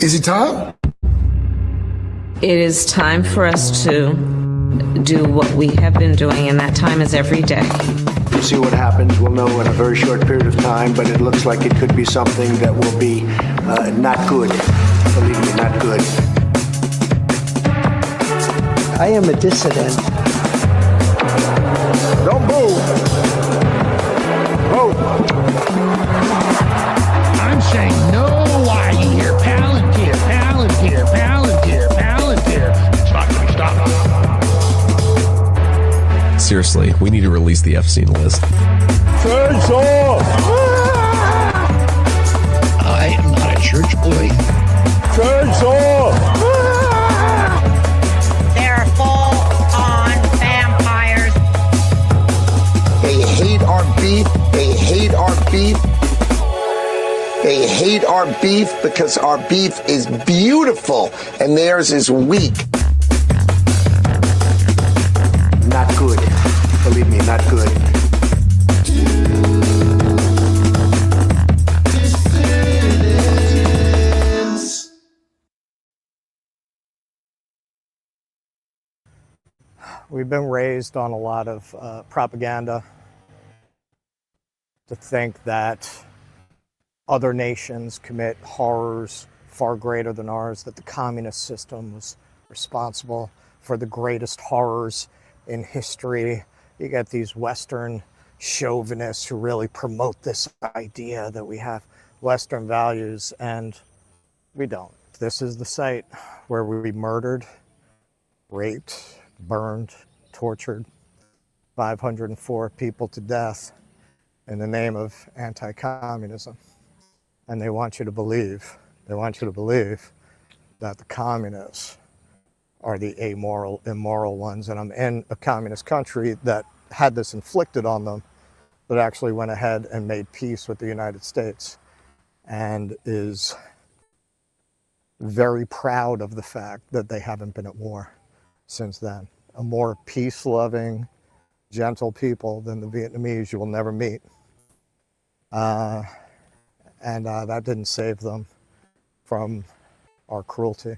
Is it time? It is time for us to do what we have been doing, and that time is every day. We'll see what happens. We'll know in a very short period of time, but it looks like it could be something that will be not good. Believe me, not good. I am a dissident. Don't move. Vote. I'm saying no lie here. Palantir, Palantir, Palantir, Palantir. It's not going to stop. Seriously, we need to release the Epstein list. Turns off. I am not a church boy. Turns off. They're full-on vampires. They hate our beef. They hate our beef. They hate our beef because our beef is beautiful and theirs is weak. Not good. Believe me, not good. We've been raised on a lot of propaganda to think that other nations commit horrors far greater than ours, that the communist system was responsible for the greatest horrors in history. You get these Western chauvinists who really promote this idea that we have Western values, and we don't. This is the site where we murdered, raped, burned, tortured 504 people to death in the name of anti-communism. And they want you to believe that the communists are the amoral, immoral ones. And I'm in a communist country that had this inflicted on them, but actually went ahead and made peace with the United States and is very proud of the fact that they haven't been at war since then. A more peace-loving, gentle people than the Vietnamese you will never meet. And that didn't save them from our cruelty.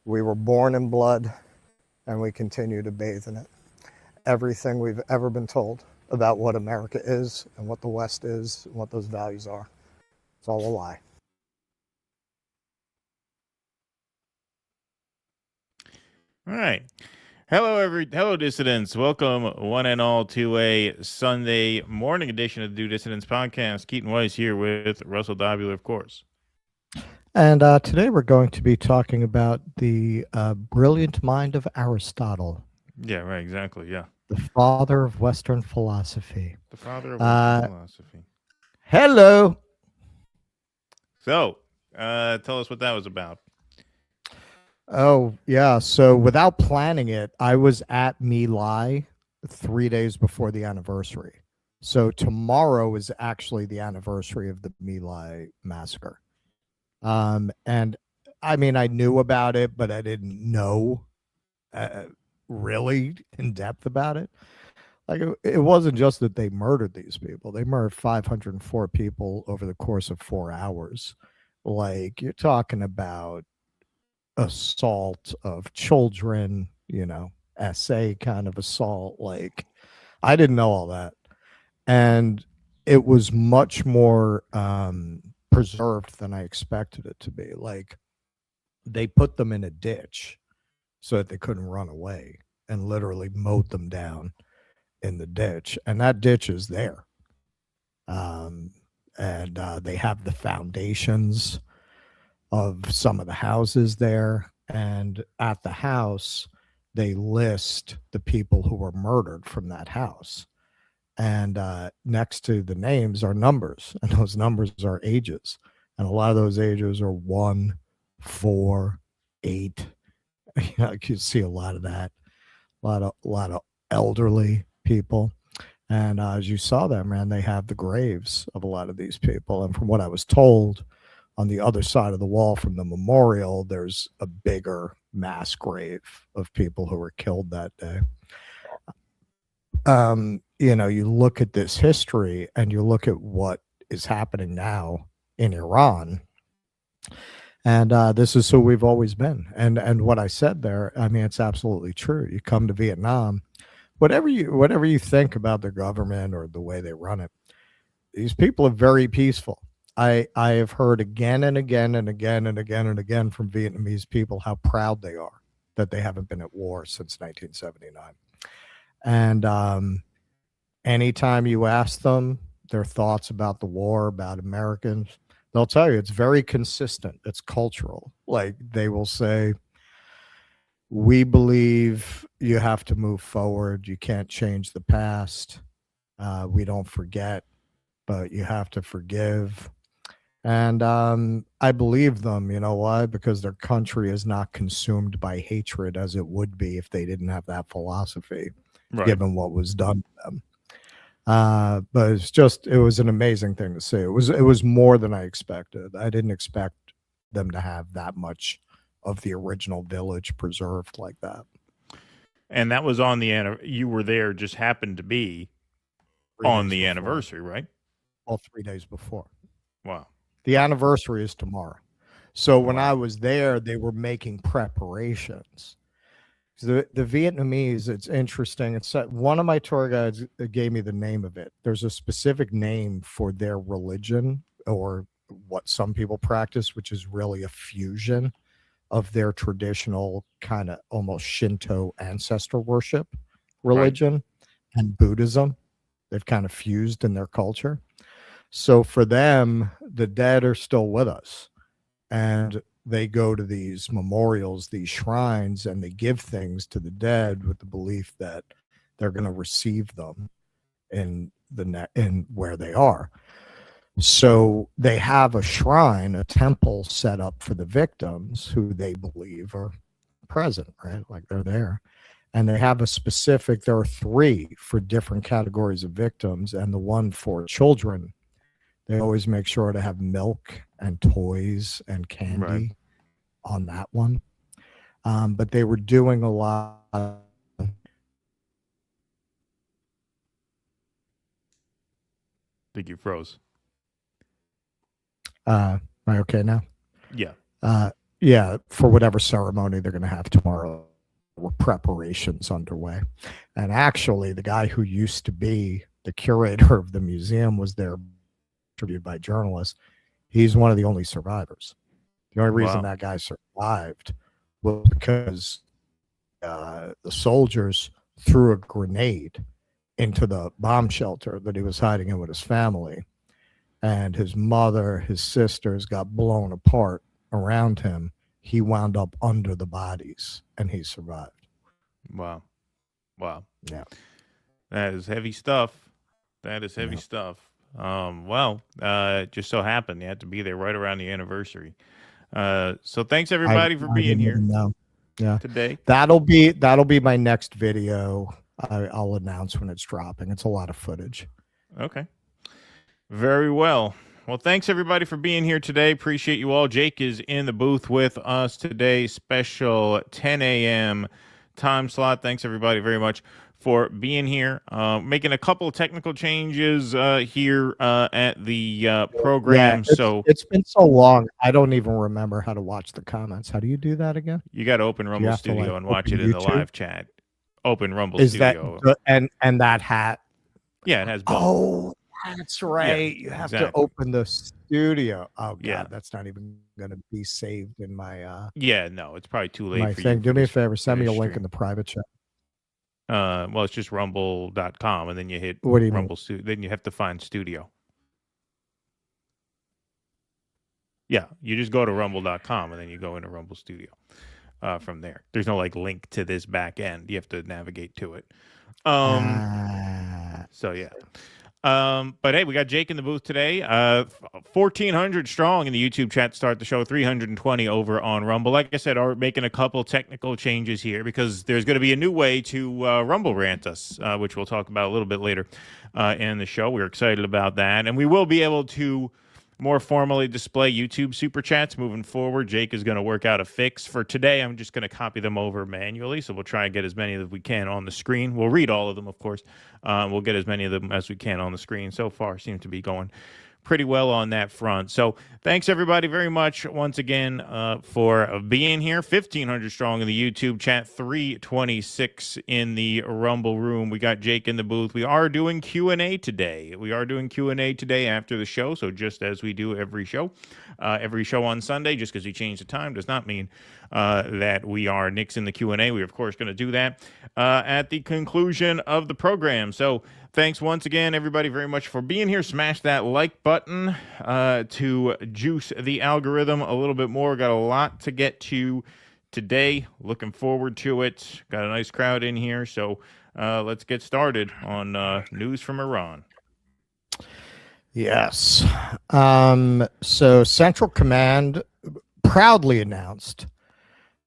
We were born in blood, and we continue to bathe in it. Everything we've ever been told about what America is and what the West is and what those values are, it's all a lie. All right. Hello, dissidents. Welcome, one and all, to a Sunday morning edition of the Do Dissidents podcast. Keaton Weiss here with Russell Dobbuler, of course. And today we're going to be talking about the brilliant mind of Aristotle. Yeah, right, exactly, yeah. The father of Western philosophy. The father of Western philosophy. Hello. So, tell us what that was about. Oh, yeah. So without planning it, I was at My Lai 3 days before the anniversary. So tomorrow is actually the anniversary of the My Lai massacre. And I mean, I knew about it, but I didn't know really in depth about it. Like, it wasn't just that they murdered these people. They murdered 504 people over the course of 4 hours. Like, you're talking about assault of children, SA kind of assault. Like, I didn't know all that. And it was much more preserved than I expected it to be. Like, they put them in a ditch so that they couldn't run away and literally mowed them down in the ditch. And that ditch is there. And they have the foundations of some of the houses there, and at the house they list the people who were murdered from that house, and next to the names are numbers, and those numbers are ages, and a lot of those ages are 1, 4, 8. You can see a lot of that, a lot of elderly people. And as you saw them, man, they have the graves of a lot of these people. And from what I was told, on the other side of the wall from the memorial, there's a bigger mass grave of people who were killed that day. You look at this history and you look at what is happening now in Iran, And this is who we've always been. And what I said there, I mean, it's absolutely true. You come to Vietnam, whatever you think about their government or the way they run it, these people are very peaceful. I have heard again and again and again and again and again from Vietnamese people how proud they are that they haven't been at war since 1979. And anytime you ask them their thoughts about the war, about Americans, they'll tell you it's very consistent. It's cultural. Like they will say, we believe you have to move forward. You can't change the past. We don't forget, but you have to forgive. And I believe them. You know why? Because their country is not consumed by hatred as it would be if they didn't have that philosophy, right, given what was done to them. But it was an amazing thing to see. It was more than I expected. I didn't expect them to have that much of the original village preserved like that. And that was on the you were there, just happened to be on the anniversary, right? All 3 days before. Wow. The anniversary is tomorrow. So when I was there, they were making preparations. The Vietnamese, it's interesting. It's one of my tour guides gave me the name of it. There's a specific name for their religion, or what some people practice, which is really a fusion of their traditional kind of almost Shinto ancestor worship religion, right, and Buddhism. They've kind of fused in their culture. So for them, the dead are still with us. And they go to these memorials, these shrines, and they give things to the dead with the belief that they're going to receive them in where they are. So they have a shrine, a temple set up for the victims who they believe are present, right? Like they're there. And they have there are 3 for different categories of victims. And the one for children, they always make sure to have milk and toys and candy on that one. But they were doing a lot. I think you froze. Am I okay now? Yeah. Yeah, for whatever ceremony they're going to have tomorrow, were preparations underway. And actually, the guy who used to be the curator of the museum was there, interviewed by journalists. He's one of the only survivors. The only reason that guy survived was because the soldiers threw a grenade into the bomb shelter that he was hiding in with his family. And his mother, his sisters got blown apart around him. He wound up under the bodies and he survived. Wow. Yeah. That is heavy stuff. Stuff. It just so happened you had to be there right around the anniversary. So thanks everybody for being here. Yeah. Today. That'll be my next video. I'll announce when it's dropping. It's a lot of footage. Okay. Very well. Well, thanks everybody for being here today. Appreciate you all. Jake is in the booth with us today. Special 10 a.m. time slot. Thanks everybody very much for being here. Making a couple of technical changes here at the program. Yeah, it's been so long. I don't even remember how to watch the comments. How do you do that again? You got to open Rumble Studio and watch it in the live chat. Open Rumble Studio. And that hat? Yeah, it has both. Oh, that's right. Yeah, you have to open the studio. Oh God, yeah. That's not even going to be saved in my. Yeah, no, it's probably too late. My for thing. You Do me a favor. Send me a link in the private chat. Well, it's just rumble.com, and then you hit what do you Rumble Studio. Then you have to find Studio. Yeah, you just go to rumble.com, and then you go into Rumble Studio from there. There's no link to this back end. You have to navigate to it. So yeah. But hey, we got Jake in the booth today. 1,400 strong in the YouTube chat to start the show. 320 over on Rumble. Like I said, we're making a couple technical changes here because there's going to be a new way to Rumble rant us, which we'll talk about a little bit later in the show. We're excited about that, and we will be able to more formally display YouTube super chats moving forward. Jake is going to work out a fix for today. I'm just going to copy them over manually, so we'll try and get as many as we can on the screen. We'll read all of them, of course. We'll get as many of them as we can on the screen. So far, seems to be going pretty well on that front. So thanks everybody very much once again for being here. 1,500 strong in the YouTube chat, 326 in the Rumble room. We got Jake in the booth. We are doing Q&A today. We are doing Q&A today after the show. So just as we do every show on Sunday, just because we changed the time does not mean that we are nixing the Q&A. We're of course going to do that at the conclusion of the program. So thanks once again, everybody, very much for being here. Smash that like button to juice the algorithm a little bit more. Got a lot to get to today. Looking forward to it. Got a nice crowd in here. So let's get started on news from Iran. Yes. So Central Command proudly announced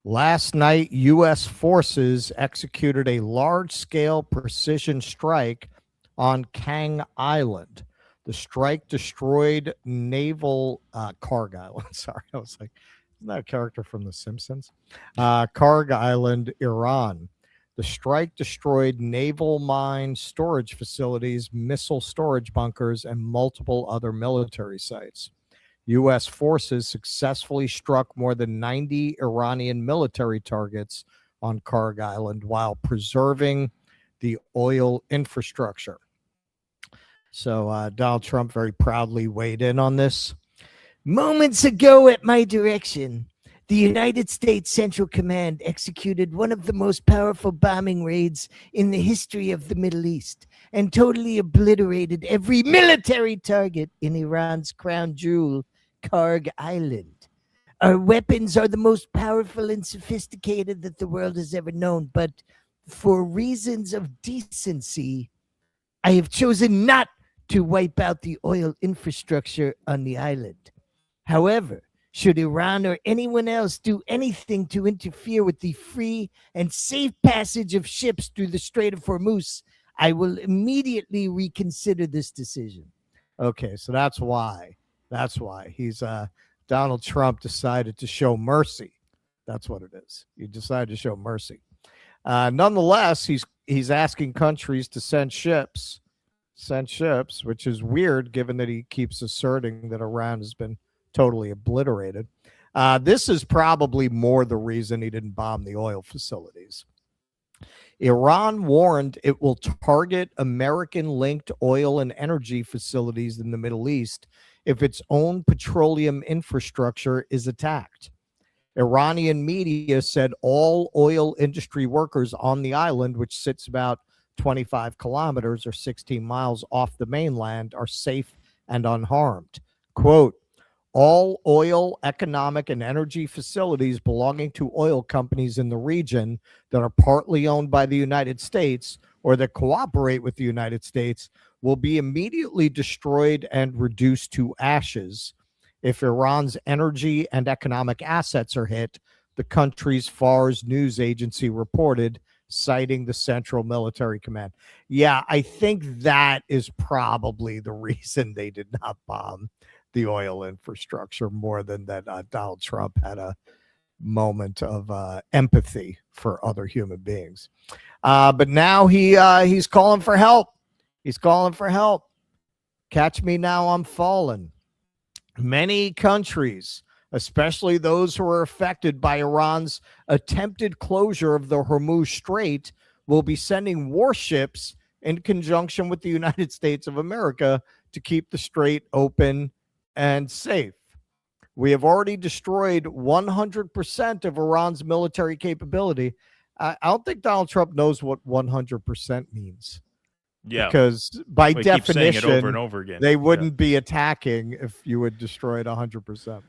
last night U.S. forces executed a large-scale precision strike on Kang Island. The strike destroyed naval Karg Island. Sorry, I was like, isn't that a character from The Simpsons? Karg Island, Iran. The strike destroyed naval mine storage facilities, missile storage bunkers, and multiple other military sites. U.S. forces successfully struck more than 90 Iranian military targets on Karg Island while preserving the oil infrastructure. So Donald Trump very proudly weighed in on this. Moments ago, at my direction, the United States Central Command executed one of the most powerful bombing raids in the history of the Middle East and totally obliterated every military target in Iran's crown jewel, Karg Island. Our weapons are the most powerful and sophisticated that the world has ever known, but for reasons of decency, I have chosen not to wipe out the oil infrastructure on the island. However, should Iran or anyone else do anything to interfere with the free and safe passage of ships through the Strait of Hormuz, I will immediately reconsider this decision. Okay, so that's why. He's Donald Trump decided to show mercy. That's what it is. He decided to show mercy. Nonetheless, he's asking countries to send ships, which is weird given that he keeps asserting that Iran has been totally obliterated. This is probably more the reason he didn't bomb the oil facilities. Iran warned it will target American-linked oil and energy facilities in the Middle East if its own petroleum infrastructure is attacked. Iranian media said all oil industry workers on the island, which sits about 25 kilometers or 16 miles off the mainland, are safe and unharmed. Quote, all oil, economic, and energy facilities belonging to oil companies in the region that are partly owned by the United States or that cooperate with the United States will be immediately destroyed and reduced to ashes if Iran's energy and economic assets are hit, the country's Fars news agency reported, citing the Central Military Command. Yeah, I think that is probably the reason they did not bomb the oil infrastructure more than that Donald Trump had a moment of empathy for other human beings. But now he's calling for help. He's calling for help. Catch me now, I'm fallen. Many countries, especially those who are affected by Iran's attempted closure of the Hormuz Strait, will be sending warships in conjunction with the United States of America to keep the strait open and safe. We have already destroyed 100% of Iran's military capability. I don't think Donald Trump knows what 100% means. Yeah, because by definition, over and over again, they wouldn't be attacking if you had destroyed 100%.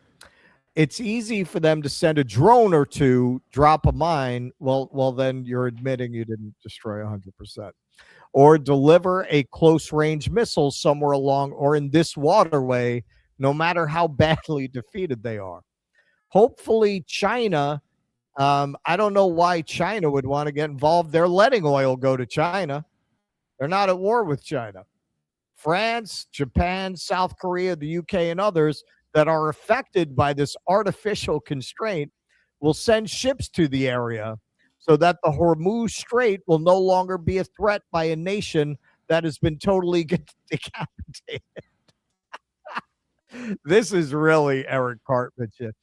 It's easy for them to send a drone or two, drop a mine. Well, then you're admitting you didn't destroy 100%. Or deliver a close-range missile somewhere along or in this waterway, no matter how badly defeated they are. Hopefully, China, I don't know why China would want to get involved. They're letting oil go to China. They're not at war with China. France, Japan, South Korea, the UK, and others that are affected by this artificial constraint will send ships to the area so that the Hormuz Strait will no longer be a threat by a nation that has been totally decapitated. This is really Eric Cartman shit.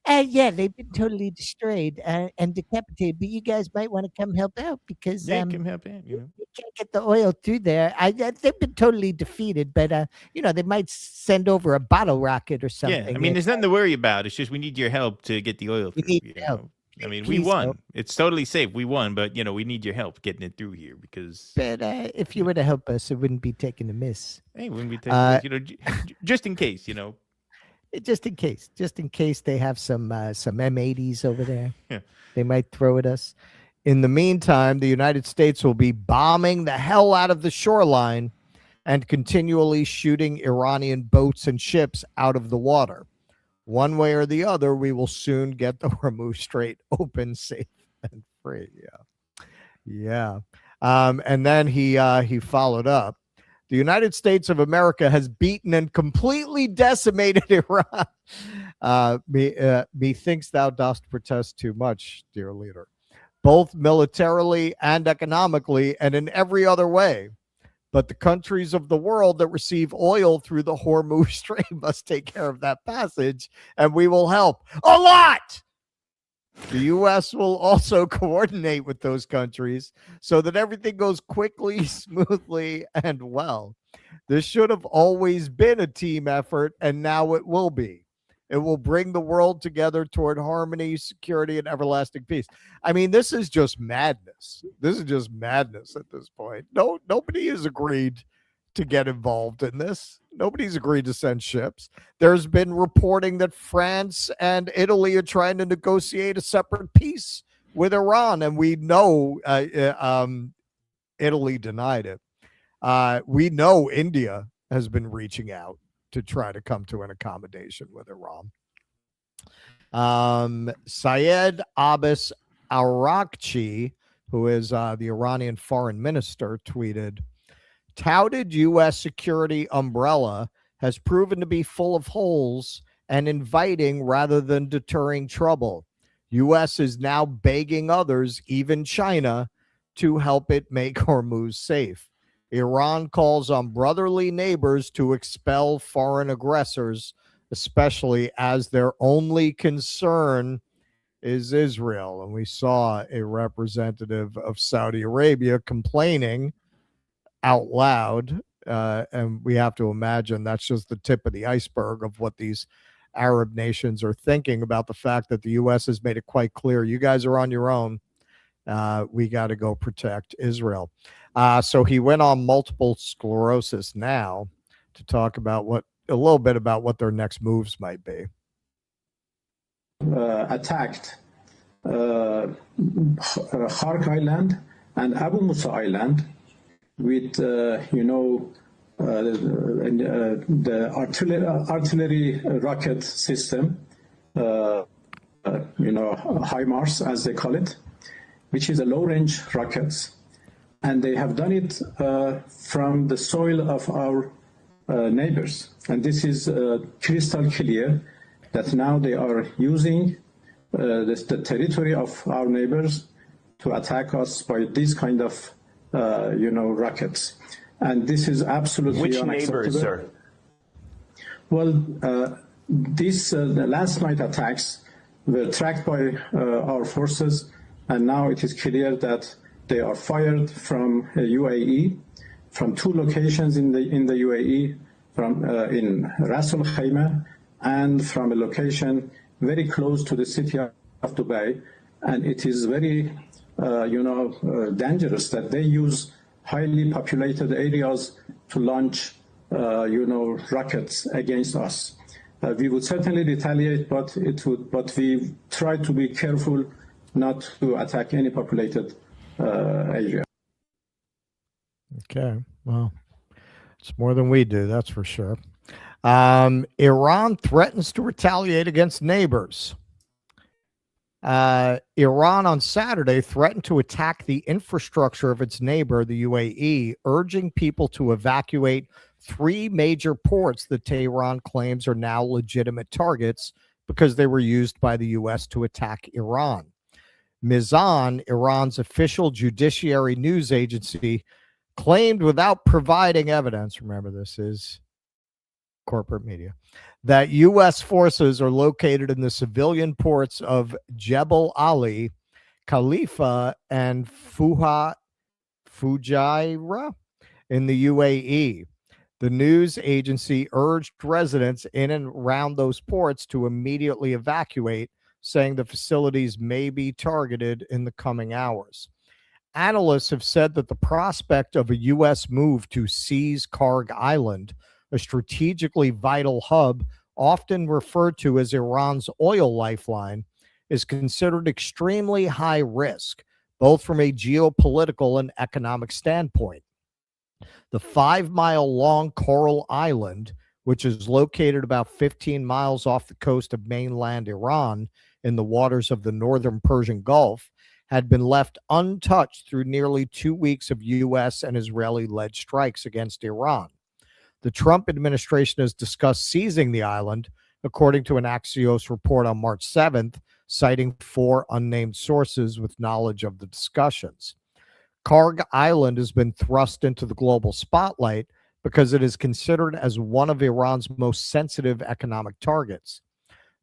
Yeah, they've been totally destroyed and decapitated, but you guys might want to come help out because They can help out, you know. you can't get the oil through there. They've been totally defeated, but they might send over a bottle rocket or something. Yeah, I mean, there's nothing to worry about. It's just we need your help to get the oil We through. need you help. know? I mean, we Please won. help. It's totally safe. We won, but we need your help getting it through here because But if you were to help us, it wouldn't be taking a miss. hey, when we take just in case, Just in case they have some M80s over there. Yeah. They might throw at us. In the meantime, the United States will be bombing the hell out of the shoreline and continually shooting Iranian boats and ships out of the water. One way or the other, we will soon get the Hormuz Strait open, safe, and free. Yeah. And then he followed up. The United States of America has beaten and completely decimated Iran. Methinks thou dost protest too much, dear leader, both militarily and economically and in every other way. But the countries of the world that receive oil through the Hormuz Strait must take care of that passage, and we will help a lot. The U.S. will also coordinate with those countries so that everything goes quickly, smoothly, and well. This should have always been a team effort, and now it will be. It will bring the world together toward harmony, security, and everlasting peace. I mean, this is just madness. This is just madness at this point. Nobody has agreed to get involved in this. Nobody's agreed to send ships. There's been reporting that France and Italy are trying to negotiate a separate peace with Iran, and we know Italy denied it. We know India has been reaching out to try to come to an accommodation with Iran. Syed Abbas Arakchi, who is the Iranian foreign minister, tweeted, touted U.S. security umbrella has proven to be full of holes and inviting rather than deterring trouble. U.S. is now begging others, even China, to help it make Hormuz safe. Iran calls on brotherly neighbors to expel foreign aggressors, especially as their only concern is Israel. And we saw a representative of Saudi Arabia complaining out loud, and we have to imagine that's just the tip of the iceberg of what these Arab nations are thinking about the fact that the U.S. has made it quite clear, you guys are on your own. We got to go protect Israel. So he went on multiple sclerosis now to talk about a little bit about what their next moves might be. Attacked Hark Island and Abu Musa Island with the artillery rocket system, HIMARS as they call it, which is a low-range rockets, and they have done it from the soil of our neighbors. And this is crystal clear that now they are using the territory of our neighbors to attack us by these kind of, rockets. And this is absolutely Which unacceptable. neighbors, sir? Well, the last night attacks were tracked by our forces, and now it is clear that they are fired from UAE, from two locations in the UAE, from in Ras Al Khaimah, and from a location very close to the city of Dubai. And it is very, dangerous that they use highly populated areas to launch, rockets against us. We would certainly retaliate, but we try to be careful not to attack any populated area. Okay, well, it's more than we do, that's for sure. Iran threatens to retaliate against neighbors. Iran on Saturday threatened to attack the infrastructure of its neighbor, the UAE, urging people to evacuate three major ports that Tehran claims are now legitimate targets because they were used by the U.S. to attack Iran. Mizan, Iran's official judiciary news agency, claimed without providing evidence, remember this is corporate media, that U.S. forces are located in the civilian ports of Jebel Ali, Khalifa, and Fujairah in the UAE. The news agency urged residents in and around those ports to immediately evacuate, saying the facilities may be targeted in the coming hours. Analysts have said that the prospect of a U.S. move to seize Karg Island, a strategically vital hub often referred to as Iran's oil lifeline, is considered extremely high risk, both from a geopolitical and economic standpoint. The 5-mile-long Coral Island, which is located about 15 miles off the coast of mainland Iran in the waters of the northern Persian Gulf, had been left untouched through nearly 2 weeks of U.S. and Israeli-led strikes against Iran. The Trump administration has discussed seizing the island, according to an Axios report on March 7th, citing 4 unnamed sources with knowledge of the discussions. Karg Island has been thrust into the global spotlight because it is considered as one of Iran's most sensitive economic targets.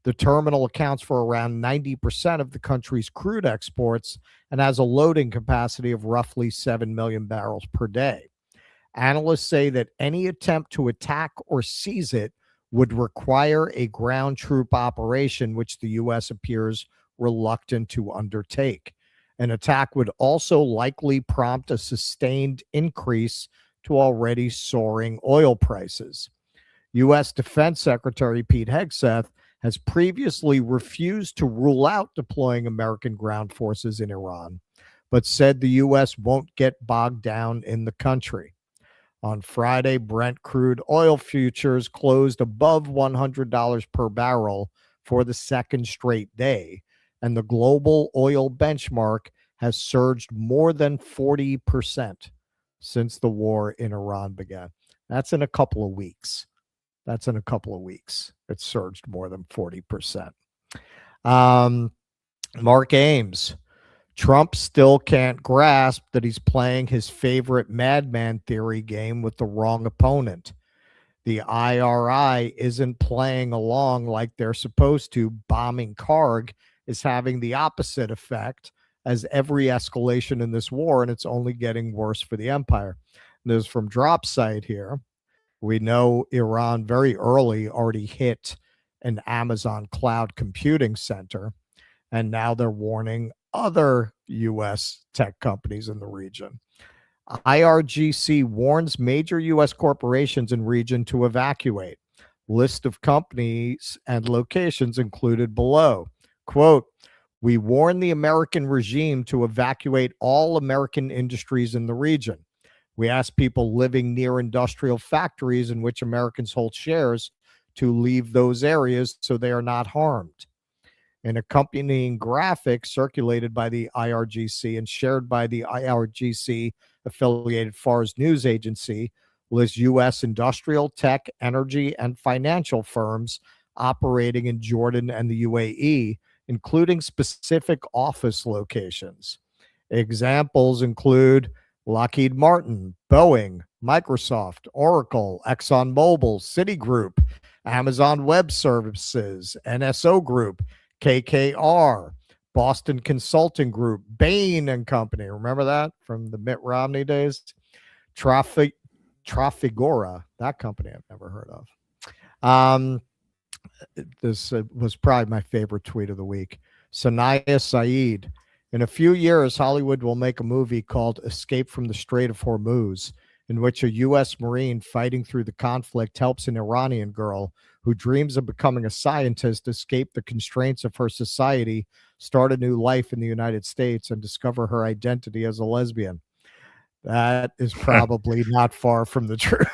The terminal accounts for around 90% of the country's crude exports and has a loading capacity of roughly 7 million barrels per day. Analysts say that any attempt to attack or seize it would require a ground troop operation, which the U.S. appears reluctant to undertake. An attack would also likely prompt a sustained increase to already soaring oil prices. U.S. Defense Secretary Pete Hegseth has previously refused to rule out deploying American ground forces in Iran, but said the U.S. won't get bogged down in the country. On Friday, Brent crude oil futures closed above $100 per barrel for the second straight day, and the global oil benchmark has surged more than 40% since the war in Iran began. That's in a couple of weeks. It surged more than 40%. Mark Ames. Trump still can't grasp that he's playing his favorite madman theory game with the wrong opponent. The IRI isn't playing along like they're supposed to. Bombing Karg is having the opposite effect as every escalation in this war, and it's only getting worse for the empire. And this is from Dropsite here. We know Iran very early already hit an Amazon cloud computing center, and now they're warning other U.S. tech companies in the region. IRGC warns major U.S. corporations in region to evacuate. List of companies and locations included below. Quote, "We warn the American regime to evacuate all American industries in the region. We ask people living near industrial factories in which Americans hold shares to leave those areas so they are not harmed." An accompanying graphic circulated by the IRGC and shared by the IRGC affiliated Fars News Agency lists U.S. industrial, tech, energy, and financial firms operating in Jordan and the UAE, including specific office locations. Examples include Lockheed Martin, Boeing, Microsoft, Oracle, ExxonMobil, Citigroup, Amazon Web Services, NSO Group, KKR, Boston Consulting Group, Bain and Company. Remember that from the Mitt Romney days? Trafigura, that company I've never heard of. This was probably my favorite tweet of the week. Sanaya Saeed. In a few years, Hollywood will make a movie called Escape from the Strait of Hormuz, in which a U.S. Marine fighting through the conflict helps an Iranian girl who dreams of becoming a scientist escape the constraints of her society, start a new life in the United States, and discover her identity as a lesbian. That is probably not far from the truth.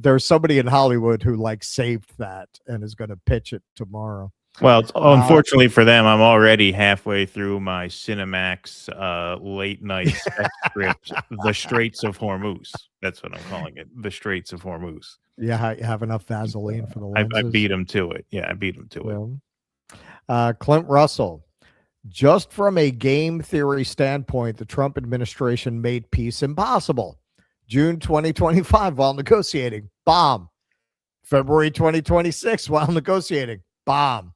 There's somebody in Hollywood who saved that and is going to pitch it tomorrow. Well, unfortunately for them, I'm already halfway through my Cinemax late night spec script, The Straits of Hormuz. That's what I'm calling it, The Straits of Hormuz. Yeah, you have enough Vaseline for the lenses? I beat him to it. Yeah, I beat him to it. Clint Russell. Just from a game theory standpoint, the Trump administration made peace impossible. June 2025 while negotiating, bomb. February 2026 while negotiating, bomb.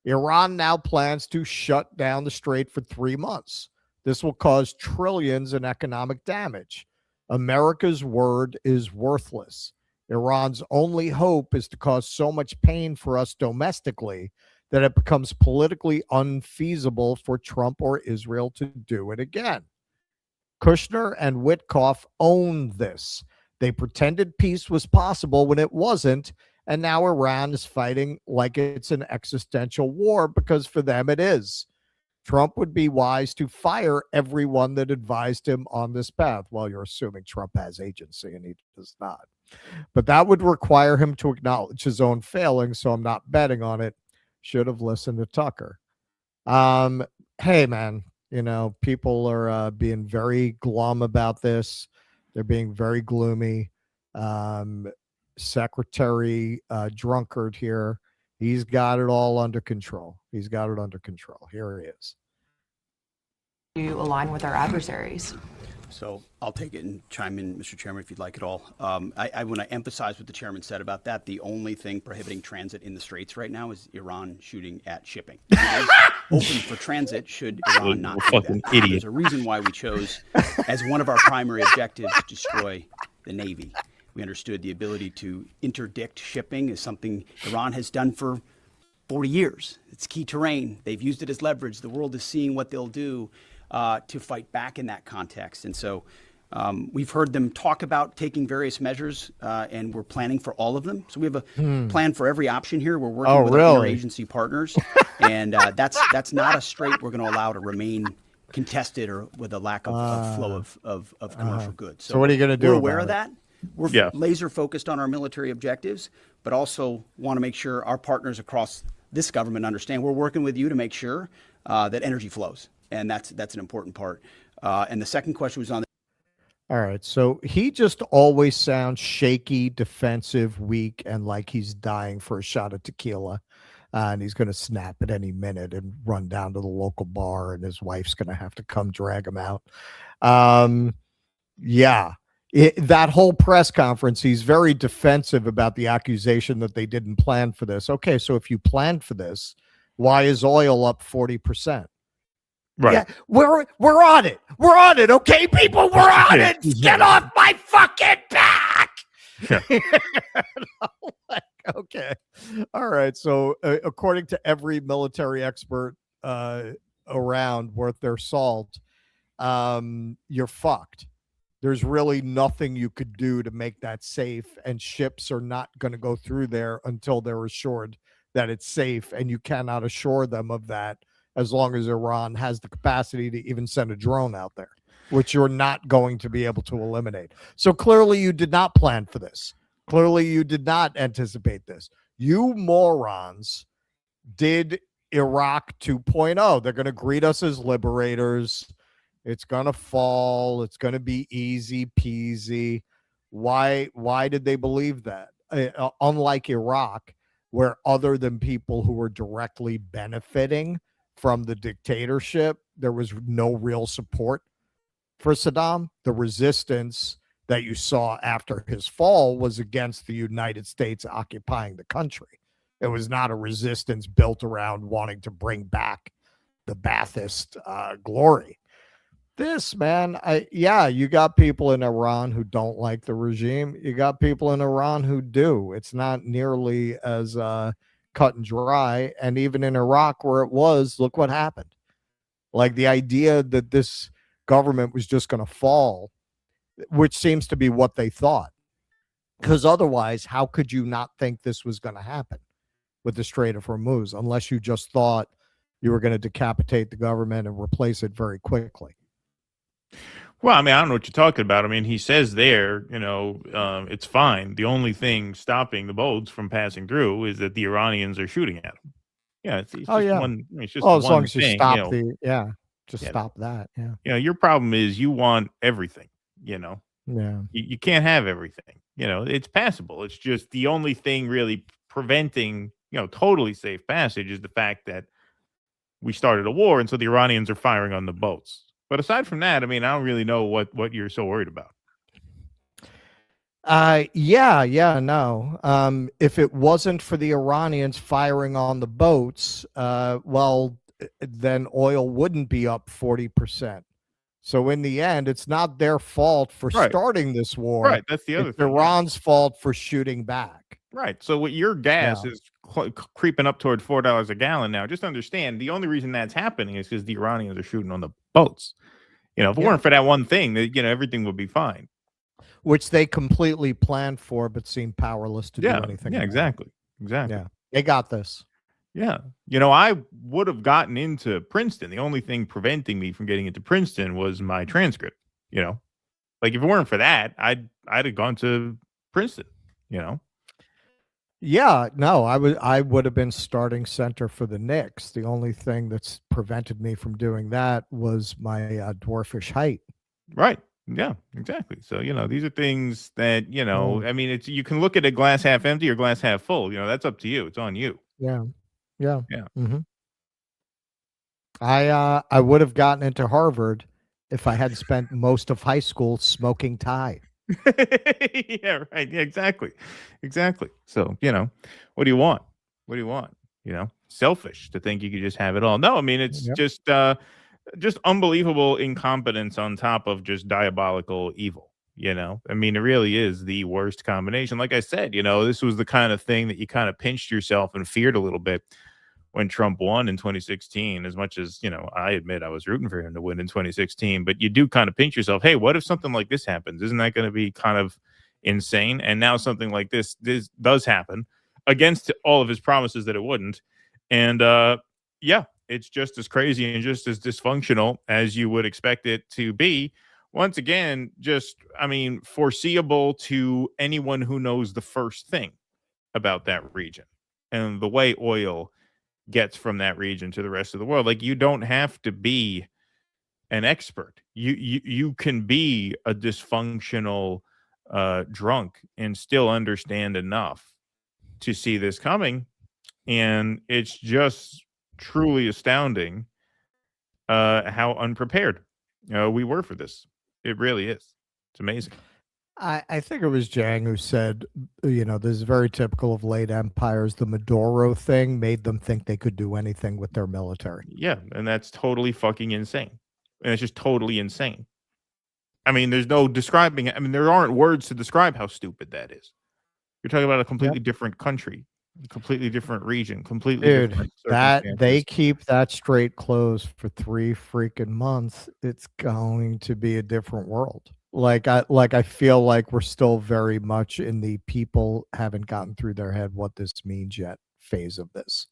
Iran now plans to shut down the strait for 3 months. This will cause trillions in economic damage. America's word is worthless. Iran's only hope is to cause so much pain for us domestically that it becomes politically unfeasible for Trump or Israel to do it again. Kushner and Witkoff own this. They pretended peace was possible when it wasn't, and now Iran is fighting like it's an existential war because for them it is. Trump would be wise to fire everyone that advised him on this path. Well, you're assuming Trump has agency, and he does not. But that would require him to acknowledge his own failings, so I'm not betting on it. Should have listened to Tucker. Hey, man, you know, people are being very glum about this. They're being very gloomy. Secretary Drunkard here, he's got it all under control. He's got it under control. Here he is. To align with our adversaries. So I'll take it and chime in, Mr. Chairman, if you'd like it all. I want to emphasize what the chairman said about that. The only thing prohibiting transit in the straits right now is Iran shooting at shipping. It is open for transit should Iran not do that. Idiot. There's a reason why we chose as one of our primary objectives to destroy the Navy. We understood the ability to interdict shipping is something Iran has done for 40 years. It's key terrain. They've used it as leverage. The world is seeing what they'll do to fight back in that context. And so we've heard them talk about taking various measures, and we're planning for all of them. So we have a plan for every option here. We're working with our interagency partners, and that's not a strait we're going to allow to remain contested or with a lack of flow of commercial goods. So what are you going to do? We're aware of that. We're laser focused on our military objectives, but also want to make sure our partners across this government understand we're working with you to make sure that energy flows. And that's an important part. And the second question was on. All right. So he just always sounds shaky, defensive, weak, and like he's dying for a shot of tequila. And he's going to snap at any minute and run down to the local bar, and his wife's going to have to come drag him out. That whole press conference, he's very defensive about the accusation that they didn't plan for this. Okay, so if you planned for this, why is oil up 40%? Right. Yeah, we're on it. We're on it. Okay, people, we're on it. Get off my fucking back. Yeah. Okay. All right. So according to every military expert around worth their salt, you're fucked. There's really nothing you could do to make that safe, and ships are not going to go through there until they're assured that it's safe, and you cannot assure them of that as long as Iran has the capacity to even send a drone out there, which you're not going to be able to eliminate. So clearly you did not plan for this. Clearly you did not anticipate this. You morons did Iraq 2.0. They're going to greet us as liberators. It's going to fall. It's going to be easy peasy. Why did they believe that? Unlike Iraq, where other than people who were directly benefiting from the dictatorship, there was no real support for Saddam. The resistance that you saw after his fall was against the United States occupying the country. It was not a resistance built around wanting to bring back the Ba'athist glory. This, man, you got people in Iran who don't like the regime. You got people in Iran who do. It's not nearly as cut and dry. And even in Iraq, where it was, look what happened. Like the idea that this government was just going to fall, which seems to be what they thought. Because otherwise, how could you not think this was going to happen with the Strait of Hormuz, unless you just thought you were going to decapitate the government and replace it very quickly? Well, I mean, I don't know what you're talking about. I mean, he says there, it's fine. The only thing stopping the boats from passing through is that the Iranians are shooting at them. Yeah, it's just one. It's just as one long as you thing, stop stop that. Yeah. Your problem is you want everything. Yeah. You can't have everything. It's passable. It's just the only thing really preventing totally safe passage is the fact that we started a war, and so the Iranians are firing on the boats. But aside from that, I mean, I don't really know what you're so worried about. No. If it wasn't for the Iranians firing on the boats, then oil wouldn't be up 40%. So in the end, it's not their fault for starting this war. Right. That's the other it's thing. Iran's fault for shooting back. Right. So what your gas is creeping up toward $4 a gallon now. Just understand the only reason that's happening is because the Iranians are shooting on the boats. If it weren't for that one thing, everything would be fine. Which they completely planned for, but seemed powerless to do anything. Yeah, exactly. Yeah, they got this. Yeah. I would have gotten into Princeton. The only thing preventing me from getting into Princeton was my transcript. Like if it weren't for that, I'd have gone to Princeton. Yeah, no, I would have been starting center for the Knicks. The only thing that's prevented me from doing that was my dwarfish height. Right. Yeah, exactly. So, these are things that, I mean, you can look at a glass half empty or glass half full. That's up to you. It's on you. Yeah. Mm-hmm. I would have gotten into Harvard if I hadn't spent most of high school smoking Thai. Yeah, right. Yeah, exactly. So, what do you want? Selfish to think you could just have it all. No, I mean, it's just unbelievable incompetence on top of just diabolical evil. I mean, it really is the worst combination. Like I said, this was the kind of thing that you kind of pinched yourself and feared a little bit when Trump won in 2016, as much as, I admit I was rooting for him to win in 2016, but you do kind of pinch yourself. Hey, what if something like this happens? Isn't that going to be kind of insane? And now something like this does happen against all of his promises that it wouldn't. And it's just as crazy and just as dysfunctional as you would expect it to be. Once again, foreseeable to anyone who knows the first thing about that region and the way oil gets from that region to the rest of the world. Like, you don't have to be an expert. You can be a dysfunctional drunk and still understand enough to see this coming. And it's just truly astounding how unprepared we were for this. It really is. It's amazing. I think it was Jang who said, this is very typical of late empires. The Maduro thing made them think they could do anything with their military. Yeah, and that's totally fucking insane. And it's just totally insane. I mean, there's no describing it. I mean, there aren't words to describe how stupid that is. You're talking about a completely different country, a completely different region, completely different that they keep that strait closed for 3 freaking months. It's going to be a different world. I feel like we're still very much in the people haven't gotten through their head what this means yet phase of this.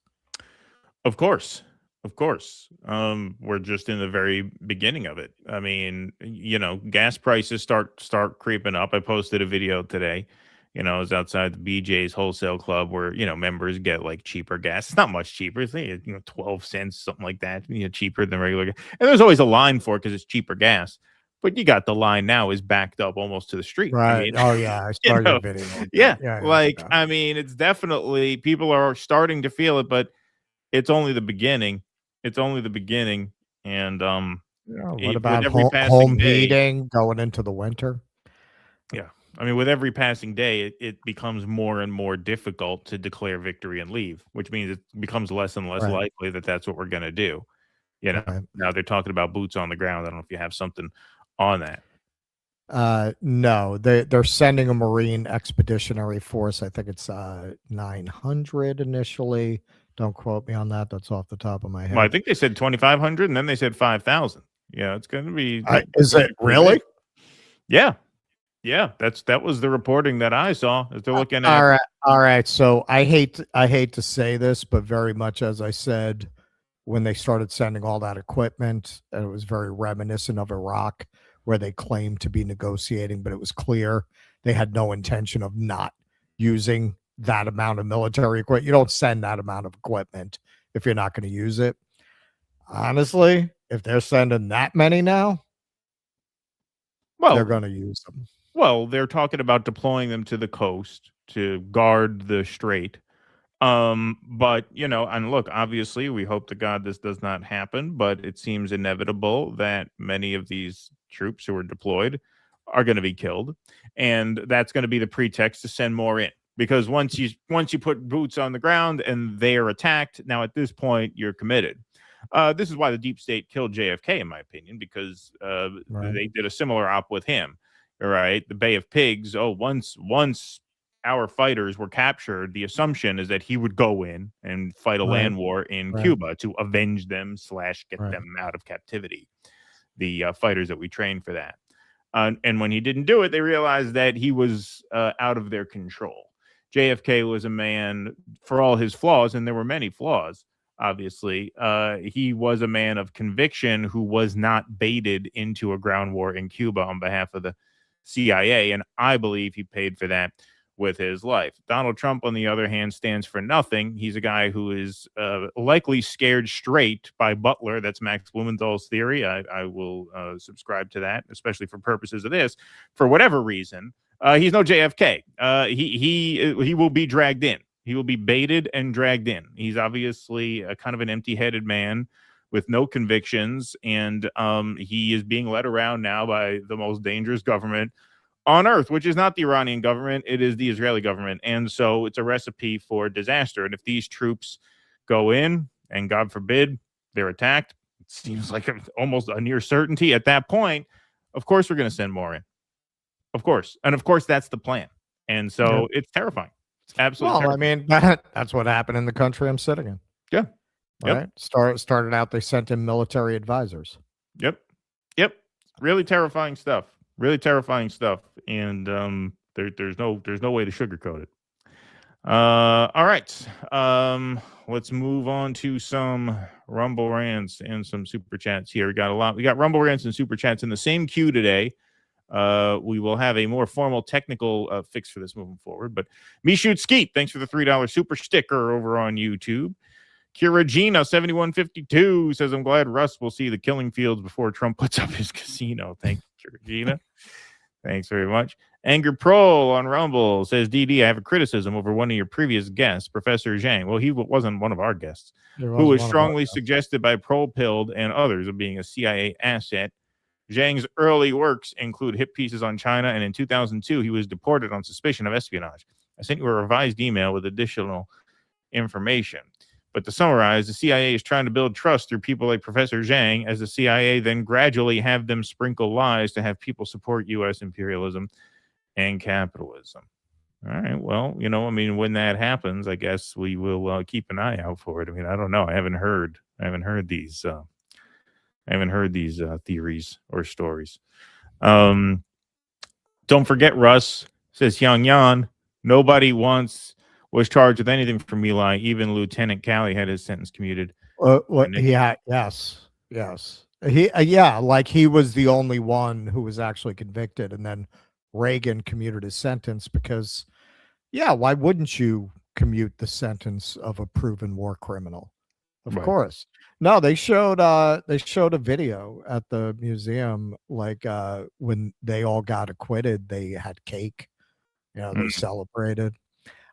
Of course. We're just in the very beginning of it. I mean, gas prices start creeping up. I posted a video today. I was outside the BJ's wholesale club where, members get like cheaper gas. It's not much cheaper. It's 12 cents, something like that, cheaper than regular gas. And there's always a line for it because it's cheaper gas. But you got the line now is backed up almost to the street. Right. I started a video. I mean, it's definitely, people are starting to feel it, but it's only the beginning. And what about home heating going into the winter? Yeah. I mean, with every passing day, it becomes more and more difficult to declare victory and leave, which means it becomes less and less likely that that's what we're going to do. Now they're talking about boots on the ground. I don't know if you have something on that. No, they're sending a Marine Expeditionary Force. I think it's 900 initially. Don't quote me on that. That's off the top of my head. Well, I think they said 2,500, and then they said 5,000. Yeah, it's going to be. Is it really? Yeah. That was the reporting that I saw. They're looking at. All right. So I hate to say this, but very much as I said when they started sending all that equipment, and it was very reminiscent of Iraq, where they claimed to be negotiating, but it was clear they had no intention of not using that amount of military equipment. You don't send that amount of equipment if you're not going to use it. Honestly, if they're sending that many now, they're going to use them. Well, they're talking about deploying them to the coast to guard the strait. But, and look, obviously we hope to God this does not happen, but it seems inevitable that many of these troops who are deployed are going to be killed, and that's going to be the pretext to send more in. Because once you put boots on the ground and they are attacked, now at this point you're committed. This is why the deep state killed JFK, in my opinion, because they did a similar op with him. All right, the Bay of Pigs. Oh, once our fighters were captured, the assumption is that he would go in and fight a land war in Cuba to avenge them / get them out of captivity. The fighters that we trained for that. And when he didn't do it, they realized that he was out of their control. JFK was a man, for all his flaws, and there were many flaws, obviously, he was a man of conviction who was not baited into a ground war in Cuba on behalf of the CIA, and I believe he paid for that with his life. Donald Trump, on the other hand, stands for nothing. He's a guy who is likely scared straight by Butler. That's Max Blumenthal's theory. I will subscribe to that, especially for purposes of this. For whatever reason, he's no JFK. He will be dragged in. He will be baited and dragged in. He's obviously a kind of an empty-headed man with no convictions, and he is being led around now by the most dangerous government on earth, which is not the Iranian government. It is the Israeli government. And so it's a recipe for disaster. And if these troops go in, and God forbid they're attacked, it seems like almost a near certainty at that point, of course we're going to send more in. Of course. And of course that's the plan. And so it's terrifying. It's absolutely terrifying. I mean, that's what happened in the country I'm sitting in. Yeah. Right? Started out, they sent in military advisors. Yep. Really terrifying stuff. Really terrifying stuff. And there's no way to sugarcoat it. All right. Let's move on to some Rumble rants and some super chats here. We got Rumble rants and super chats in the same queue today. We will have a more formal technical fix for this moving forward. But Me Shoot Skeet, thanks for the $3 super sticker over on YouTube. Kira Gina 7152 says, I'm glad Russ will see the killing fields before Trump puts up his casino. Thank you, Kira Gina. Thanks very much. Anger Pro on Rumble says, DD, I have a criticism over one of your previous guests, Professor Zhang. Well, he wasn't one of our guests, who was strongly suggested by Pro-Pilled and others of being a CIA asset. Zhang's early works include hit pieces on China, and in 2002, he was deported on suspicion of espionage. I sent you a revised email with additional information. But to summarize, the CIA is trying to build trust through people like Professor Zhang, as the CIA then gradually have them sprinkle lies to have people support U.S. imperialism and capitalism. All right, well, when that happens, I guess we will keep an eye out for it. I mean, I don't know. I haven't heard these theories or stories. Don't forget, Russ, says Yang Yan, nobody was charged with anything from Eli. Even Lieutenant Calley had his sentence commuted. Yes. He was the only one who was actually convicted, and then Reagan commuted his sentence because, why wouldn't you commute the sentence of a proven war criminal? Of course. No, they showed a video at the museum, when they all got acquitted, they had cake, they celebrated.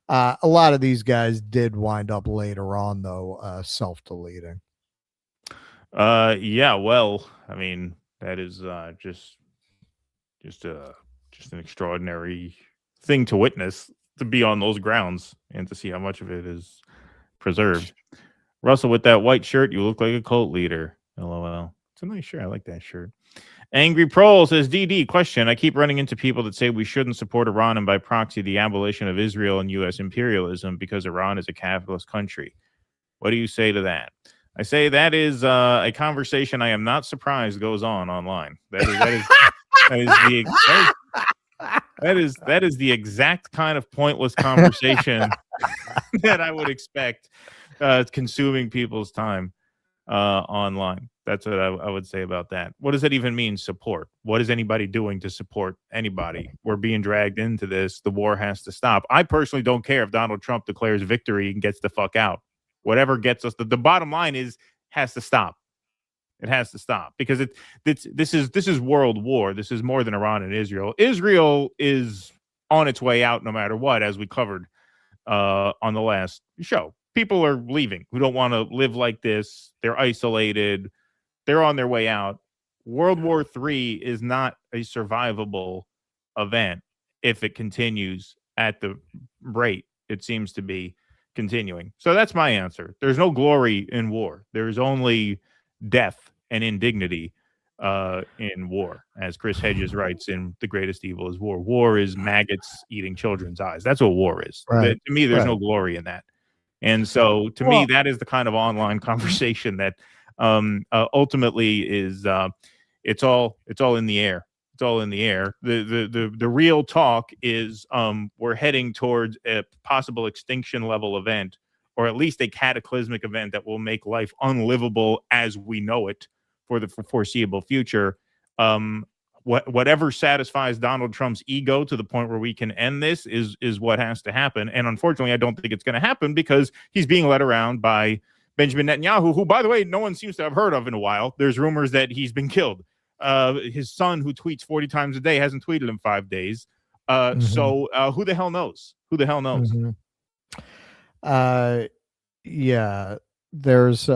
A lot of these guys did wind up later on, though, self-deleting. Well, I mean, that is just an extraordinary thing to witness, to be on those grounds and to see how much of it is preserved. Russell, with that white shirt, you look like a cult leader. LOL. It's a nice shirt. I like that shirt. Angry Prole says, DD, question. I keep running into people that say we shouldn't support Iran and by proxy the abolition of Israel and U.S. imperialism because Iran is a capitalist country. What do you say to that? I say that is a conversation I am not surprised goes on online. That is the exact kind of pointless conversation that I would expect consuming people's time online. That's what I would say about that. What does that even mean, support? What is anybody doing to support anybody? We're being dragged into this. The war has to stop. I personally don't care if Donald Trump declares victory and gets the fuck out. Whatever gets us, the bottom line has to stop. It has to stop because this is world war. This is more than Iran and Israel. Israel is on its way out no matter what, as we covered on the last show. People are leaving who don't want to live like this. They're isolated. They're on their way out. World War III is not a survivable event if it continues at the rate it seems to be continuing. So that's my answer. There's no glory in war. There's only death and indignity in war, as Chris Hedges writes in The Greatest Evil is War. War is maggots eating children's eyes. That's what war is. Right. To me, there's Right. no glory in that. And so, to me, that is the kind of online conversation that ultimately is it's all in the air. It's all in the air. The real talk is we're heading towards a possible extinction level event, or at least a cataclysmic event that will make life unlivable as we know it for the foreseeable future. Whatever satisfies Donald Trump's ego to the point where we can end this is what has to happen. And unfortunately, I don't think it's going to happen because he's being led around by Benjamin Netanyahu, who, by the way, no one seems to have heard of in a while. There's rumors that he's been killed. His son, who tweets 40 times a day, hasn't tweeted in 5 days. So who the hell knows? Who the hell knows? Yeah, there's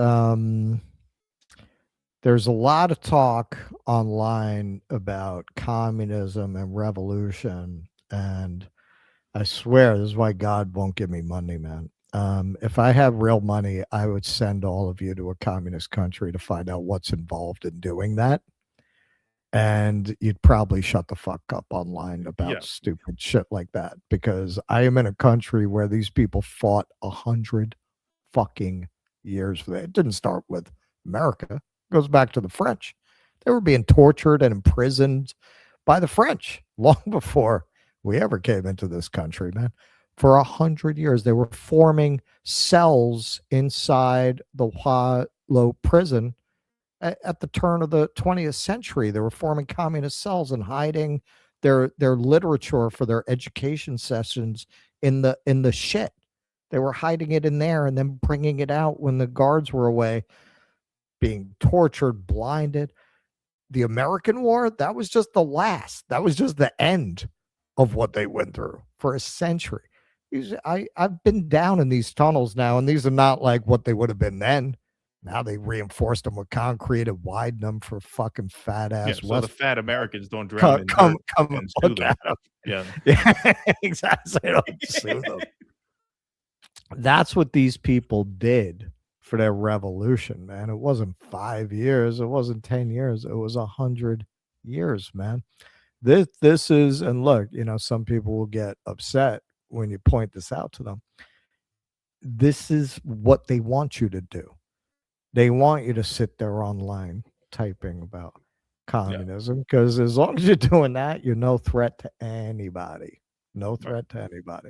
a lot of talk online about communism and revolution, and I swear this is why God won't give me money, man. If I had real money, I would send all of you to a communist country to find out what's involved in doing that. And you'd probably shut the fuck up online about stupid shit like that, because I am in a country where these people fought 100 fucking years for that. It didn't start with America. It goes back to the French. They were being tortured and imprisoned by the French long before we ever came into this country, man. For 100 years, they were forming cells inside the Hua Lo prison. At the turn of the 20th century, they were forming communist cells and hiding their literature for their education sessions in the shit. They were hiding it in there and then bringing it out when the guards were away, being tortured, blinded. The American War, that was just the last. That was just the end of what they went through for a century. I've been down in these tunnels now, and these are not like what they would have been then. Now they reinforced them with concrete and widened them for fucking fat ass. So the fat Americans don't drown in come and sue them. Yeah, exactly. They don't sue them. That's what these people did for their revolution, man. It wasn't 5 years. It wasn't 10 years. It was 100 years, man. This is, and look, some people will get upset when you point this out to them. This is what they want you to do. They want you to sit there online typing about communism, because as long as you're doing that, you're no threat to anybody. No threat to anybody.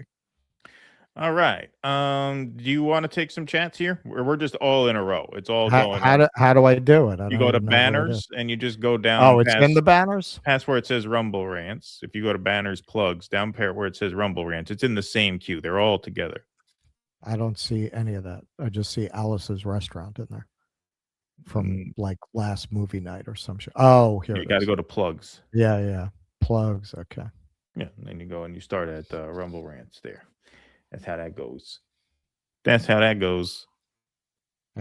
All right. Do you want to take some chats here? We're just all in a row. It's all going. How do I do it? You go to banners and you just go down. Oh, it's in the banners? Past where it says Rumble Rants. If you go to banners, plugs, down where it says Rumble Rants, it's in the same queue. They're all together. I don't see any of that. I just see Alice's Restaurant in there from like last movie night or some shit. Oh, here you got to go to plugs. Yeah. Plugs. Okay. Yeah. And then you go and you start at Rumble Rants there. That's how that goes. Yeah,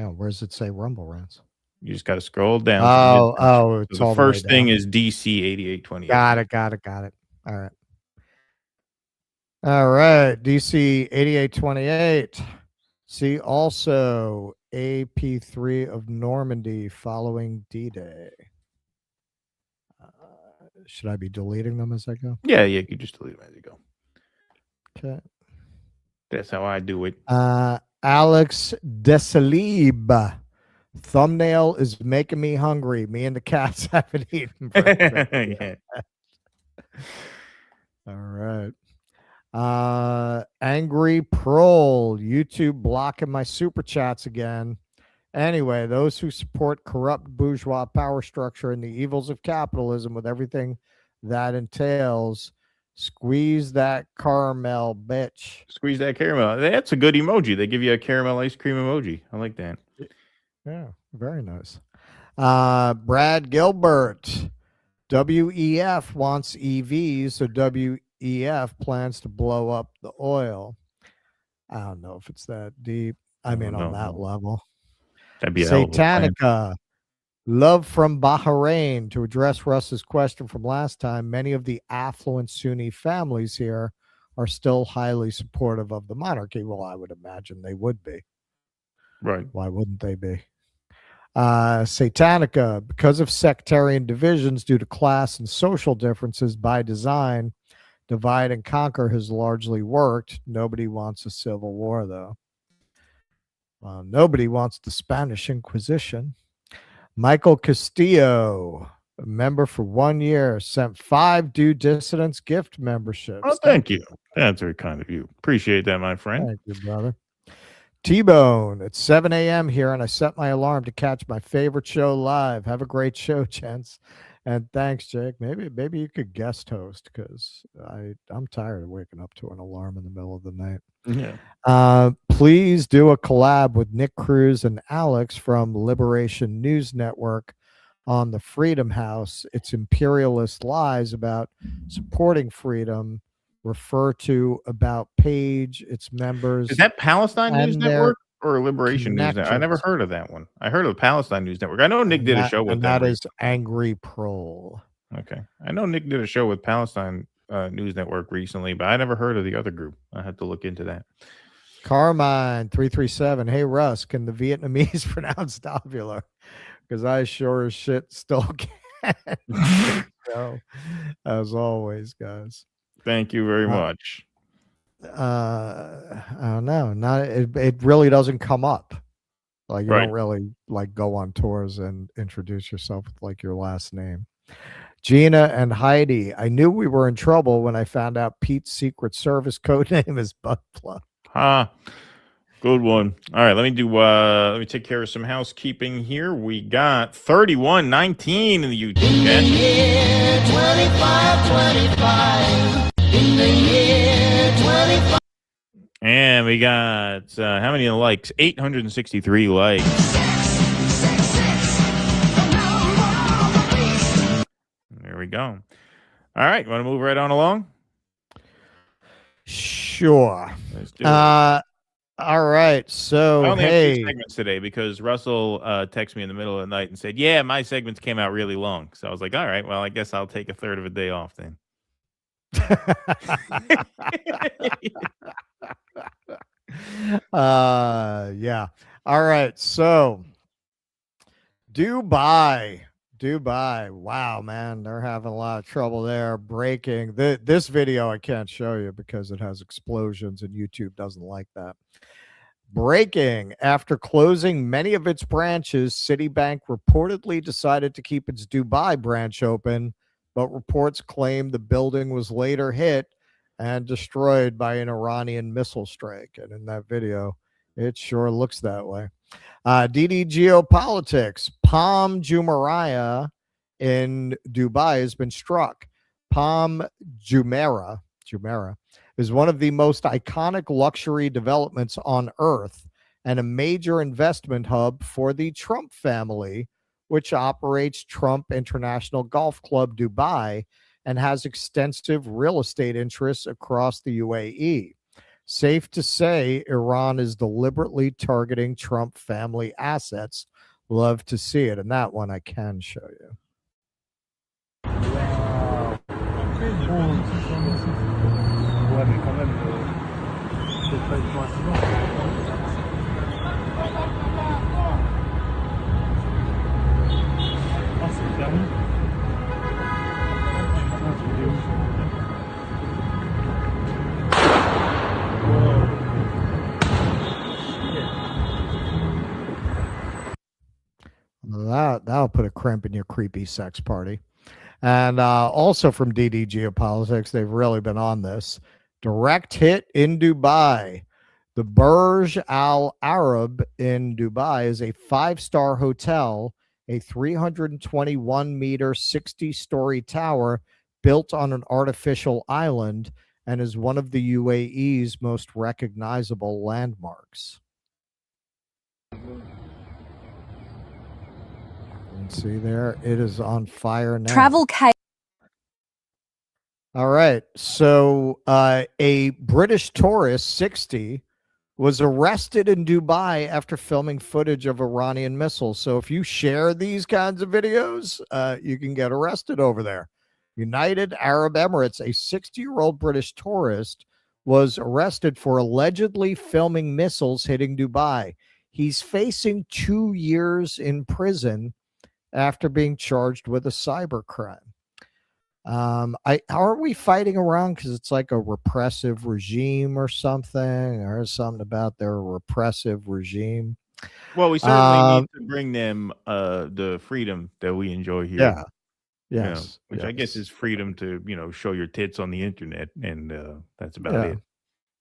where does it say Rumble Rants? You just got to scroll down. It's the first thing is DC 8828. Got it. All right. DC 8828. See also AP3 of Normandy following D-Day. Should I be deleting them as I go? Yeah, you can just delete them as you go. Okay. That's how I do it. Alex Desalib. Thumbnail is making me hungry. Me and the cats haven't eaten breakfast. All right. Angry Prole. YouTube blocking my super chats again. Anyway, those who support corrupt bourgeois power structure and the evils of capitalism with everything that entails, squeeze that caramel, bitch. Squeeze that caramel. That's a good emoji. They give you a caramel ice cream emoji. I like that. Yeah, very nice. Brad Gilbert. WEF wants EVs, so WEF plans to blow up the oil. I don't know if it's that deep. I mean, on that level. That'd be Satanica. Love from Bahrain. To address Russ's question from last time, many of the affluent Sunni families here are still highly supportive of the monarchy. Well, I would imagine they would be. Right. Why wouldn't they be? Satanica, because of sectarian divisions due to class and social differences by design, divide and conquer has largely worked. Nobody wants a civil war, though. Nobody wants the Spanish Inquisition. Michael Castillo, a member for 1 year, sent 5 due dissidents gift memberships. Oh, thank you. That's very kind of you. Appreciate that, my friend. Thank you, brother. T-Bone, it's 7 a.m. here, and I set my alarm to catch my favorite show live. Have a great show, gents. And thanks, Jake. Maybe you could guest host, because I'm tired of waking up to an alarm in the middle of the night. Yeah. Please do a collab with Nick Cruz and Alex from Liberation News Network on the Freedom House. It's imperialist lies about supporting freedom. Refer to about page, its members. Is that Palestine News Network or Liberation News Network? I never heard of that one. I heard of the Palestine News Network. I know Nick did a show with them. That is Angry Prole. Okay. I know Nick did a show with Palestine News Network recently, but I never heard of the other group. I had to look into that. Carmine 337. Hey Russ, can the Vietnamese pronounce Davula? Because I sure as shit still can. So, as always, guys. Thank you very much. I don't know. It really doesn't come up. Like you don't really like go on tours and introduce yourself with like your last name. Gina and Heidi, I knew we were in trouble when I found out Pete's Secret Service code name is Butt Plug. Good one. All right, let me take care of some housekeeping here. We got 3119 in the YouTube chat. In the year 2525. In the year 25. And we got how many likes? 863 likes. There we go. All right, you want to move right on along? Sure. Let's do it. All right. So I only have 2 segments today because Russell texted me in the middle of the night and said, "Yeah, my segments came out really long." So I was like, "All right, well, I guess I'll take a third of a day off then." Yeah. All right. So Dubai. Wow, man, they're having a lot of trouble there. Breaking this video I can't show you because it has explosions and YouTube doesn't like that. Breaking: after closing many of its branches, Citibank reportedly decided to keep its Dubai branch open, but reports claim the building was later hit and destroyed by an Iranian missile strike. And in that video, it sure looks that way. DD Geopolitics: Palm Jumeirah in Dubai has been struck. Palm Jumeirah is one of the most iconic luxury developments on earth and a major investment hub for the Trump family, which operates Trump International Golf Club Dubai and has extensive real estate interests across the UAE. Safe to say, Iran is deliberately targeting Trump family assets. Love to see it. And that one I can show you. That'll put a crimp in your creepy sex party. And also from DD Geopolitics, they've really been on this. Direct hit in Dubai. The Burj Al Arab in Dubai is a 5-star hotel, a 321-meter, 60-story tower built on an artificial island, and is one of the UAE's most recognizable landmarks. And see there, it is on fire now. Travel K. All right. So a British tourist, 60, was arrested in Dubai after filming footage of Iranian missiles. So if you share these kinds of videos, you can get arrested over there. United Arab Emirates, a 60-year-old British tourist, was arrested for allegedly filming missiles hitting Dubai. He's facing 2 years in prison after being charged with a cybercrime. Are we fighting around because it's like a repressive regime or something, or something about their repressive regime? Well, we certainly need to bring them the freedom that we enjoy here. Yeah. You know, Yes. which I guess is freedom to, show your tits on the internet, and that's about it.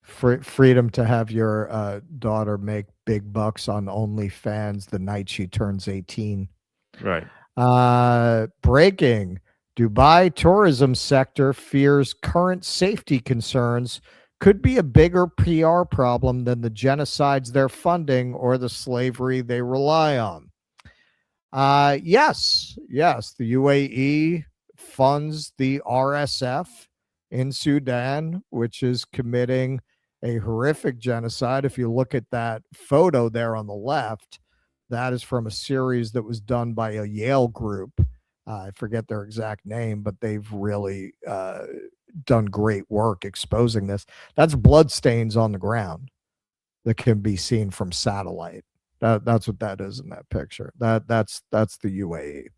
Freedom to have your daughter make big bucks on OnlyFans the night she turns 18. Right. Breaking. Dubai tourism sector fears current safety concerns could be a bigger PR problem than the genocides they're funding or the slavery they rely on. Yes, the UAE funds the RSF in Sudan, which is committing a horrific genocide. If you look at that photo there on the left, that is from a series that was done by a Yale group. I forget their exact name, but they've really done great work exposing this. That's bloodstains on the ground that can be seen from satellite. That's what that is in that picture. That's the UAE.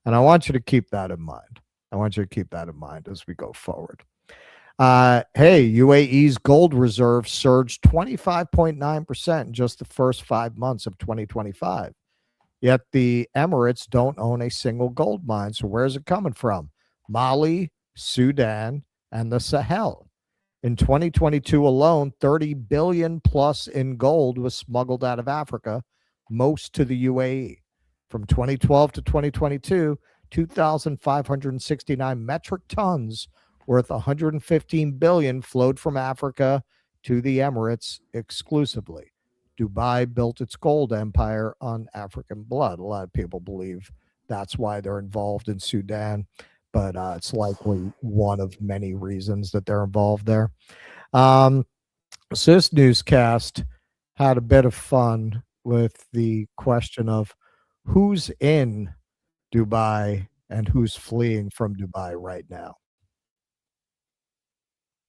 And I want you to keep that in mind. I want you to keep that in mind as we go forward. Hey, UAE's gold reserve surged 25.9% in just the first 5 months of 2025. Yet the Emirates don't own a single gold mine. So where's it coming from? Mali, Sudan, and the Sahel. In 2022 alone, 30 billion plus in gold was smuggled out of Africa, most to the UAE. From 2012 to 2022, 2,569 metric tons worth 115 billion flowed from Africa to the Emirates exclusively. Dubai built its gold empire on African blood. A lot of people believe that's why they're involved in Sudan, but it's likely one of many reasons that they're involved there. So this newscast had a bit of fun with the question of who's in Dubai and who's fleeing from Dubai right now.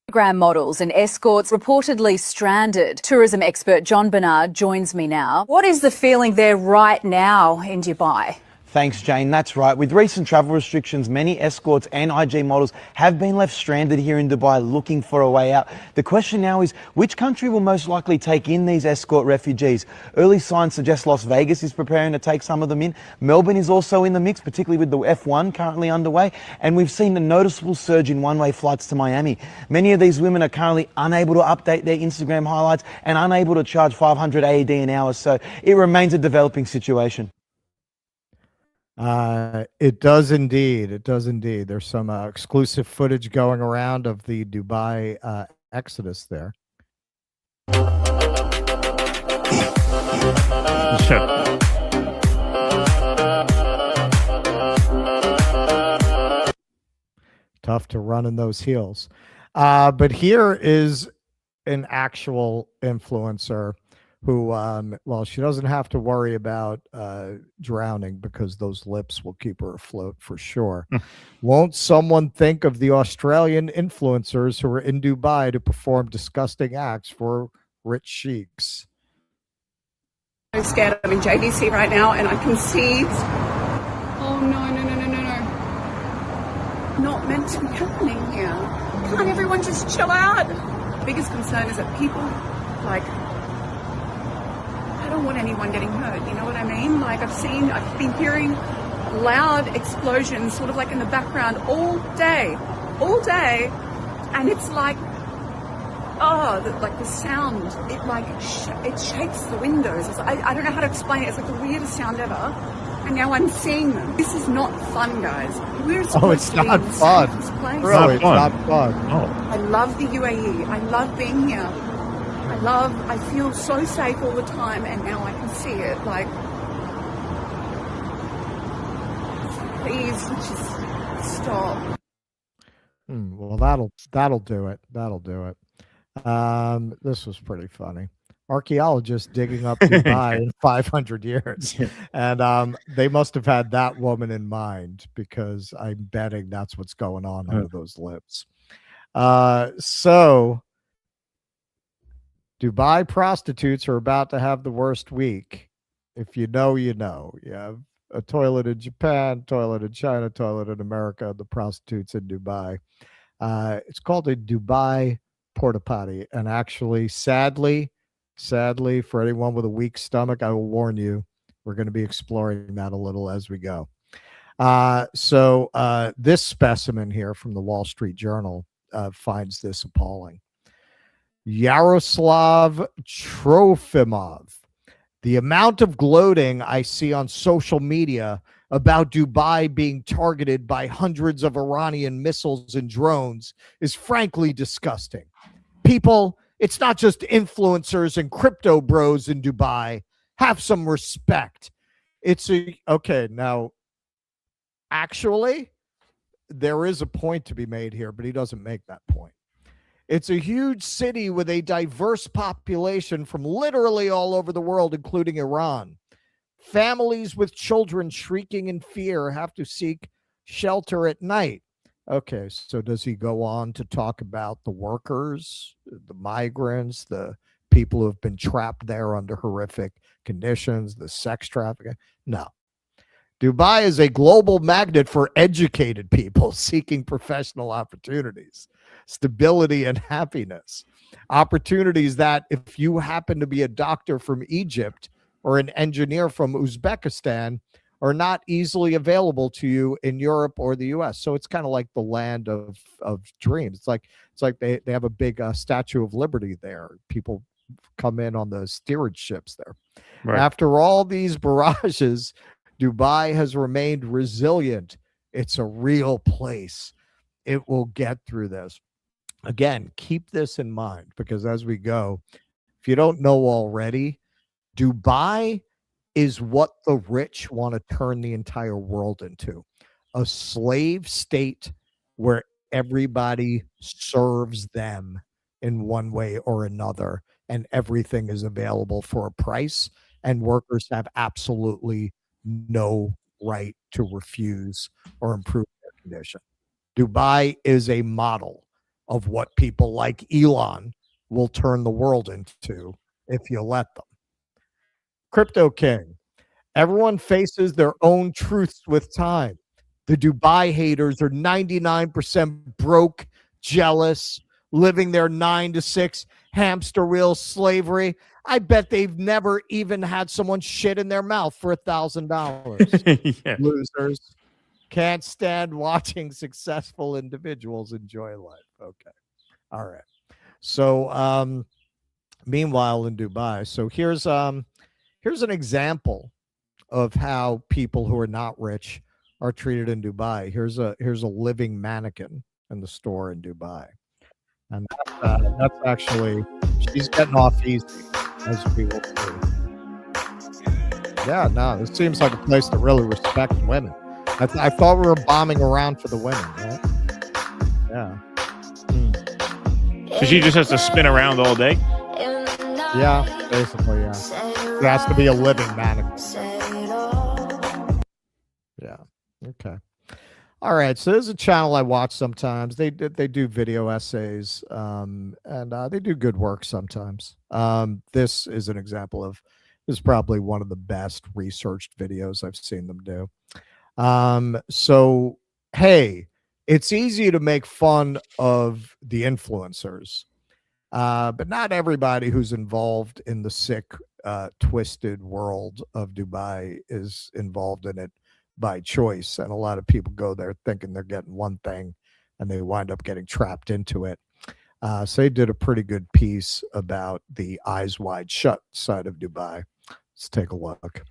Instagram models and escorts reportedly stranded. Tourism expert John Bernard joins me now. What is the feeling there right now in Dubai? Thanks, Jane. That's right. With recent travel restrictions, many escorts and IG models have been left stranded here in Dubai looking for a way out. The question now is, which country will most likely take in these escort refugees? Early signs suggest Las Vegas is preparing to take some of them in. Melbourne is also in the mix, particularly with the F1 currently underway. And we've seen a noticeable surge in one-way flights to Miami. Many of these women are currently unable to update their Instagram highlights and unable to charge 500 AED an hour. So it remains a developing situation. It does indeed. It does indeed. There's some exclusive footage going around of the Dubai exodus there. Tough to run in those heels. But here is an actual influencer who, well, she doesn't have to worry about drowning because those lips will keep her afloat for sure. Won't someone think of the Australian influencers who are in Dubai to perform disgusting acts for rich sheiks? I'm scared. I'm in JDC right now and I can see... Oh, no. Not meant to be happening here. Can't everyone just chill out? The biggest concern is that people, like... I don't want anyone getting hurt, you know what I mean? Like I've been hearing loud explosions sort of like in the background all day, and it's like, like the sound, it like, it shakes the windows. I don't know how to explain it. It's like the weirdest sound ever, and now I'm seeing them. This is not fun, guys. We're supposed to be in the safest place. Really, it's not fun. Oh. I love the UAE. I love being here. I feel so safe all the time, and now I can see it. Like, please just stop. Well, that'll do it. That'll do it. This was pretty funny. archaeologists digging up Dubai in 500 years. And they must have had that woman in mind, because I'm betting that's what's going on under those lips. So Dubai prostitutes are about to have the worst week. If you know, you know. You have a toilet in Japan, toilet in China, toilet in America, the prostitutes in Dubai. It's called a Dubai porta potty. And actually, sadly, for anyone with a weak stomach, I will warn you, we're going to be exploring that a little as we go. So this specimen here from the Wall Street Journal finds this appalling. Yaroslav Trofimov. The amount of gloating I see on social media about Dubai being targeted by hundreds of Iranian missiles and drones is frankly disgusting. People, it's not just influencers and crypto bros in Dubai. Have some respect. Okay, now, actually, there is a point to be made here, but he doesn't make that point. It's a huge city with a diverse population from literally all over the world, including Iran. Families with children shrieking in fear have to seek shelter at night. Okay, so does he go on to talk about the workers, the migrants, the people who have been trapped there under horrific conditions, the sex trafficking? No. Dubai is a global magnet for educated people seeking professional opportunities, stability, and happiness. Opportunities that, if you happen to be a doctor from Egypt or an engineer from Uzbekistan, are not easily available to you in Europe or the US. So it's kind of like the land of dreams. It's like they have a big Statue of Liberty there. People come in on the steerage ships there. Right. After all these barrages, Dubai has remained resilient. It's a real place. It will get through this. Again, keep this in mind, because as we go, if you don't know already, Dubai is what the rich want to turn the entire world into. A slave state where everybody serves them in one way or another, and everything is available for a price, and workers have absolutely no right to refuse or improve their condition. Dubai is a model of what people like Elon will turn the world into if you let them. Crypto King. Everyone faces their own truths with time. The Dubai haters are 99% broke, jealous, living their 9 to 6 hamster wheel slavery. I bet they've never even had someone shit in their mouth for $1,000. Yeah. Losers. Can't stand watching successful individuals enjoy life. Okay. All right. So meanwhile in Dubai, so here's an example of how people who are not rich are treated in Dubai. Here's a living mannequin in the store in Dubai. And that's actually, she's getting off easy, as we will see. Yeah, no, this seems like a place that really respects women. I thought we were bombing around for the women, right? Yeah. So she just has to spin around all day? Yeah, basically, yeah. It has to be a living mannequin. Yeah, okay. All right, so there's a channel I watch sometimes. They do video essays, and they do good work sometimes. This is an example of, this is probably one of the best researched videos I've seen them do. So, hey, it's easy to make fun of the influencers, but not everybody who's involved in the sick, twisted world of Dubai is involved in it by choice. And a lot of people go there thinking they're getting one thing and they wind up getting trapped into it. So they did a pretty good piece about the eyes wide shut side of Dubai. Let's take a look.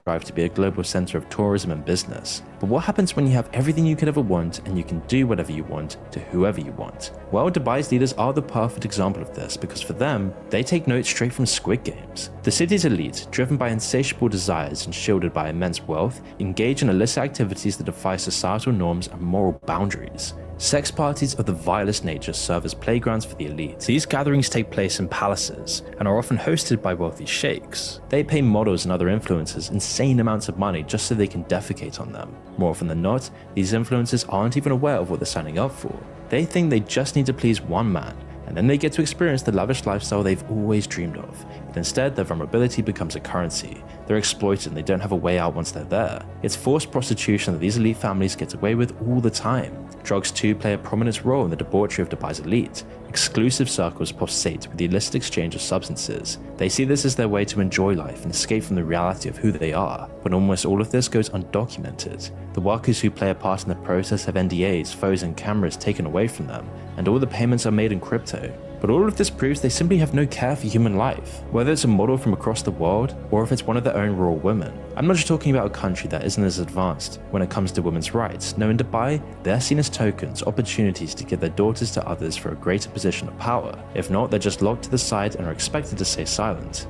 Strive to be a global center of tourism and business. But what happens when you have everything you could ever want and you can do whatever you want to whoever you want? Well, Dubai's leaders are the perfect example of this, because for them, they take notes straight from Squid Games. The city's elite, driven by insatiable desires and shielded by immense wealth, engage in illicit activities that defy societal norms and moral boundaries. Sex parties of the vilest nature serve as playgrounds for the elite. These gatherings take place in palaces and are often hosted by wealthy sheikhs. They pay models and other influencers insane amounts of money just so they can defecate on them. More often than not, these influencers aren't even aware of what they're signing up for. They think they just need to please one man, and then they get to experience the lavish lifestyle they've always dreamed of. But instead, their vulnerability becomes a currency. They're exploited and they don't have a way out once they're there. It's forced prostitution that these elite families get away with all the time. Drugs too play a prominent role in the debauchery of Dubai's elite. Exclusive circles pulsate with the illicit exchange of substances. They see this as their way to enjoy life and escape from the reality of who they are. But almost all of this goes undocumented. The workers who play a part in the process have NDAs, phones and cameras taken away from them, and all the payments are made in crypto. But all of this proves they simply have no care for human life, whether it's a model from across the world or if it's one of their own royal women. I'm not just talking about a country that isn't as advanced when it comes to women's rights. No, in Dubai, they're seen as tokens, opportunities to give their daughters to others for a greater position of power. If not, they're just locked to the side and are expected to stay silent.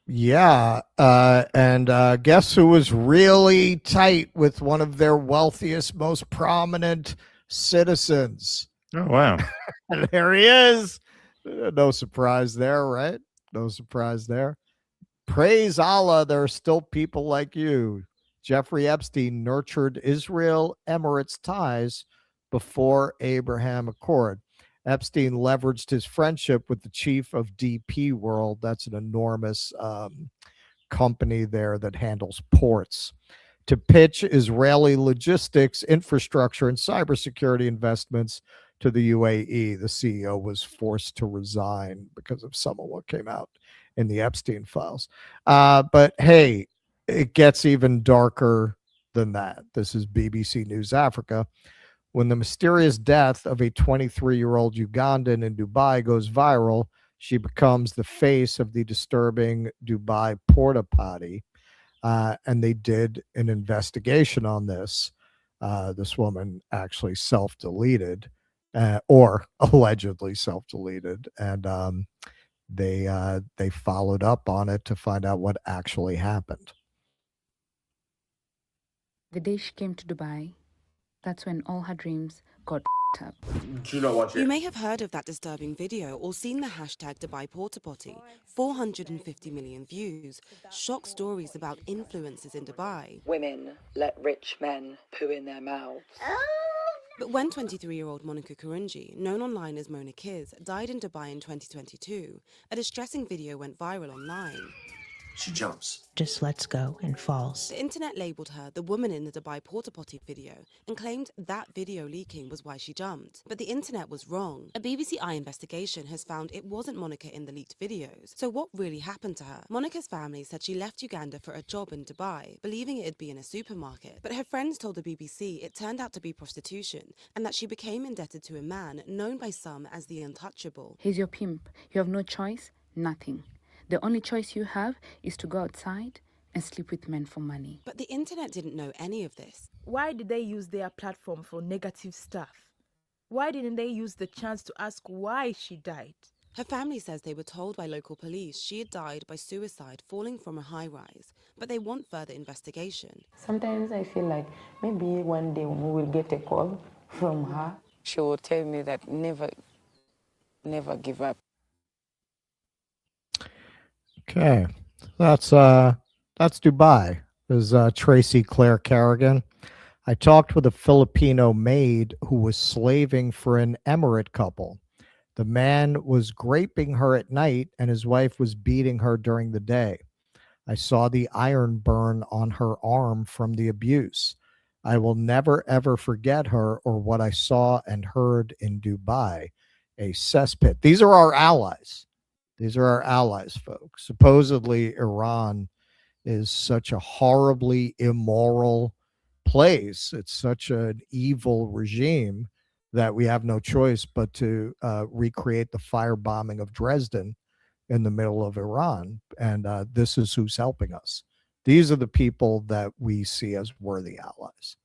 Yeah, and guess who was really tight with one of their wealthiest, most prominent citizens? Oh, wow. There he is. No surprise there, right? No surprise there. Praise Allah, there are still people like you. Jeffrey Epstein nurtured Israel Emirates ties before Abraham Accord. Epstein leveraged his friendship with the chief of DP World. That's an enormous company there that handles ports, to pitch Israeli logistics, infrastructure, and cybersecurity investments to the UAE. The CEO was forced to resign because of some of what came out in the Epstein Files. But hey, it gets even darker than that. This is BBC News Africa. When the mysterious death of a 23-year-old Ugandan in Dubai goes viral, she becomes the face of the disturbing Dubai porta potty. And they did an investigation on this. This woman actually self-deleted, or allegedly self-deleted, and they followed up on it to find out what actually happened. The day she came to Dubai, that's when all her dreams got up. Do you not watch it? You may have heard of that disturbing video or seen the hashtag Dubai Porta Potty. 450 million views. Shock stories about influencers in Dubai. Women let rich men poo in their mouths. But when 23-year-old Monica Kurunji, known online as Mona Kiz, died in Dubai in 2022, a distressing video went viral online. She jumps. Just lets go and falls. The internet labelled her the woman in the Dubai porta potty video and claimed that video leaking was why she jumped. But the internet was wrong. A BBC Eye investigation has found it wasn't Monica in the leaked videos. So what really happened to her? Monica's family said she left Uganda for a job in Dubai, believing it'd be in a supermarket. But her friends told the BBC it turned out to be prostitution and that she became indebted to a man known by some as the Untouchable. He's your pimp. You have no choice, nothing. The only choice you have is to go outside and sleep with men for money. But the internet didn't know any of this. Why did they use their platform for negative stuff? Why didn't they use the chance to ask why she died? Her family says they were told by local police she had died by suicide falling from a high-rise, but they want further investigation. Sometimes I feel like maybe one day we will get a call from her. She will tell me that never give up. Okay, that's Dubai. This is Tracy Claire Kerrigan. I talked with a Filipino maid who was slaving for an Emirate couple. The man was graping her at night and his wife was beating her during the day. I saw the iron burn on her arm from the abuse. I will never ever forget her or what I saw and heard in Dubai, a cesspit. These are our allies. These are our allies, folks. Supposedly, Iran is such a horribly immoral place. It's such an evil regime that we have no choice but to recreate the firebombing of Dresden in the middle of Iran. And this is who's helping us. These are the people that we see as worthy allies.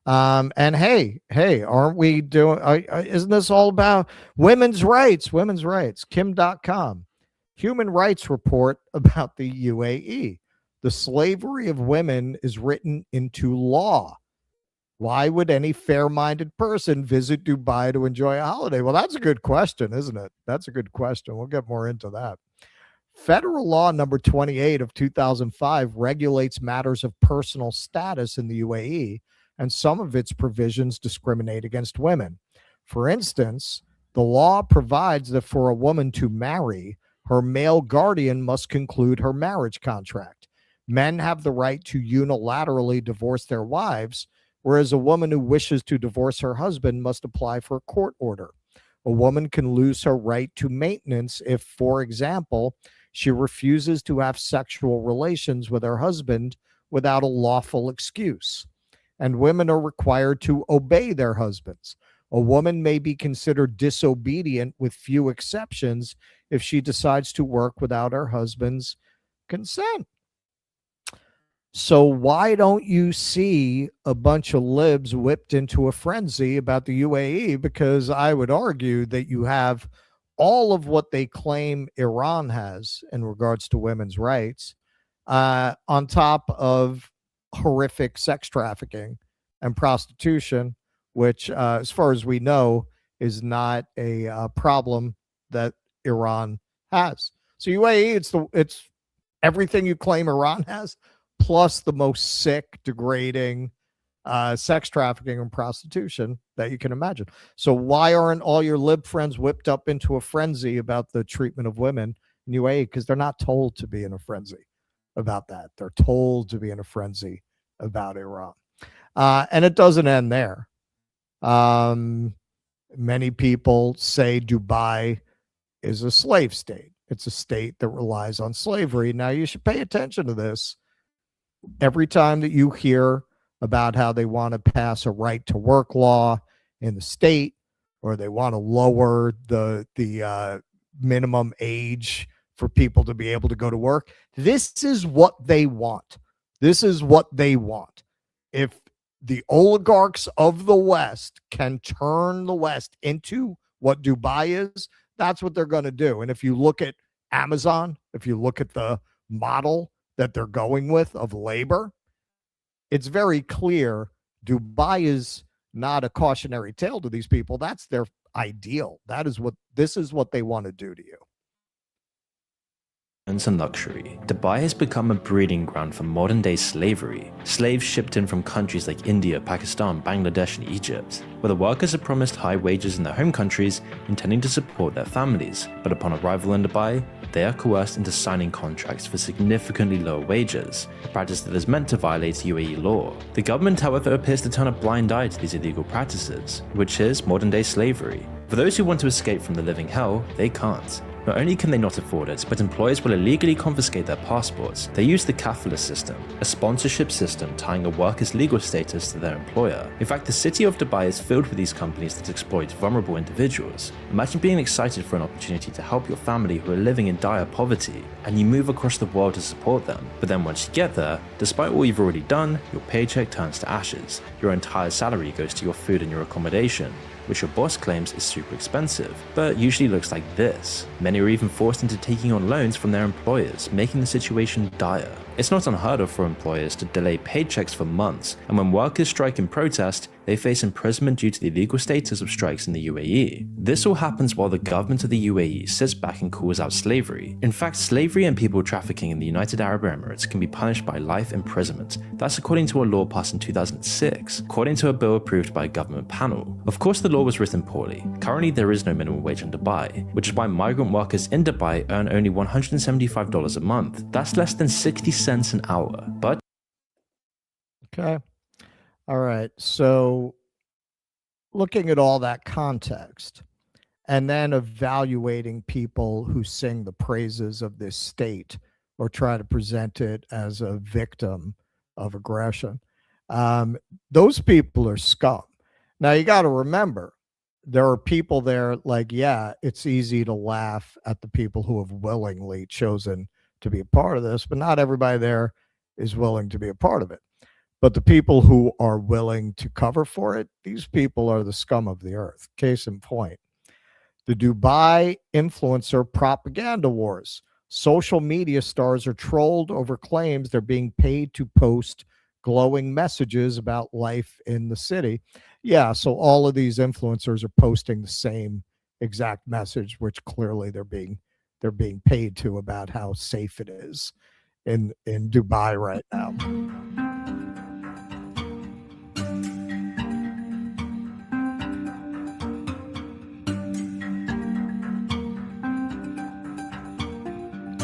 And hey, aren't we doing, isn't this all about women's rights? Kim.com, human rights report about the UAE. The slavery of women is written into law. Why would any fair-minded person visit Dubai to enjoy a holiday? Well, that's a good question, isn't it? That's a good question. We'll get more into that. Federal law number 28 of 2005 regulates matters of personal status in the UAE, and some of its provisions discriminate against women. For instance, the law provides that for a woman to marry, her male guardian must conclude her marriage contract. Men have the right to unilaterally divorce their wives, whereas a woman who wishes to divorce her husband must apply for a court order. A woman can lose her right to maintenance if, for example, she refuses to have sexual relations with her husband without a lawful excuse. And women are required to obey their husbands. A woman may be considered disobedient with few exceptions if she decides to work without her husband's consent. So why don't you see a bunch of libs whipped into a frenzy about the UAE? Because I would argue that you have all of what they claim Iran has in regards to women's rights, on top of horrific sex trafficking and prostitution, which, as far as we know, is not a problem that Iran has. So UAE, it's everything you claim Iran has, plus the most sick, degrading sex trafficking and prostitution that you can imagine. So why aren't all your lib friends whipped up into a frenzy about the treatment of women in UAE? Because they're not told to be in a frenzy about that. They're told to be in a frenzy about Iran. And it doesn't end there. Many people say Dubai is a slave state. It's a state that relies on slavery. Now, you should pay attention to this. Every time that you hear about how they want to pass a right to work law in the state, or they want to lower the minimum age for people to be able to go to work, this is what they want. This is what they want. If the oligarchs of the West can turn the West into what Dubai is, that's what they're going to do. And if you look at Amazon, if you look at the model that they're going with of labor, it's very clear Dubai is not a cautionary tale to these people. That's their ideal. This is what they want to do to you. And luxury. Dubai has become a breeding ground for modern-day slavery. Slaves shipped in from countries like India, Pakistan, Bangladesh, and Egypt, where the workers are promised high wages in their home countries, intending to support their families. But upon arrival in Dubai, they are coerced into signing contracts for significantly lower wages, a practice that is meant to violate UAE law. The government, however, appears to turn a blind eye to these illegal practices, which is modern-day slavery. For those who want to escape from the living hell, they can't. Not only can they not afford it, but employers will illegally confiscate their passports. They use the kafala system, a sponsorship system tying a worker's legal status to their employer. In fact, the city of Dubai is filled with these companies that exploit vulnerable individuals. Imagine being excited for an opportunity to help your family who are living in dire poverty, and you move across the world to support them. But then once you get there, despite all you've already done, your paycheck turns to ashes. Your entire salary goes to your food and your accommodation, which your boss claims is super expensive, but usually looks like this. Many are even forced into taking on loans from their employers, making the situation dire. It's not unheard of for employers to delay paychecks for months, and when workers strike in protest, they face imprisonment due to the illegal status of strikes in the UAE. This all happens while the government of the UAE sits back and calls out slavery. In fact, slavery and people trafficking in the United Arab Emirates can be punished by life imprisonment. That's according to a law passed in 2006, according to a bill approved by a government panel. Of course, the law was written poorly. Currently, there is no minimum wage in Dubai, which is why migrant workers in Dubai earn only $175 a month. That's less than 60 cents an hour. But okay. All right. So looking at all that context and then evaluating people who sing the praises of this state or try to present it as a victim of aggression, those people are scum. Now, you got to remember, there are people there like, yeah, it's easy to laugh at the people who have willingly chosen to be a part of this, but not everybody there is willing to be a part of it. But the people who are willing to cover for it, these people are the scum of the earth. Case in point, the Dubai influencer propaganda wars. Social media stars are trolled over claims they're being paid to post glowing messages about life in the city. Yeah, so all of these influencers are posting the same exact message, which clearly they're being paid to about how safe it is in Dubai right now.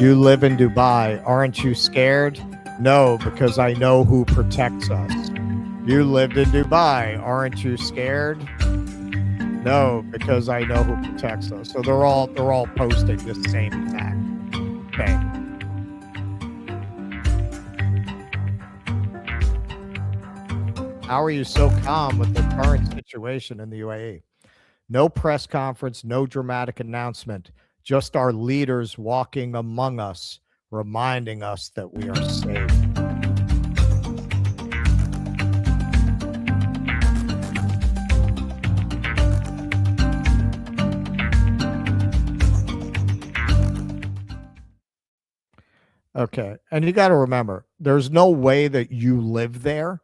You live in Dubai. Aren't you scared? No, because I know who protects us. You lived in Dubai. Aren't you scared? No, because I know who protects us. So they're all posting the same exact thing. How are you so calm with the current situation in the UAE? No press conference, no dramatic announcement. Just our leaders walking among us, reminding us that we are safe. Okay. And you got to remember, there's no way that you live there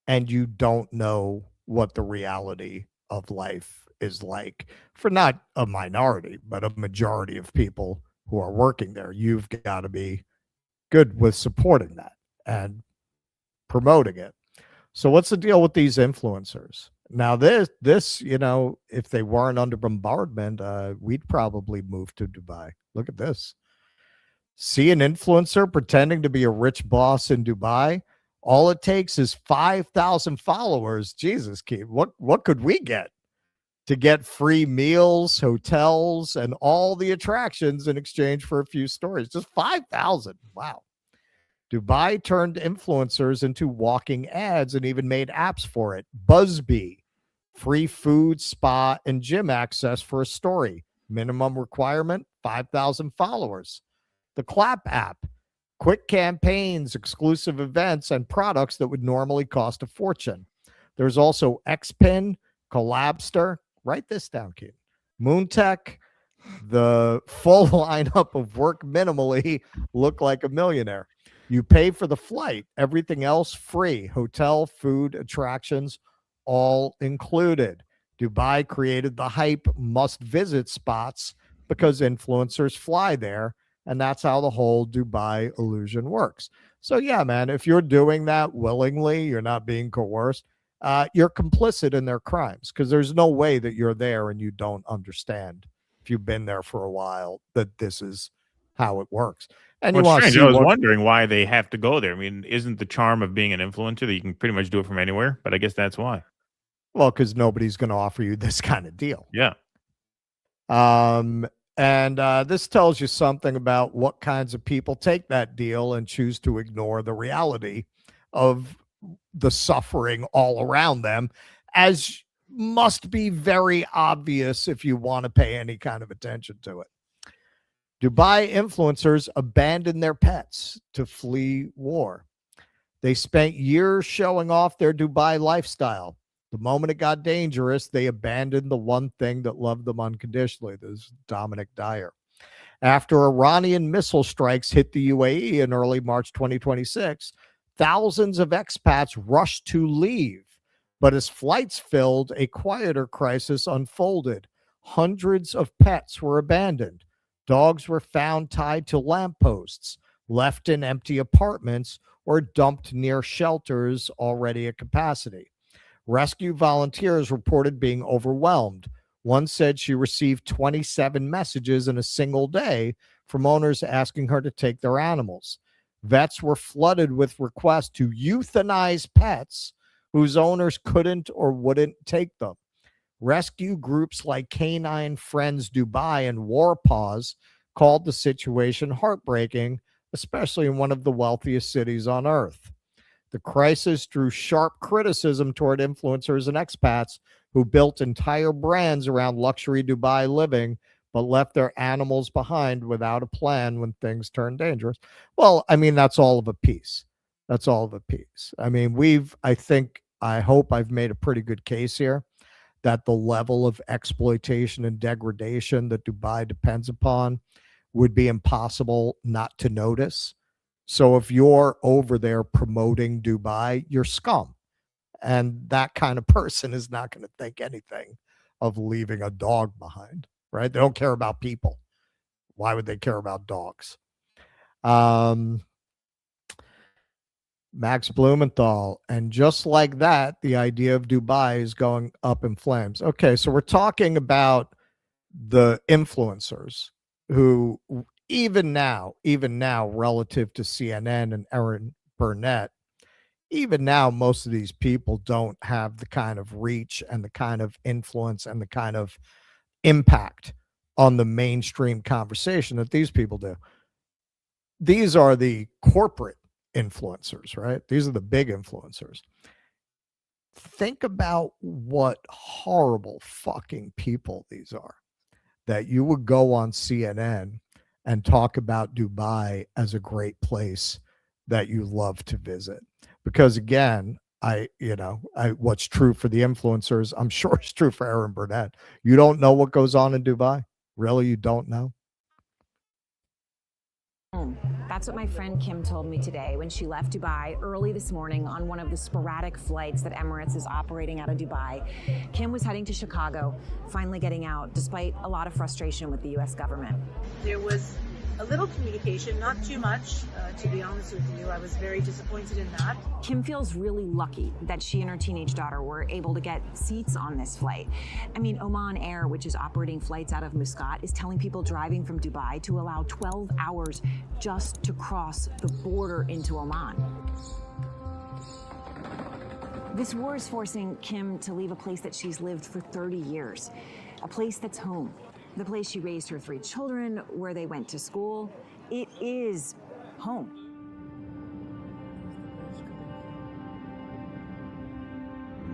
and you don't know what the reality of life is like for not a minority, but a majority of people who are working there. You've got to be good with supporting that and promoting it. So what's the deal with these influencers? Now this, you know, if they weren't under bombardment, we'd probably move to Dubai. Look at this. See an influencer pretending to be a rich boss in Dubai. All it takes is 5,000 followers. Jesus, Keith, what could we get to get free meals, hotels, and all the attractions in exchange for a few stories? Just 5,000. Wow. Dubai turned influencers into walking ads and even made apps for it. Buzzbee, free food, spa, and gym access for a story. Minimum requirement, 5,000 followers. The Clap app, quick campaigns, exclusive events, and products that would normally cost a fortune. There's also Xpin, Collabster, write this down, kid. Moontech, the full lineup of work minimally, look like a millionaire. You pay for the flight, everything else free. Hotel, food, attractions, all included. Dubai created the hype must-visit spots because influencers fly there, and that's how the whole Dubai illusion works. So yeah, man, if you're doing that willingly, you're not being coerced, you're complicit in their crimes, because there's no way that you're there and you don't understand, if you've been there for a while, that this is how it works. And well, you want to see I was wondering why they have to go there. I mean, isn't the charm of being an influencer that you can pretty much do it from anywhere? But I guess that's why. Well, because nobody's going to offer you this kind of deal. Yeah. And this tells you something about what kinds of people take that deal and choose to ignore the reality of the suffering all around them, as must be very obvious if you want to pay any kind of attention to it. Dubai influencers abandoned their pets to flee war. They spent years showing off their Dubai lifestyle. The moment it got dangerous, they abandoned the one thing that loved them unconditionally. This is Dominic Dyer. After Iranian missile strikes hit the UAE in early March 2026, thousands of expats rushed to leave. But as flights filled, a quieter crisis unfolded. Hundreds of pets were abandoned. Dogs were found tied to lampposts, left in empty apartments, or dumped near shelters already at capacity. Rescue volunteers reported being overwhelmed. One said she received 27 messages in a single day from owners asking her to take their animals. Vets were flooded with requests to euthanize pets whose owners couldn't or wouldn't take them. Rescue groups like Canine Friends Dubai and War Paws called the situation heartbreaking, especially in one of the wealthiest cities on earth. The crisis drew sharp criticism toward influencers and expats who built entire brands around luxury Dubai living, but left their animals behind without a plan when things turned dangerous. Well, I mean, that's all of a piece. That's all of a piece. I mean, I hope I've made a pretty good case here that the level of exploitation and degradation that Dubai depends upon would be impossible not to notice. So if you're over there promoting Dubai, you're scum. And that kind of person is not going to think anything of leaving a dog behind, right? They don't care about people. Why would they care about dogs? Max Blumenthal. And just like that, the idea of Dubai is going up in flames. Okay, so we're talking about the influencers who even now, relative to CNN and Aaron Burnett, even now, most of these people don't have the kind of reach and the kind of influence and the kind of impact on the mainstream conversation that these people do. These are the corporate influencers, right? These are the big influencers. Think about what horrible fucking people these are, that you would go on CNN and talk about Dubai as a great place that you love to visit. Because again, what's true for the influencers, I'm sure it's true for Aaron Burnett. You don't know what goes on in Dubai? Really? You don't know? That's what my friend Kim told me today when she left Dubai early this morning on one of the sporadic flights that Emirates is operating out of Dubai. Kim was heading to Chicago, finally getting out, despite a lot of frustration with the U.S. government. There was a little communication, not too much, to be honest with you. I was very disappointed in that. Kim feels really lucky that she and her teenage daughter were able to get seats on this flight. I mean, Oman Air, which is operating flights out of Muscat, is telling people driving from Dubai to allow 12 hours just to cross the border into Oman. This war is forcing Kim to leave a place that she's lived for 30 years, a place that's home. The place she raised her 3 children, where they went to school. It is home.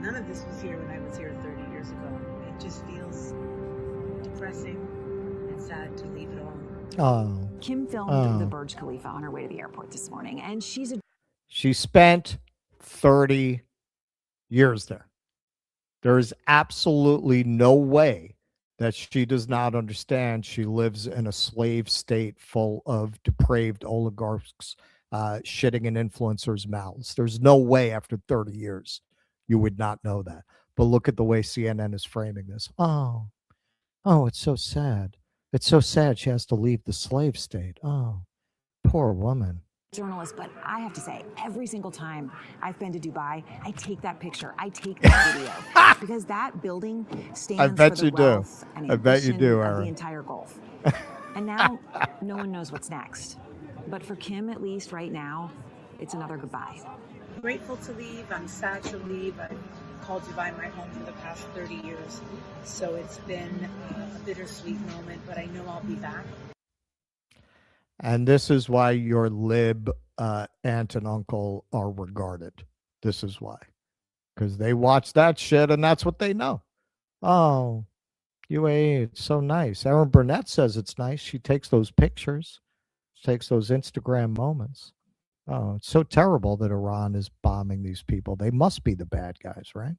None of this was here when I was here 30 years ago. It just feels depressing and sad to leave it all. Kim filmed the Burj Khalifa on her way to the airport this morning, and she spent 30 years there. There is absolutely no way that she does not understand she lives in a slave state full of depraved oligarchs shitting in influencers' mouths. There's no way after 30 years you would not know that. But look at the way CNN is framing this. Oh, it's so sad. It's so sad she has to leave the slave state. Oh, poor woman. Journalist, but I have to say, every single time I've been to Dubai, I take that picture, I take that video, because that building stands for the wealth and ambition of the entire Gulf. And now, no one knows what's next. But for Kim, at least right now, it's another goodbye. I'm grateful to leave. I'm sad to leave. I've called Dubai my home for the past 30 years, so it's been a bittersweet moment, but I know I'll be back. And this is why your lib aunt and uncle are regarded. This is why. Because they watch that shit and that's what they know. Oh, UAE, it's so nice. Aaron Burnett says it's nice. She takes those pictures. She takes those Instagram moments. Oh, it's so terrible that Iran is bombing these people. They must be the bad guys, right?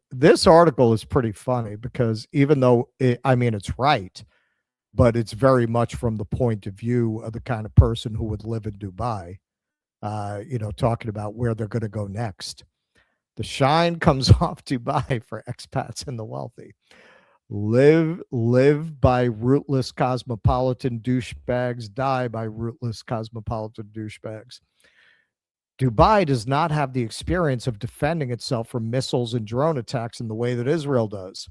This article is pretty funny because even though, it's right, but it's very much from the point of view of the kind of person who would live in Dubai, talking about where they're going to go next. The shine comes off Dubai for expats and the wealthy. Live by rootless cosmopolitan douchebags, die by rootless cosmopolitan douchebags. Dubai does not have the experience of defending itself from missiles and drone attacks in the way that Israel does.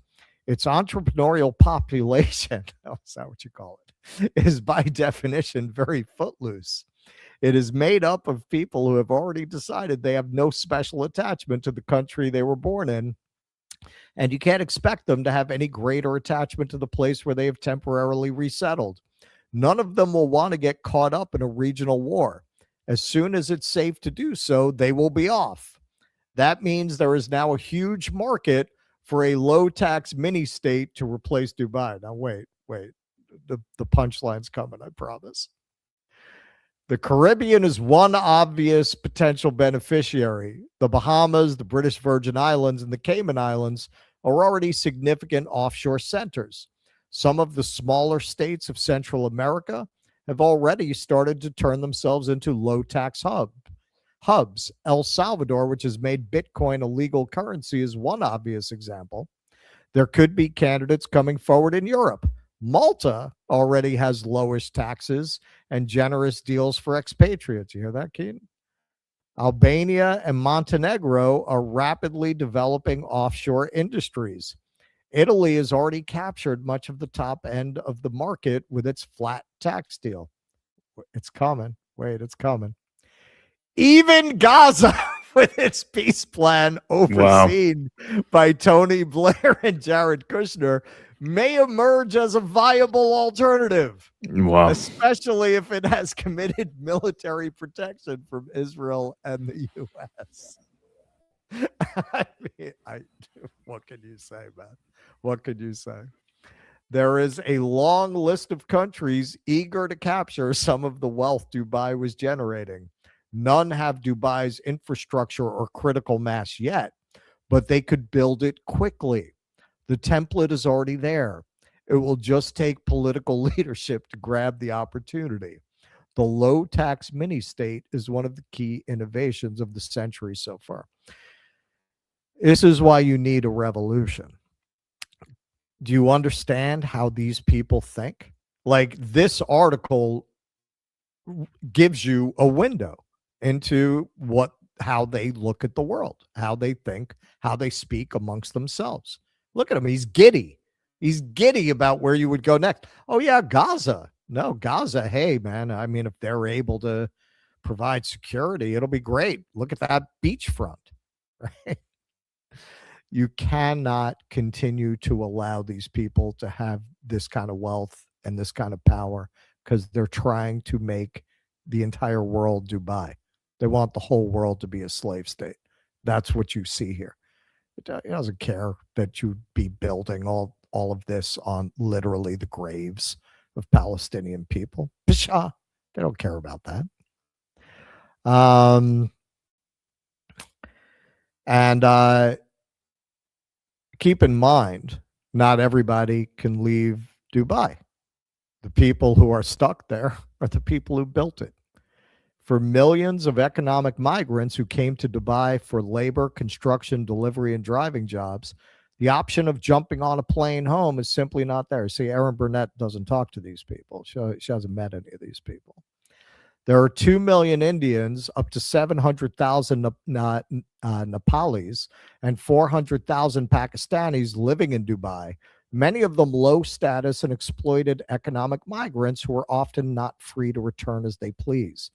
Its entrepreneurial population, is that what you call it, is by definition very footloose. It is made up of people who have already decided they have no special attachment to the country they were born in, and you can't expect them to have any greater attachment to the place where they have temporarily resettled. None of them will want to get caught up in a regional war. As soon as it's safe to do so, they will be off. That means there is now a huge market for a low-tax mini-state to replace Dubai. Now, wait. The punchline's coming, I promise. The Caribbean is one obvious potential beneficiary. The Bahamas, the British Virgin Islands, and the Cayman Islands are already significant offshore centers. Some of the smaller states of Central America have already started to turn themselves into low-tax hubs. El Salvador, which has made Bitcoin a legal currency, is one obvious example. There could be candidates coming forward in Europe. Malta already has lowest taxes and generous deals for expatriates. You hear that, Keaton? Albania and Montenegro are rapidly developing offshore industries. Italy has already captured much of the top end of the market with its flat tax deal. It's coming. Wait, it's coming. Even Gaza, with its peace plan overseen by Tony Blair and Jared Kushner, may emerge as a viable alternative. Wow. Especially if it has committed military protection from Israel and the U.S. I mean, what can you say, man? What can you say? There is a long list of countries eager to capture some of the wealth Dubai was generating. None have Dubai's infrastructure or critical mass yet, but they could build it quickly. The template is already there. It will just take political leadership to grab the opportunity. The low-tax mini-state is one of the key innovations of the century so far. This is why you need a revolution. Do you understand how these people think? Like, this article gives you a window into how they look at the world, how they think, how they speak amongst themselves. Look at him. He's giddy. He's giddy about where you would go next. Oh, yeah, Gaza. No, Gaza. Hey, man, I mean, if they're able to provide security, it'll be great. Look at that beachfront, right? You cannot continue to allow these people to have this kind of wealth and this kind of power because they're trying to make the entire world Dubai. They want the whole world to be a slave state. That's what you see here. It doesn't care that you'd be building all of this on literally the graves of Palestinian people. Pshaw, they don't care about that. Keep in mind, not everybody can leave Dubai. The people who are stuck there are the people who built it. For millions of economic migrants who came to Dubai for labor, construction, delivery, and driving jobs, the option of jumping on a plane home is simply not there. See, Erin Burnett doesn't talk to these people. She hasn't met any of these people. There are 2 million Indians, up to 700,000 Nepalis, and 400,000 Pakistanis living in Dubai, many of them low status and exploited economic migrants who are often not free to return as they please.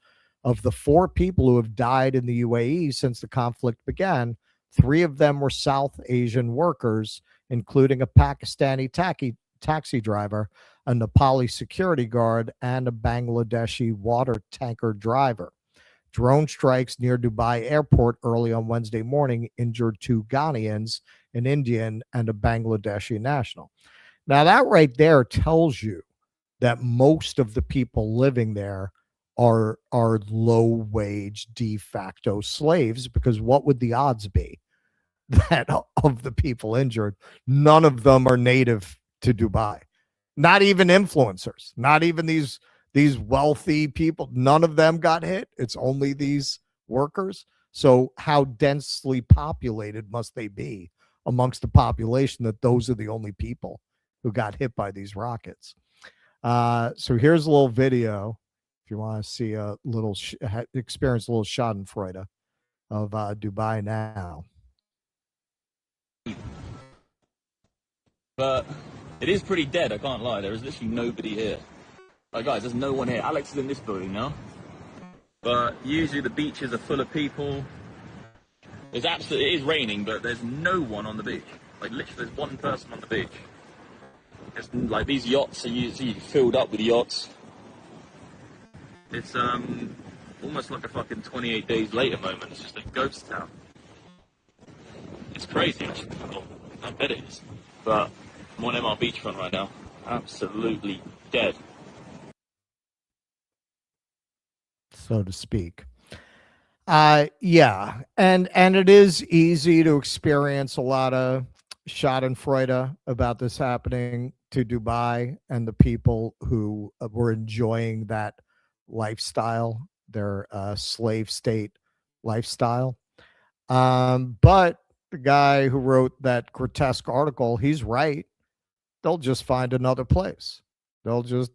Of the 4 people who have died in the UAE since the conflict began, 3 of them were South Asian workers, including a Pakistani taxi driver, a Nepali security guard, and a Bangladeshi water tanker driver. Drone strikes near Dubai airport early on Wednesday morning injured 2 Ghanaians, an Indian and a Bangladeshi national. Now, that right there tells you that most of the people living there are low-wage de facto slaves, because what would the odds be that of the people injured, none of them are native to Dubai? Not even influencers, not even these wealthy people. None of them got hit. It's only these workers. So how densely populated must they be amongst the population that those are the only people who got hit by these rockets? So here's a little video if you want to see a little experience a little Schadenfreude of Dubai now. But it is pretty dead, I can't lie. There is literally nobody here. Like, guys, there's no one here. Alex is in this building now. But usually the beaches are full of people. It is raining, but there's no one on the beach. Like, literally there's one person on the beach. It's like these yachts are usually filled up with yachts. It's almost like a fucking 28 Days Later moment. It's just a ghost town. It's crazy, actually. I bet it is. But I'm on MR beachfront right now. Absolutely dead. So to speak. Yeah. And it is easy to experience a lot of Schadenfreude about this happening to Dubai and the people who were enjoying that lifestyle, their slave state lifestyle. But the guy who wrote that grotesque article, he's right. They'll just find another place. They'll just,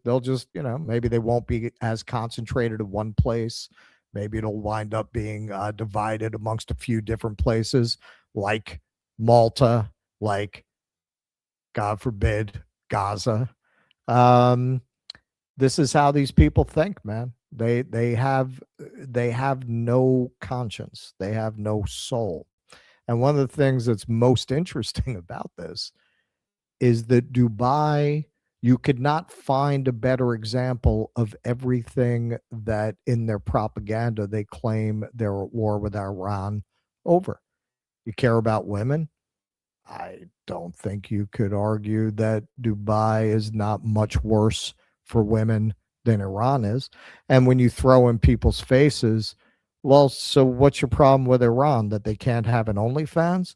maybe they won't be as concentrated in one place. Maybe it'll wind up being divided amongst a few different places, like Malta, like, God forbid, Gaza. This is how these people think, man. They have no conscience. They have no soul. And one of the things that's most interesting about this is that Dubai, you could not find a better example of everything that in their propaganda they claim they're at war with Iran over. You care about women? I don't think you could argue that Dubai is not much worse for women than Iran is. And when you throw in people's faces, well, so what's your problem with Iran? That they can't have an OnlyFans?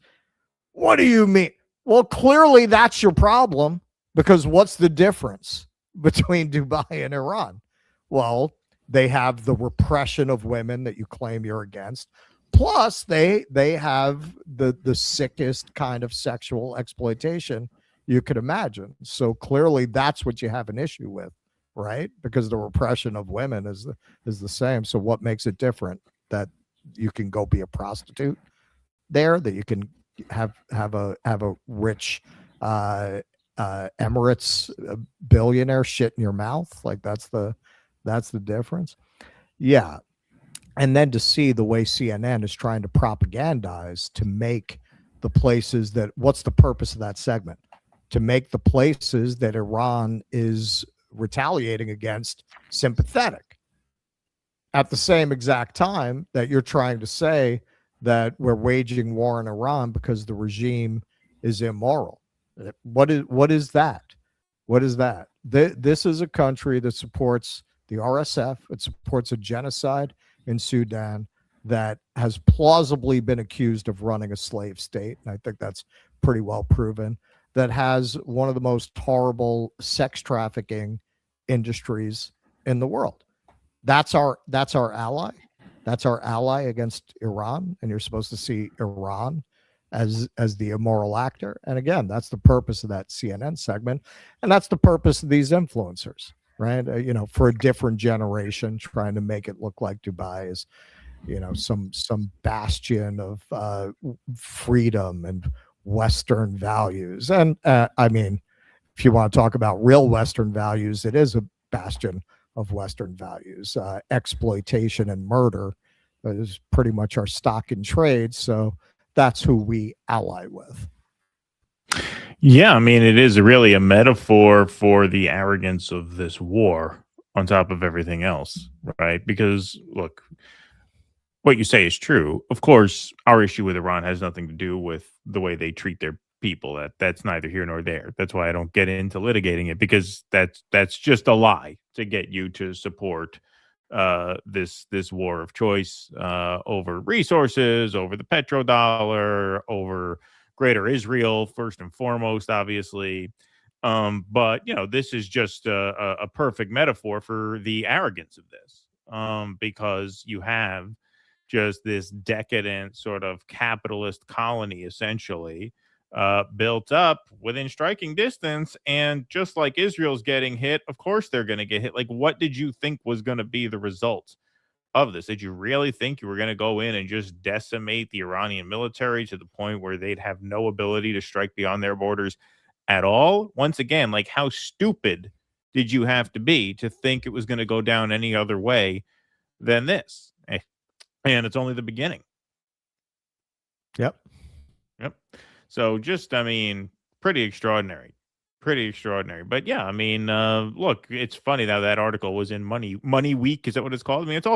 What do you mean? Well, clearly that's your problem, because what's the difference between Dubai and Iran? Well, they have the repression of women that you claim you're against. Plus, they have the sickest kind of sexual exploitation you could imagine. So clearly that's what you have an issue with, right? Because the repression of women is the same. So what makes it different? That you can go be a prostitute there, that you can have a rich Emirates billionaire shit in your mouth? Like that's the difference. Yeah. And then to see the way CNN is trying to propagandize to make the places that, what's the purpose of that segment? To make the places that Iran is retaliating against sympathetic. At the same exact time that you're trying to say that we're waging war in Iran because the regime is immoral. What is that? What is that? This is a country that supports the RSF. It supports a genocide in Sudan that has plausibly been accused of running a slave state. And I think that's pretty well proven. That has one of the most horrible sex trafficking industries in the world. That's our ally. That's our ally against Iran. And you're supposed to see Iran as the immoral actor. And again, that's the purpose of that CNN segment. And that's the purpose of these influencers, right? For a different generation, trying to make it look like Dubai is, some bastion of freedom and Western values. And I mean, if you want to talk about real Western values, it is a bastion of Western values. Exploitation and murder is pretty much our stock in trade. So that's who we ally with. Yeah, I mean, it is really a metaphor for the arrogance of this war on top of everything else, right? Because, look, what you say is true. Of course, our issue with Iran has nothing to do with the way they treat their people. That's neither here nor there. That's why I don't get into litigating it, because that's just a lie to get you to support this war of choice over resources, over the petrodollar, over Greater Israel, first and foremost, obviously. But this is just a perfect metaphor for the arrogance of this, because you have just this decadent sort of capitalist colony, essentially, built up within striking distance. And just like Israel's getting hit, of course they're going to get hit. Like, what did you think was going to be the result of this? Did you really think you were going to go in and just decimate the Iranian military to the point where they'd have no ability to strike beyond their borders at all? Once again, like, how stupid did you have to be to think it was going to go down any other way than this? And it's only the beginning. Yep. So just, I mean, pretty extraordinary. But yeah, I mean, look, it's funny now that article was in Money Week. Is that what it's called? I mean, that's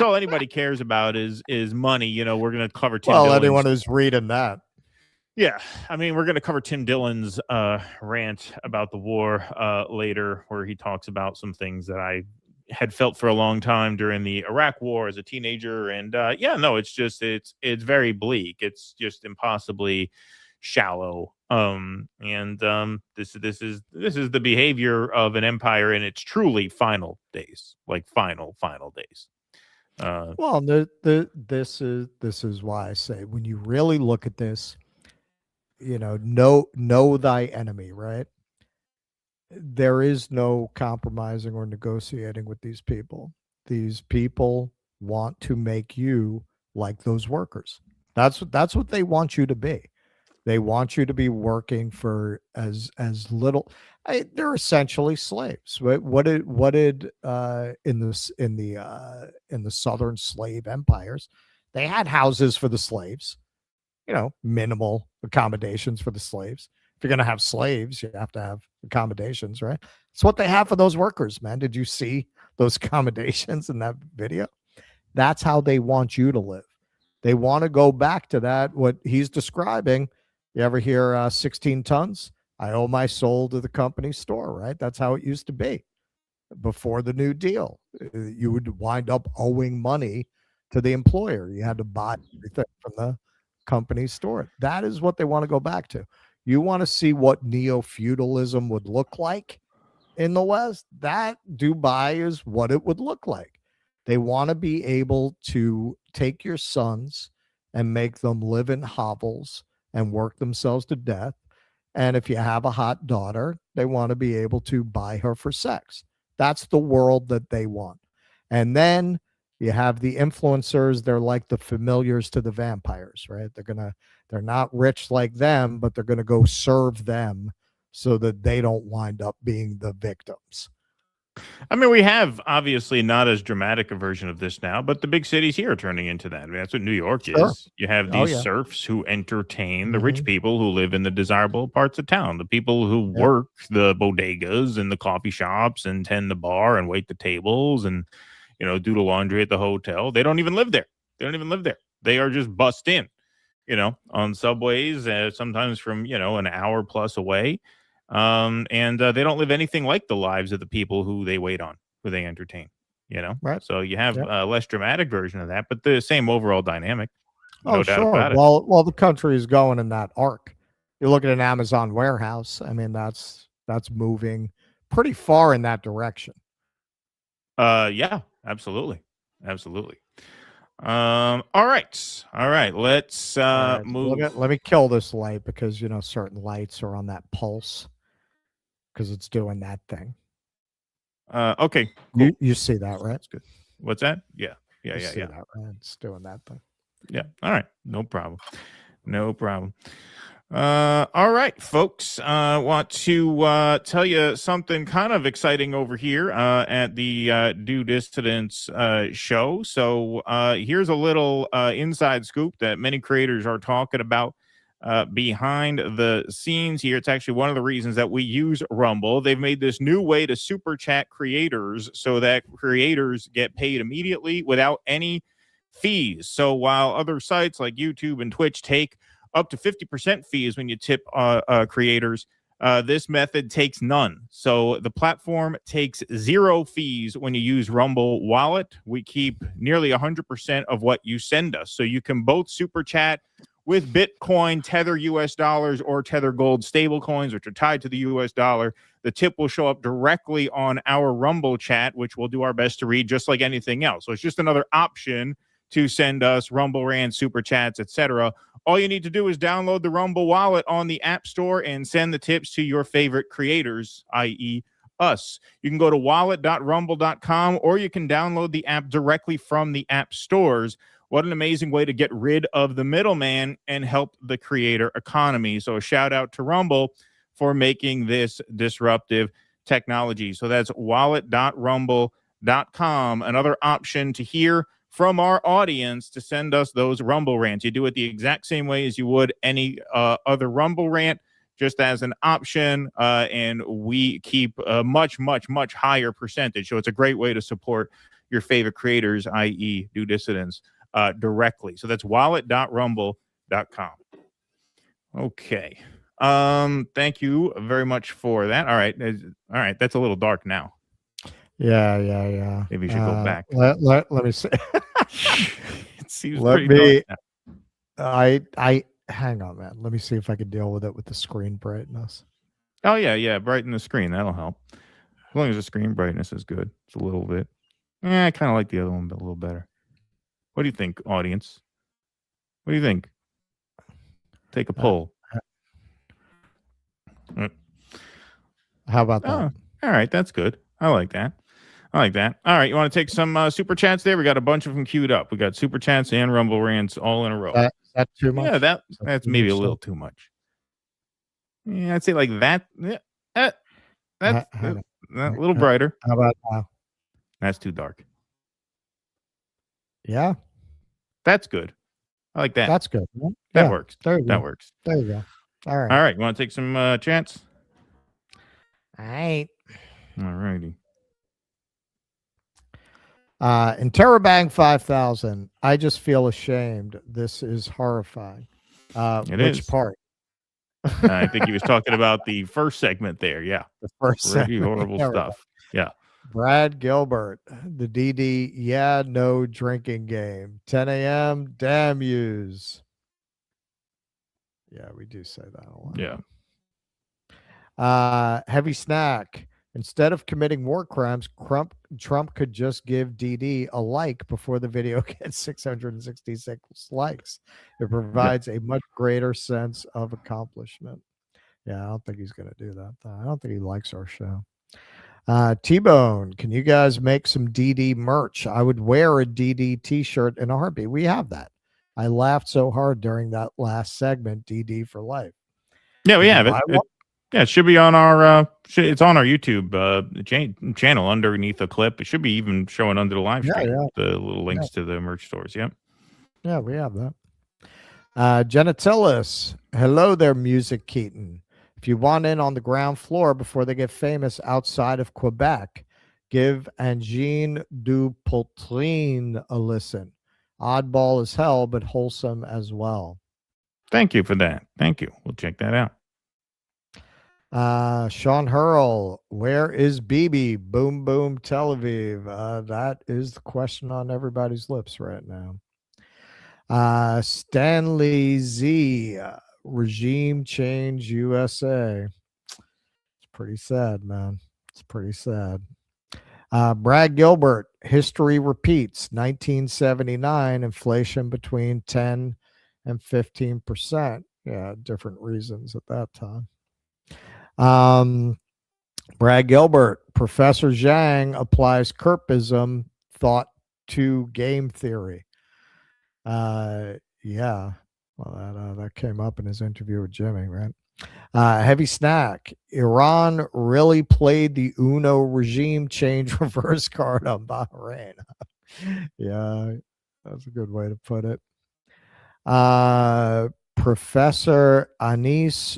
all anybody cares about is money. We're going to cover Tim Dillon's. Anyone who's reading that. Yeah, I mean, we're going to cover Tim Dillon's rant about the war later, where he talks about some things that I had felt for a long time during the Iraq war as a teenager. And it's very bleak. It's just impossibly shallow This is the behavior of an empire in its truly final days, like final days. Well, this is why I say, when you really look at this, know thy enemy, right? There is no compromising or negotiating with these people. These people want to make you like those workers. That's what they want you to be. They want you to be working for as little. They're essentially slaves. What did in the southern slave empires, they had houses for the slaves, minimal accommodations for the slaves. If you're going to have slaves, you have to have accommodations, right? It's what they have for those workers, man. Did you see those accommodations in that video? That's how they want you to live. They want to go back to that, what he's describing. You ever hear 16 tons? I owe my soul to the company store, right? That's how it used to be before the New Deal. You would wind up owing money to the employer. You had to buy everything from the company store. That is what they want to go back to. You want to see what neo-feudalism would look like in the West? That Dubai is what it would look like. They want to be able to take your sons and make them live in hovels and work themselves to death. And if you have a hot daughter, they want to be able to buy her for sex. That's the world that they want. And then you have the influencers. They're like the familiars to the vampires, right? They're not rich like them, but they're going to go serve them so that they don't wind up being the victims. I mean, we have obviously not as dramatic a version of this now, but the big cities here are turning into that. I mean, that's what New York is. You have these serfs who entertain the rich people who live in the desirable parts of town, the people who work the bodegas and the coffee shops and tend the bar and wait the tables and, do the laundry at the hotel. They don't even live there. They are just bussed in, on subways, sometimes from, an hour plus away. And they don't live anything like the lives of the people who they wait on, who they entertain, Right. So you have a less dramatic version of that, but the same overall dynamic. No doubt about it. Well, the country is going in that arc. You look at an Amazon warehouse. I mean, that's moving pretty far in that direction. Yeah, absolutely. All right. Let's move. Let me kill this light because certain lights are on that pulse because it's doing that thing. Okay. Cool. You see that, right? It's good. What's that? Yeah. That, right? It's doing that thing. Yeah. All right. No problem. All right, folks. Want to tell you something kind of exciting over here at the Do Dissidents show. So here's a little inside scoop that many creators are talking about behind the scenes here. It's actually one of the reasons that we use Rumble. They've made this new way to super chat creators so that creators get paid immediately without any fees. So while other sites like YouTube and Twitch take up to 50% fees when you tip creators, this method takes none. So the platform takes 0 fees when you use Rumble Wallet. We keep nearly 100% of what you send us. So you can both super chat with Bitcoin, Tether US dollars, or Tether Gold stable coins, which are tied to the US dollar. The tip will show up directly on our Rumble chat, which we'll do our best to read just like anything else. So it's just another option to send us Rumble Rant, Super Chats, etc. All you need to do is download the Rumble wallet on the App Store and send the tips to your favorite creators, i.e. us. You can go to wallet.rumble.com or you can download the app directly from the app stores. What an amazing way to get rid of the middleman and help the creator economy. So a shout out to Rumble for making this disruptive technology. So that's wallet.rumble.com. Another option to hear from our audience to send us those Rumble rants. You do it the exact same way as you would any other Rumble rant, just as an option, and we keep a much, much, much higher percentage. So it's a great way to support your favorite creators, i.e. Do Dissidents, directly. So that's wallet.rumble.com. Okay. Thank you very much for that. All right. That's a little dark now. Yeah. Maybe you should go back. Let me say. It seems pretty dark now. hang on, man. Let me see if I can deal with it with the screen brightness. Oh yeah, brighten the screen. That'll help. As long as the screen brightness is good. It's a little bit. I kind of like the other one a little better. What do you think, audience? What do you think? Take a poll. How about that? Oh, all right, that's good. I like that. All right, you want to take some super chats there? We got a bunch of them queued up. We got super chats and Rumble rants all in a row. Is that too much? Yeah, that's maybe a little too much. Yeah, I'd say like that. Yeah, that's a little brighter. How about now? That's too dark. Yeah, that's good. I like that. That's good. That works. There you that go. works. There you go. All right. All right. You want to take some chats? All right. All righty. Interrobang 5000. I just feel ashamed. This is horrifying. Which part? I think he was talking about the first segment there. Yeah. The first Pretty segment. horrible Yeah, stuff. Yeah. Brad Gilbert, the DD, yeah, no drinking game. 10 a.m. Damn yous. Yeah, we do say that a lot. Yeah. Heavy snack. Instead of committing more crimes, Trump could just give DD a like before the video gets 666 likes. It provides a much greater sense of accomplishment. Yeah, I don't think he's going to do that, though. I don't think he likes our show. T-Bone, can you guys make some DD merch? I would wear a DD t-shirt in a heartbeat. We have that. I laughed so hard during that last segment, DD for life. Yeah, we have it. Yeah, it should be on our it's on our YouTube channel underneath the clip. It should be even showing under the live stream. Yeah. The little links to the merch stores. Yep. Yeah, we have that. Genitilis, hello there, Music Keaton. If you want in on the ground floor before they get famous outside of Quebec, give Angine du Poitrine a listen. Oddball as hell, but wholesome as well. Thank you for that. Thank you. We'll check that out. Sean Hurl, where is BB? Boom, boom, Tel Aviv. That is the question on everybody's lips right now. Stanley Z, regime change USA. It's pretty sad, man. It's pretty sad. Brad Gilbert, history repeats. 1979, inflation between 10 and 15%. Yeah, different reasons at that time. Brad Gilbert, Professor Zhang applies Kerpism thought to game theory. Yeah, well, that came up in his interview with Jimmy, right? Heavy snack. Iran really played the Uno regime change reverse card on Bahrain. Yeah, that's a good way to put it. Professor Anis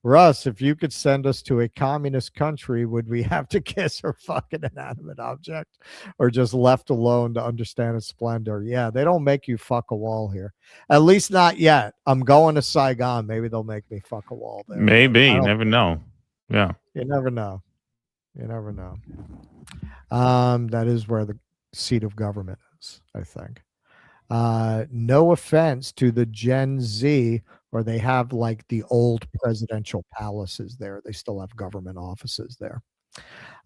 Russ, if you could send us to a communist country, would we have to kiss or fuck an inanimate object or just left alone to understand its splendor? Yeah, they don't make you fuck a wall here. At least not yet. I'm going to Saigon. Maybe they'll make me fuck a wall there. Maybe. You never know. Yeah. You never know. You never know. That is where the seat of government is, I think. No offense to the Gen Z, or they have like the old presidential palaces there. They still have government offices there.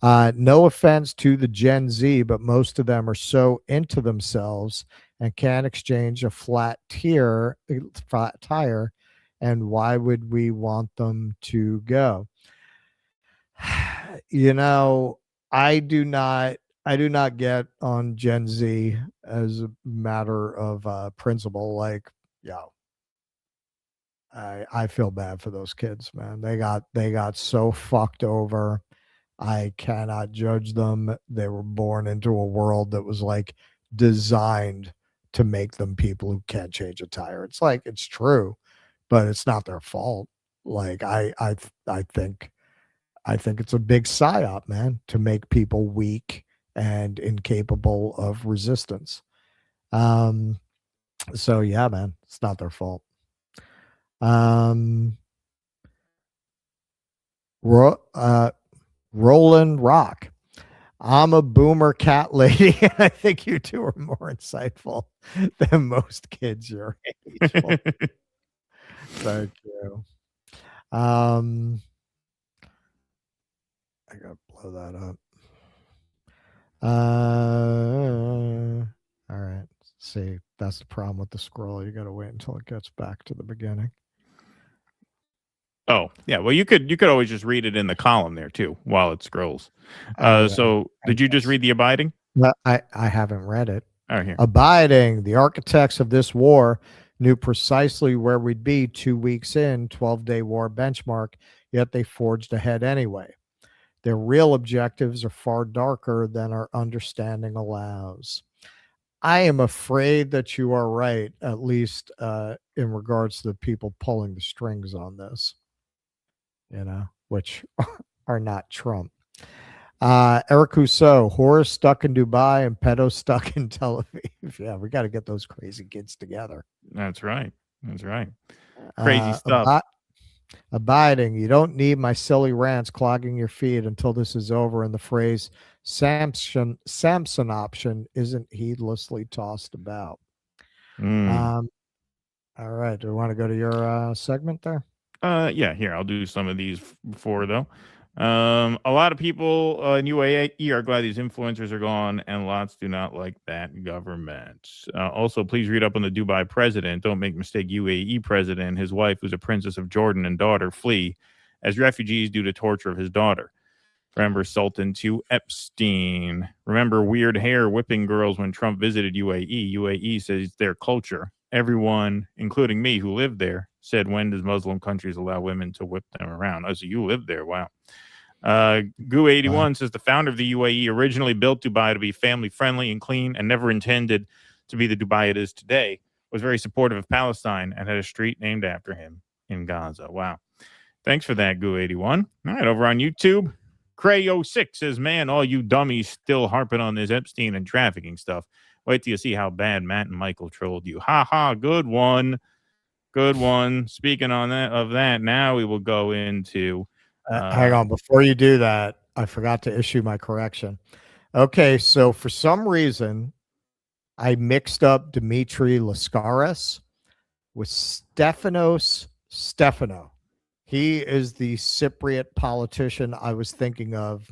No offense to the Gen Z, but most of them are so into themselves and can't exchange a flat tire. And why would we want them to go? You know, I do not get on Gen Z as a matter of principle. Like, yo, I feel bad for those kids, man. They got so fucked over. I cannot judge them. They were born into a world that was like designed to make them people who can't change a tire. It's like, it's true, but it's not their fault. Like I think it's a big psyop, man, to make people weak and incapable of resistance. So yeah, man, it's not their fault. Roland Rock. I'm a boomer cat lady, and I think you two are more insightful than most kids your age. Well, thank you. I gotta blow that up. All right. See, that's the problem with the scroll. You gotta wait until it gets back to the beginning. Oh, yeah. Well, you could always just read it in the column there too while it scrolls. So did you just read the abiding? I haven't read it. Oh, here. Abiding, the architects of this war knew precisely where we'd be 2 weeks in, 12-day war benchmark, yet they forged ahead anyway. Their real objectives are far darker than our understanding allows. I am afraid that you are right, at least in regards to the people pulling the strings on this, which are not Trump. Eric Rousseau, horror stuck in Dubai and pedo stuck in Tel Aviv. Yeah, we got to get those crazy kids together. That's right. Crazy stuff. Abiding, you don't need my silly rants clogging your feed until this is over, and the phrase Samson option isn't heedlessly tossed about. All right. Do we want to go to your segment there? Yeah, here, I'll do some of these before, though. A lot of people in UAE are glad these influencers are gone, and lots do not like that government. Also, please read up on the Dubai president. Don't make mistake. UAE president, his wife, who's a princess of Jordan, and daughter flee as refugees due to torture of his daughter. Remember Sultan to Epstein. Remember weird hair whipping girls when Trump visited UAE. UAE says it's their culture. Everyone, including me who lived there, said, when does Muslim countries allow women to whip them around? Oh, so you lived there. Wow. Goo81 says the founder of the UAE originally built Dubai to be family friendly and clean and never intended to be the Dubai it is today. Was very supportive of Palestine and had a street named after him in Gaza. Wow. Thanks for that, Goo81. All right, over on YouTube, Cray06 says, man, all you dummies still harping on this Epstein and trafficking stuff. Wait till you see how bad Matt and Michael trolled you. Ha ha, good one. Good one. Speaking of that, now we will go into... hang on. Before you do that, I forgot to issue my correction. Okay, so for some reason, I mixed up Dimitri Lascaris with Stefanos Stefano. He is the Cypriot politician I was thinking of,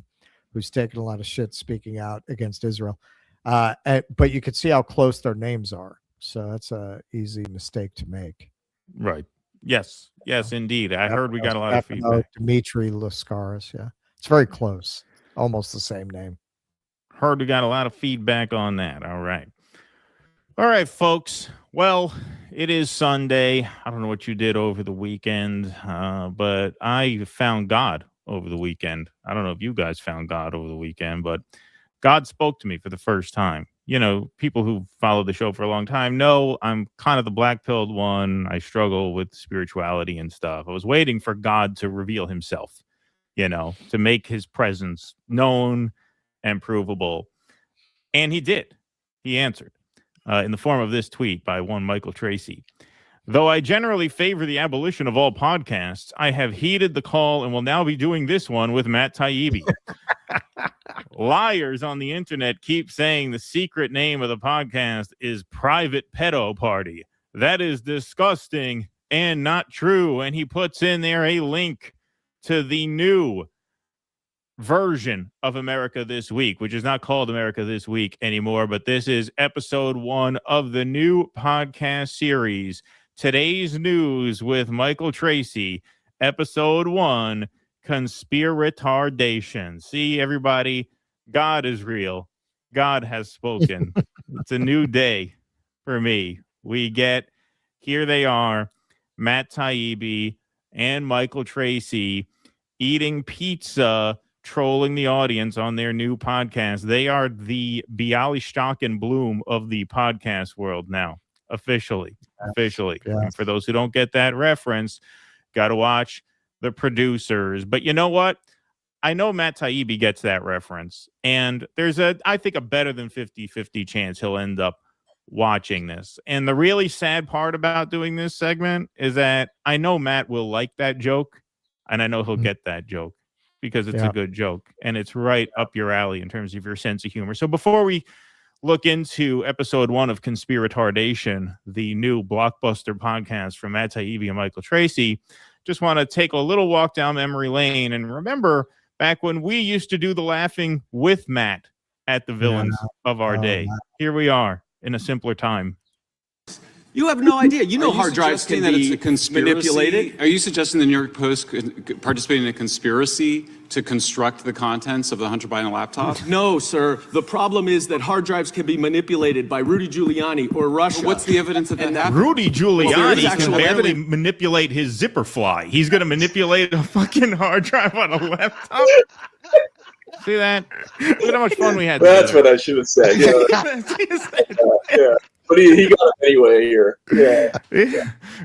who's taken a lot of shit speaking out against Israel. But you can see how close their names are. So that's an easy mistake to make. Right. Yes, indeed. I heard we got a lot of feedback. Dimitri Lascaris, yeah. It's very close. Almost the same name. Heard we got a lot of feedback on that. All right. All right, folks. Well, it is Sunday. I don't know what you did over the weekend, but I found God over the weekend. I don't know if you guys found God over the weekend, but God spoke to me for the first time. You know, people who follow the show for a long time know I'm kind of the black-pilled one. I struggle with spirituality and stuff. I was waiting for God to reveal himself, to make his presence known and provable. And he did. He answered in the form of this tweet by one Michael Tracey. Though I generally favor the abolition of all podcasts, I have heeded the call and will now be doing this one with Matt Taibbi. Liars on the internet keep saying the secret name of the podcast is Private Pedo Party. That is disgusting and not true. And he puts in there a link to the new version of America This Week, which is not called America This Week anymore, but this is episode 1 of the new podcast series, Today's News with Michael Tracey, episode 1, Conspiratardation. See, everybody, God is real. God has spoken. It's a new day for me. Here they are, Matt Taibbi and Michael Tracey eating pizza, trolling the audience on their new podcast. They are the Bialystock and Bloom of the podcast world now, officially. Yes. And for those who don't get that reference, got to watch The Producers. But you know what? I know Matt Taibbi gets that reference, and there's I think a better than 50-50 chance he'll end up watching this. And the really sad part about doing this segment is that I know Matt will like that joke, and I know he'll get that joke, because it's a good joke, and it's right up your alley in terms of your sense of humor. So before we look into episode 1 of Conspiratardation, the new blockbuster podcast from Matt Taibbi and Michael Tracey, just want to take a little walk down memory lane and remember back when we used to do the laughing with Matt at the villains of our day. Here we are in a simpler time. You have no idea. You know hard drives can be manipulated. Are you suggesting the New York Post could participate in a conspiracy to construct the contents of the Hunter Biden laptop? No, sir. The problem is that hard drives can be manipulated by Rudy Giuliani or Russia. Well, what's the evidence that happened? Rudy Giuliani can barely manipulate his zipper fly. He's going to manipulate a fucking hard drive on a laptop. See that? Look at how much fun we had. That's what I should have said. Yeah. But he got it anyway here. Yeah.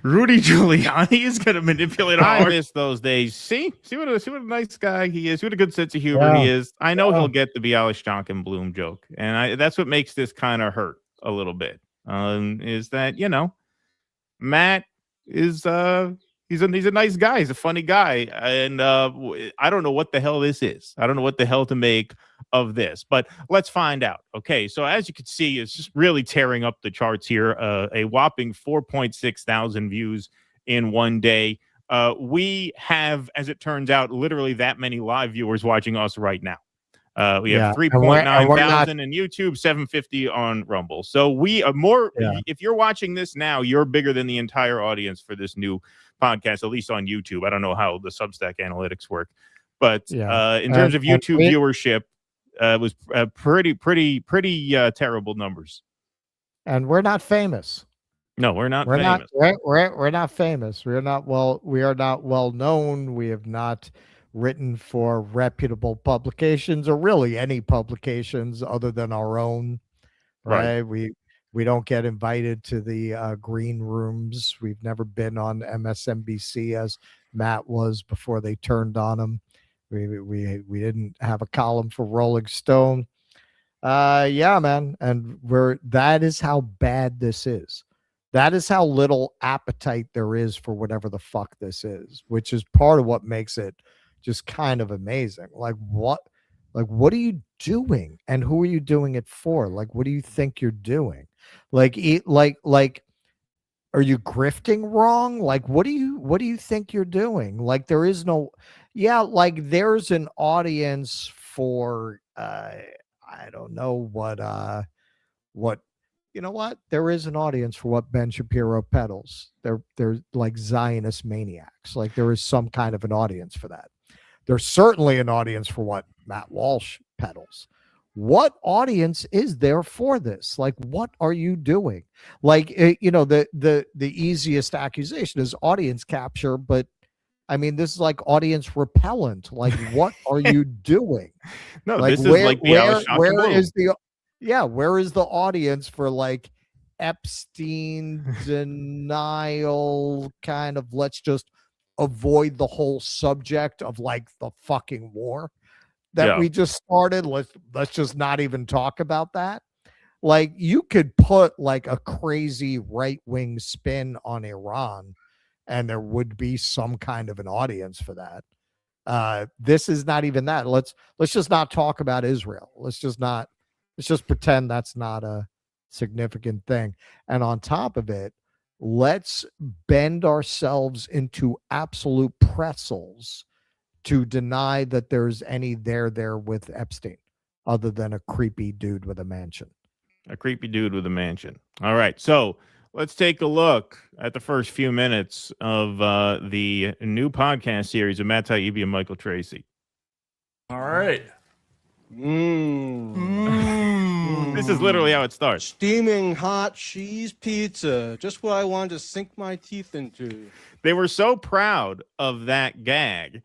Rudy Giuliani is going to manipulate. I miss those days. See what a nice guy he is. See what a good sense of humor he is. I know he'll get the Bialystock and Bloom joke, and that's what makes this kind of hurt a little bit. Is that Matt is he's a nice guy. He's a funny guy, and I don't know what the hell this is. I don't know what the hell to make of this, but let's find out. Okay, so as you can see, it's just really tearing up the charts here. A whopping 4.6 thousand views in one day. We have, as it turns out, literally that many live viewers watching us right now. We have 3.9 thousand in YouTube, 750 on Rumble. So we are more. If you're watching this now, you're bigger than the entire audience for this new podcast, at least on YouTube. I don't know how the Substack analytics work, but in terms of YouTube viewership, it was pretty terrible numbers. And we're not famous. No, we're not famous. We're not famous. We are not well known. We have not written for reputable publications or really any publications other than our own. Right. We don't get invited to the green rooms. We've never been on MSNBC as Matt was before they turned on him. We didn't have a column for Rolling Stone. Yeah, man. And that is how bad this is. That is how little appetite there is for whatever the fuck this is, which is part of what makes it just kind of amazing. Like what are you doing? And who are you doing it for? Like, what do you think you're doing? Like, are you grifting wrong? Like, what do you think you're doing? Like, there is no, like there's an audience for, I don't know what, you know what? There is an audience for what Ben Shapiro peddles. They're like Zionist maniacs. Like there is some kind of an audience for that. There's certainly an audience for what Matt Walsh peddles. What audience is there for this? Like, what are you doing? Like, the easiest accusation is audience capture, but I mean, this is like audience repellent. Like, what are you doing? No, like, this is like the where is the audience for like Epstein denial kind of let's just avoid the whole subject of like the fucking war that we just started. Let's just not even talk about that. Like you could put like a crazy right-wing spin on Iran and there would be some kind of an audience for that. This is not even that. Let's just not talk about Israel. Let's just pretend that's not a significant thing. And on top of it, let's bend ourselves into absolute pretzels to deny that there's any there with Epstein other than a creepy dude with a mansion. A creepy dude with a mansion. All right. So let's take a look at the first few minutes of the new podcast series of Matt Taibbi and Michael Tracey. All right. This is literally how it starts. Steaming hot cheese pizza. Just what I wanted to sink my teeth into. They were so proud of that gag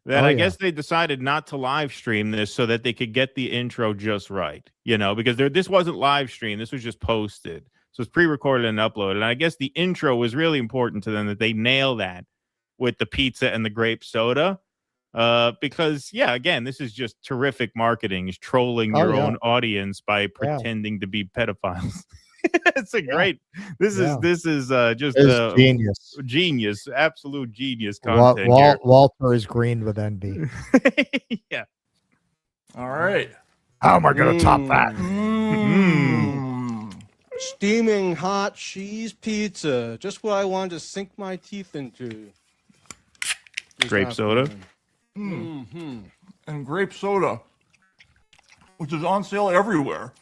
that I guess they decided not to live stream this so that they could get the intro just right, because this wasn't live stream. This was just posted. So it's pre-recorded and uploaded. And I guess the intro was really important to them that they nail that with the pizza and the grape soda. Because again, this is just terrific marketing, is trolling your own audience by pretending to be pedophiles. It's a great. This is just genius, absolute genius content here. Walter is green with envy. Yeah. All right. How am I going to top that? Steaming hot cheese pizza. Just what I wanted to sink my teeth into. Grape soda. And grape soda, which is on sale everywhere.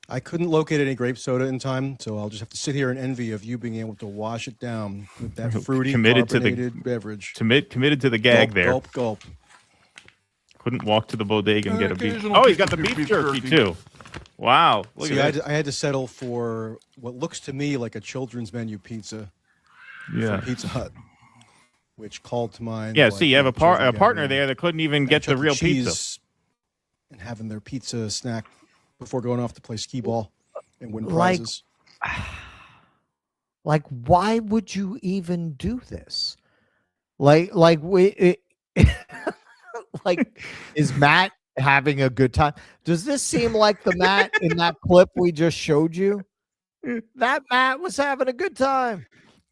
I couldn't locate any grape soda in time, so I'll just have to sit here in envy of you being able to wash it down with that fruity, carbonated beverage. Committed to the gag gulp, there. Gulp, gulp. Couldn't walk to the bodega and get a beef. Oh, he's got the beef jerky too. Wow. Look at that. I had to settle for what looks to me like a children's menu pizza from Pizza Hut, which called to mind. Yeah, see, you have a partner there that couldn't even get the real pizza. And having their pizza snack before going off to play skee ball and win prizes. Like, why would you even do this? Like is Matt having a good time? Does this seem like the Matt in that clip we just showed you? That Matt was having a good time.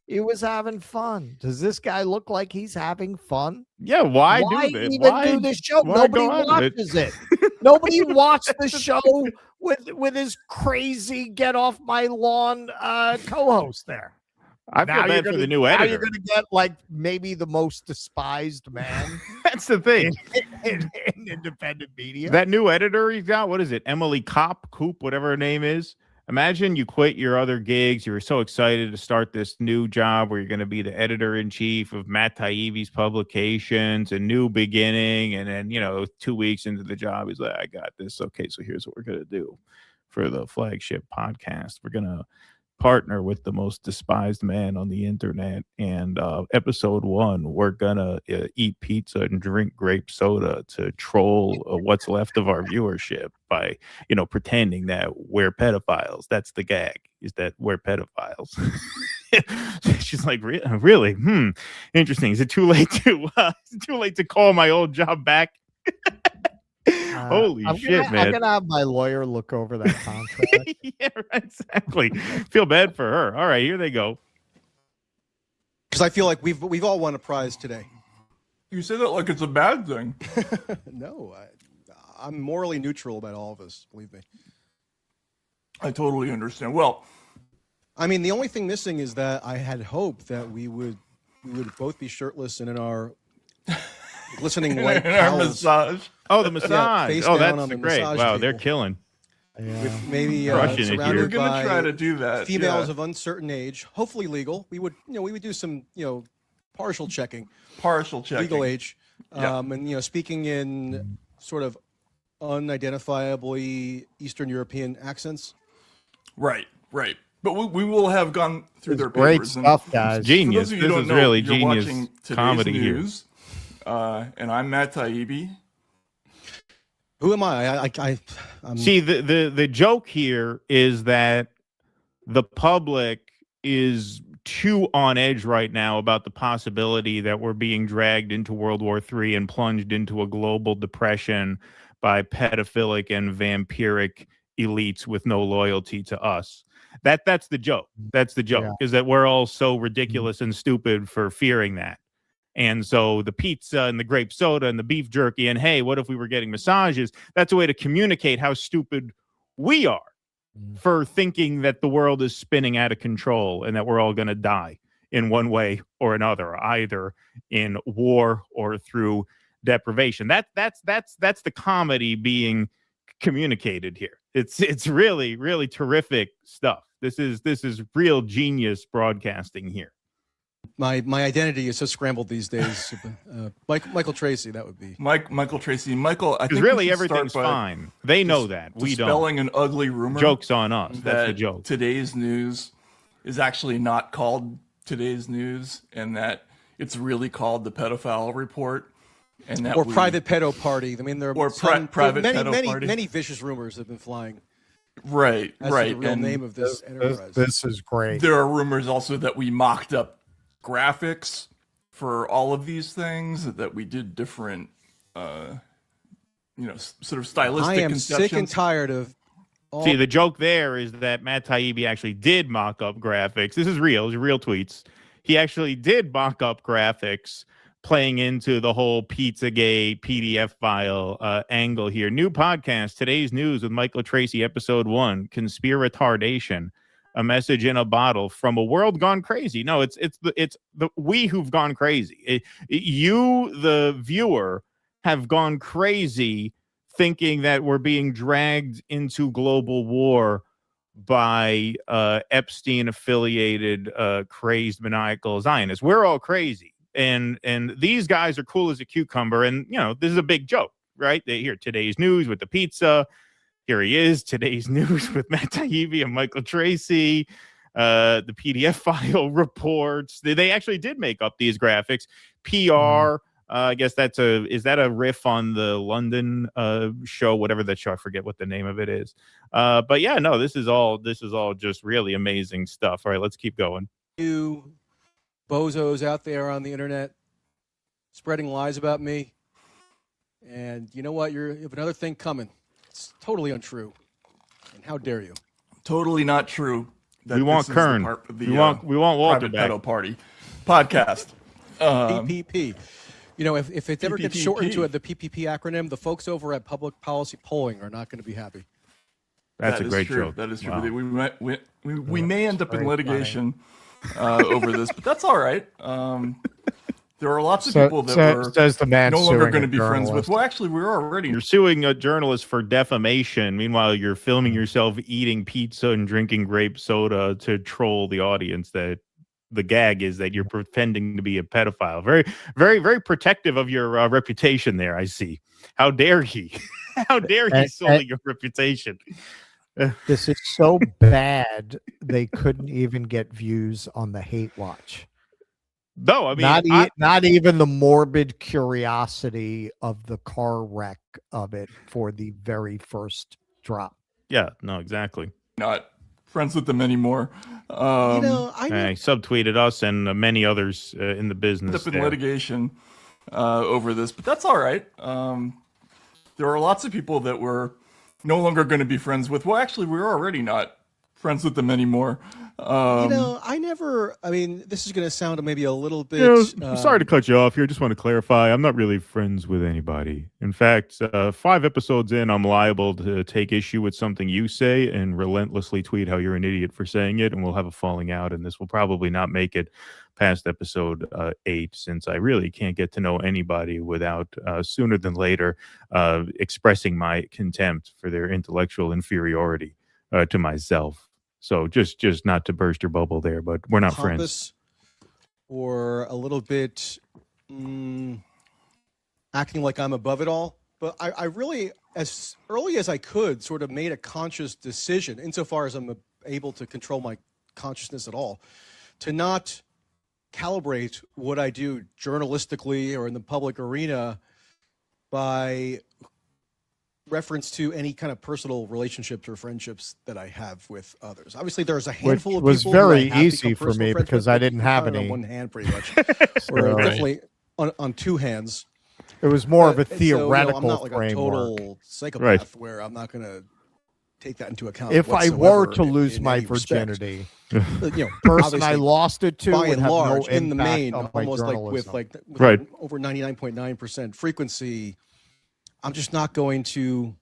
He was having fun. Does this guy look like he's having fun? Yeah, why do this? Why do this show? Nobody watches it. Nobody watched the show with his crazy get off my lawn co-host there. I feel bad for the new editor. Now you're going to get like maybe the most despised man. That's the thing. in independent media. That new editor he's got, what is it? Emily Coop, whatever her name is. Imagine you quit your other gigs. You were so excited to start this new job where you're going to be the editor-in-chief of Matt Taibbi's publications, a new beginning. And then, 2 weeks into the job, he's like, I got this. Okay, so here's what we're going to do for the flagship podcast. We're going to partner with the most despised man on the internet. And episode 1, we're going to eat pizza and drink grape soda to troll what's left of our viewership by, pretending that we're pedophiles. That's the gag, is that we're pedophiles. She's like, really? Interesting. Is it too late to call my old job back? Holy shit, man. I'm going to have my lawyer look over that contract. Yeah, right, exactly. Feel bad for her. All right, here they go. Because I feel like we've all won a prize today. You say that like it's a bad thing. No, I'm morally neutral about all of us, believe me. I totally understand. Well, I mean, the only thing missing is that I had hoped that we would both be shirtless and in our glistening white massage. Oh, the massage. Face Oh, down that's on the great. massage Wow, table. they're killing. With maybe Crushing it here. surrounded We're gonna by try to do that. females yeah. of uncertain age, hopefully legal. We would do some, partial checking. Partial checking. Legal age. Yeah. And, speaking in sort of unidentifiably Eastern European accents. Right. But we will have gone through their great papers. stuff, guys. Genius. For those of you This who don't is know, really you're genius watching today's comedy here. news, and I'm Matt Taibbi. Who am I? I'm... See, the joke here is that the public is too on edge right now about the possibility that we're being dragged into World War III and plunged into a global depression by pedophilic and vampiric elites with no loyalty to us. That's the joke. That's the joke, is that we're all so ridiculous and stupid for fearing that. And so the pizza and the grape soda and the beef jerky and, hey, what if we were getting massages? That's a way to communicate how stupid we are for thinking that the world is spinning out of control and that we're all going to die in one way or another, either in war or through deprivation. That's the comedy being communicated here. It's really, really terrific stuff. This is real genius broadcasting here. My identity is so scrambled these days. Michael Tracey, that would be. Michael Tracey. Michael, I think really everything's fine. They know that. We don't. Dispelling an ugly rumor. Joke's on us. That's the joke. Today's news is actually not called Today's News, and that it's really called the Pedophile Report. And that Private Pedo Party. I mean, there are private pedo party. many vicious rumors have been flying. Right. That's the real name of this enterprise. This is great. There are rumors also that we mocked up graphics for all of these things, that we did different, sort of stylistic I am conceptions. sick and tired of See, the joke there is that Matt Taibbi actually did mock up graphics. This is real. These are real tweets. He actually did mock up graphics playing into the whole Pizzagate PDF file angle here. New podcast, Today's News with Michael Tracey, episode 1, Conspiratardation, a message in a bottle from a world gone crazy. No, it's the we who've gone crazy. You, the viewer, have gone crazy thinking that we're being dragged into global war by Epstein-affiliated, crazed, maniacal Zionists. We're all crazy. And these guys are cool as a cucumber. And, you know, this is a big joke, right? They hear Today's News with the pizza. Here he is, Today's News with Matt Taibbi and Michael Tracey. The PDF file reports. They actually did make up these graphics. PR. I guess is that a riff on the London show, whatever that show? I forget what the name of it is. But yeah, no, this is all just really amazing stuff. All right, let's keep going. You bozos out there on the internet spreading lies about me. And you know what? You have another thing coming. It's totally untrue. And how dare you? Totally not true. We want Kern. We want Walter back. Pedo Party podcast. PPP. You know, if it ever gets shortened to the PPP acronym, the folks over at Public Policy Polling are not going to be happy. That's a great joke. That is true. Wow. We may end up in litigation over this, but that's all right. There are lots of people that we're no longer going to be friends with. Well, actually, we're already. You're suing a journalist for defamation. Meanwhile, you're filming yourself eating pizza and drinking grape soda to troll the audience. That the gag is that you're pretending to be a pedophile. Very, very, very protective of your reputation there, I see. How dare he? How dare he sully your reputation? This is so bad, they couldn't even get views on the hate watch. No, I mean, not even the morbid curiosity of the car wreck of it for the very first drop. Yeah, no, exactly. Not friends with them anymore. I subtweeted us and many others in the business. Up in litigation over this, but that's all right. There are lots of people that we're no longer going to be friends with. Well, actually, we're already not friends with them anymore. I mean, this is going to sound maybe a little bit. I'm sorry to cut you off here. Just want to clarify. I'm not really friends with anybody. In fact, 5 episodes in, I'm liable to take issue with something you say and relentlessly tweet how you're an idiot for saying it, and we'll have a falling out, and this will probably not make it past episode 8, since I really can't get to know anybody without sooner than later expressing my contempt for their intellectual inferiority to myself. So just not to burst your bubble there, but we're not friends. Or a little bit acting like I'm above it all. But I really, as early as I could, sort of made a conscious decision, insofar as I'm able to control my consciousness at all, to not calibrate what I do journalistically or in the public arena by reference to any kind of personal relationships or friendships that I have with others. Obviously, there's a handful of people. Which was very easy for me because I didn't have any. On one hand, pretty much. Or definitely on 2 hands. It was more of a theoretical I'm not like framework. a total psychopath where I'm not going to take that into account. If I were to lose my virginity, person I lost it to would have no impact in the main, on my almost journalism. with over 99.9% frequency. I'm just not going to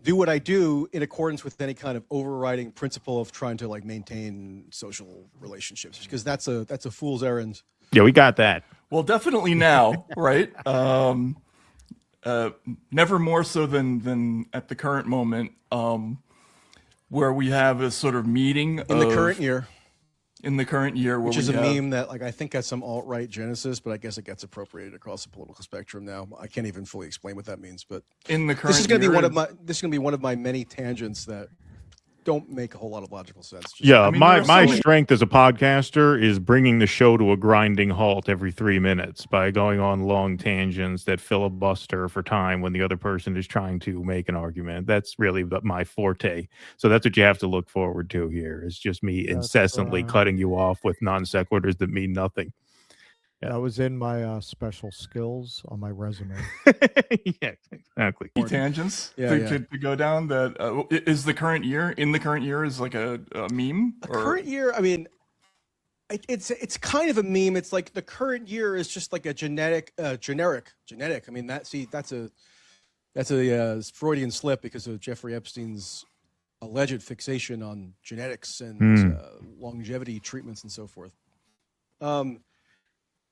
do what I do in accordance with any kind of overriding principle of trying to maintain social relationships, because that's a fool's errand. Yeah, we got that. Well, definitely now, right? Never more so than at the current moment, where we have a sort of meeting in the current year. In the current year, which is a meme that I think has some alt-right genesis, but I guess it gets appropriated across the political spectrum now. I can't even fully explain what that means, but in the current this is going to be one of my many tangents that don't make a whole lot of logical sense. My strength as a podcaster is bringing the show to a grinding halt every 3 minutes by going on long tangents that filibuster for time when the other person is trying to make an argument. That's really my forte. So that's what you have to look forward to here. It's just me incessantly cutting you off with non sequiturs that mean nothing. That was in my special skills on my resume. Yeah, exactly. Tangents Yeah, to go down. That is the current year. In the current year is like a meme. Current year, I mean, it's kind of a meme. It's like the current year is just like a generic. I mean, that's a Freudian slip because of Jeffrey Epstein's alleged fixation on genetics and longevity treatments and so forth.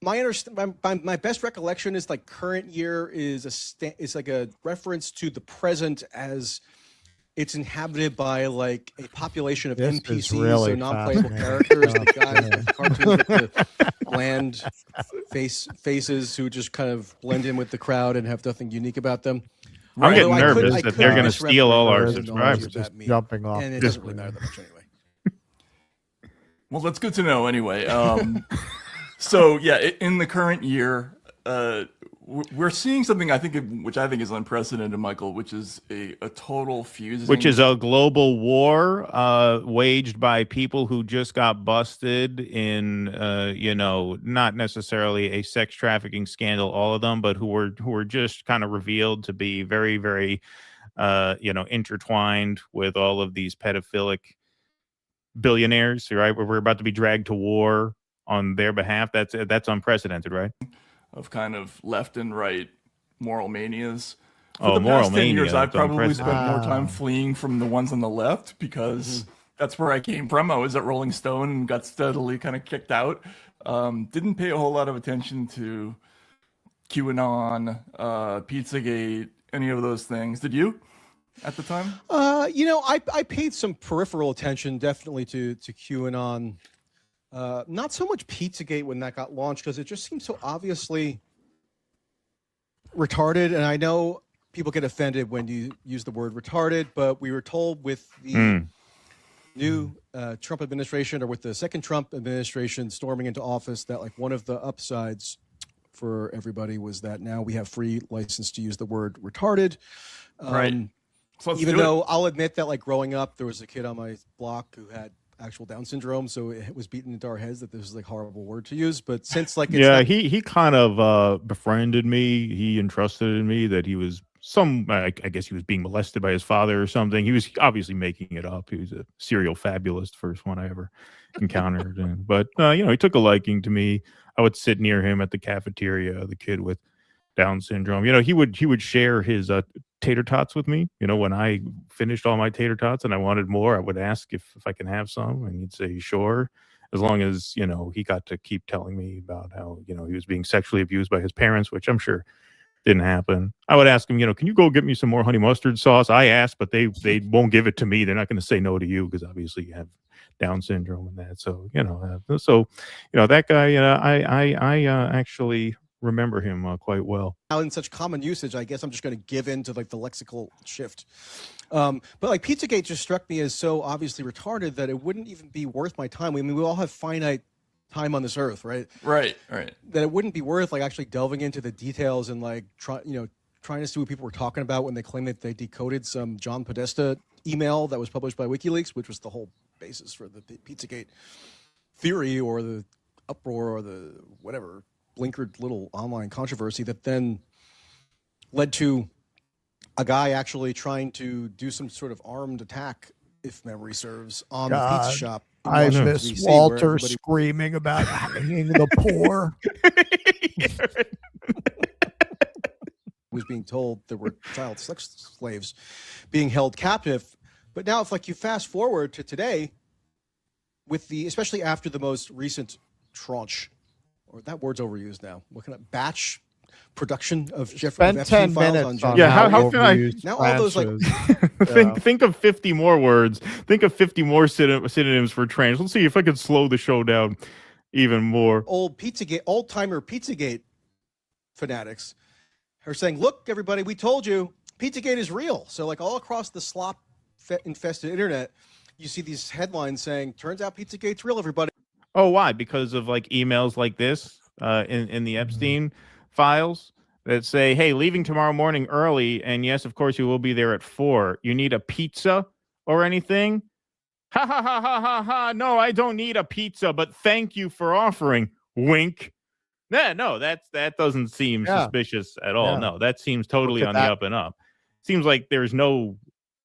My best recollection is like current year is like a reference to the present as it's inhabited by like a population of NPCs, really so non-playable characters, the guys with cartoons with the bland faces who just kind of blend in with the crowd and have nothing unique about them. I'm getting nervous that they're going to steal all our subscribers. Just jumping off. And it doesn't really matter that much anyway. Well, that's good to know anyway. So yeah, in the current year, we're seeing something which I think is unprecedented, Michael, which is a total fusing. Which is a global war waged by people who just got busted in, not necessarily a sex trafficking scandal, all of them, but who were just kind of revealed to be very, very, intertwined with all of these pedophilic billionaires, right? We're about to be dragged to war on their behalf. That's unprecedented, right? Of kind of left and right moral manias. For Oh, the moral past 10 years, mania, I've probably that's spent more time fleeing from the ones on the left because that's where I came from. I was at Rolling Stone and got steadily kind of kicked out. Didn't pay a whole lot of attention to QAnon, Pizzagate, any of those things. Did you at the time? I paid some peripheral attention definitely to QAnon. Not so much Pizzagate when that got launched because it just seems so obviously retarded. And I know people get offended when you use the word retarded, but we were told with the new Trump administration or with the second Trump administration storming into office that like one of the upsides for everybody was that now we have free license to use the word retarded. Right. So even though I'll admit that like growing up, there was a kid on my block who had actual Down syndrome, so it was beaten into our heads that this was like a horrible word to use. But since like he kind of befriended me. He entrusted in me that he was I guess he was being molested by his father or something. He was obviously making it up. He was a serial fabulist, first one I ever encountered. But he took a liking to me. I would sit near him at the cafeteria, the kid with Down syndrome. He would share his tater tots with me. When I finished all my tater tots and I wanted more, I would ask if I can have some, and he'd say sure, as long as he got to keep telling me about how he was being sexually abused by his parents, which I'm sure didn't happen. I would ask him, can you go get me some more honey mustard sauce? I asked, but they won't give it to me. They're not going to say no to you because obviously you have Down syndrome and that. So that guy, I actually remember him quite well. Now in such common usage, I guess I'm just going to give in to like the lexical shift. But like Pizzagate just struck me as so obviously retarded that it wouldn't even be worth my time. I mean, we all have finite time on this earth, right? Right. That it wouldn't be worth like actually delving into the details and like trying to see what people were talking about when they claimed that they decoded some John Podesta email that was published by WikiLeaks, which was the whole basis for the Pizzagate theory or the uproar or the whatever blinkered little online controversy that then led to a guy actually trying to do some sort of armed attack, if memory serves, on the pizza shop. I miss Walter screaming about hanging the poor. Was being told there were child sex slaves being held captive. But now if like you fast forward to today with especially after the most recent tranche, or that word's overused now. What kind of batch production of Epstein 10 Files minutes on Yeah, how can I now all those like think of 50 more words. Think of 50 more synonyms for trans. Let's see if I could slow the show down even more. old timer Pizzagate fanatics are saying, "Look, everybody, we told you Pizzagate is real." So like all across the slop infested internet, you see these headlines saying, "Turns out Pizzagate's real, everybody." Oh, why? Because of like emails like this in the Epstein files that say, hey, leaving tomorrow morning early. And yes, of course, you will be there at 4. You need a pizza or anything? Ha ha ha ha ha ha. No, I don't need a pizza, but thank you for offering. Wink. No, that doesn't seem suspicious at all. No, that seems totally on the up and up. Seems like there's no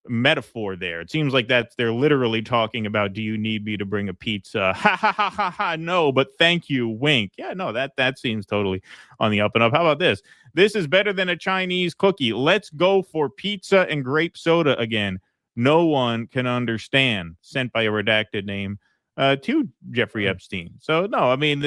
metaphor there. It seems like they're literally talking about, do you need me to bring a pizza? Ha ha ha ha ha. No, but thank you. Wink. Yeah, no, that seems totally on the up and up. How about this? This is better than a Chinese cookie. Let's go for pizza and grape soda again. No one can understand. Sent by a redacted name to Jeffrey Epstein. So no, I mean,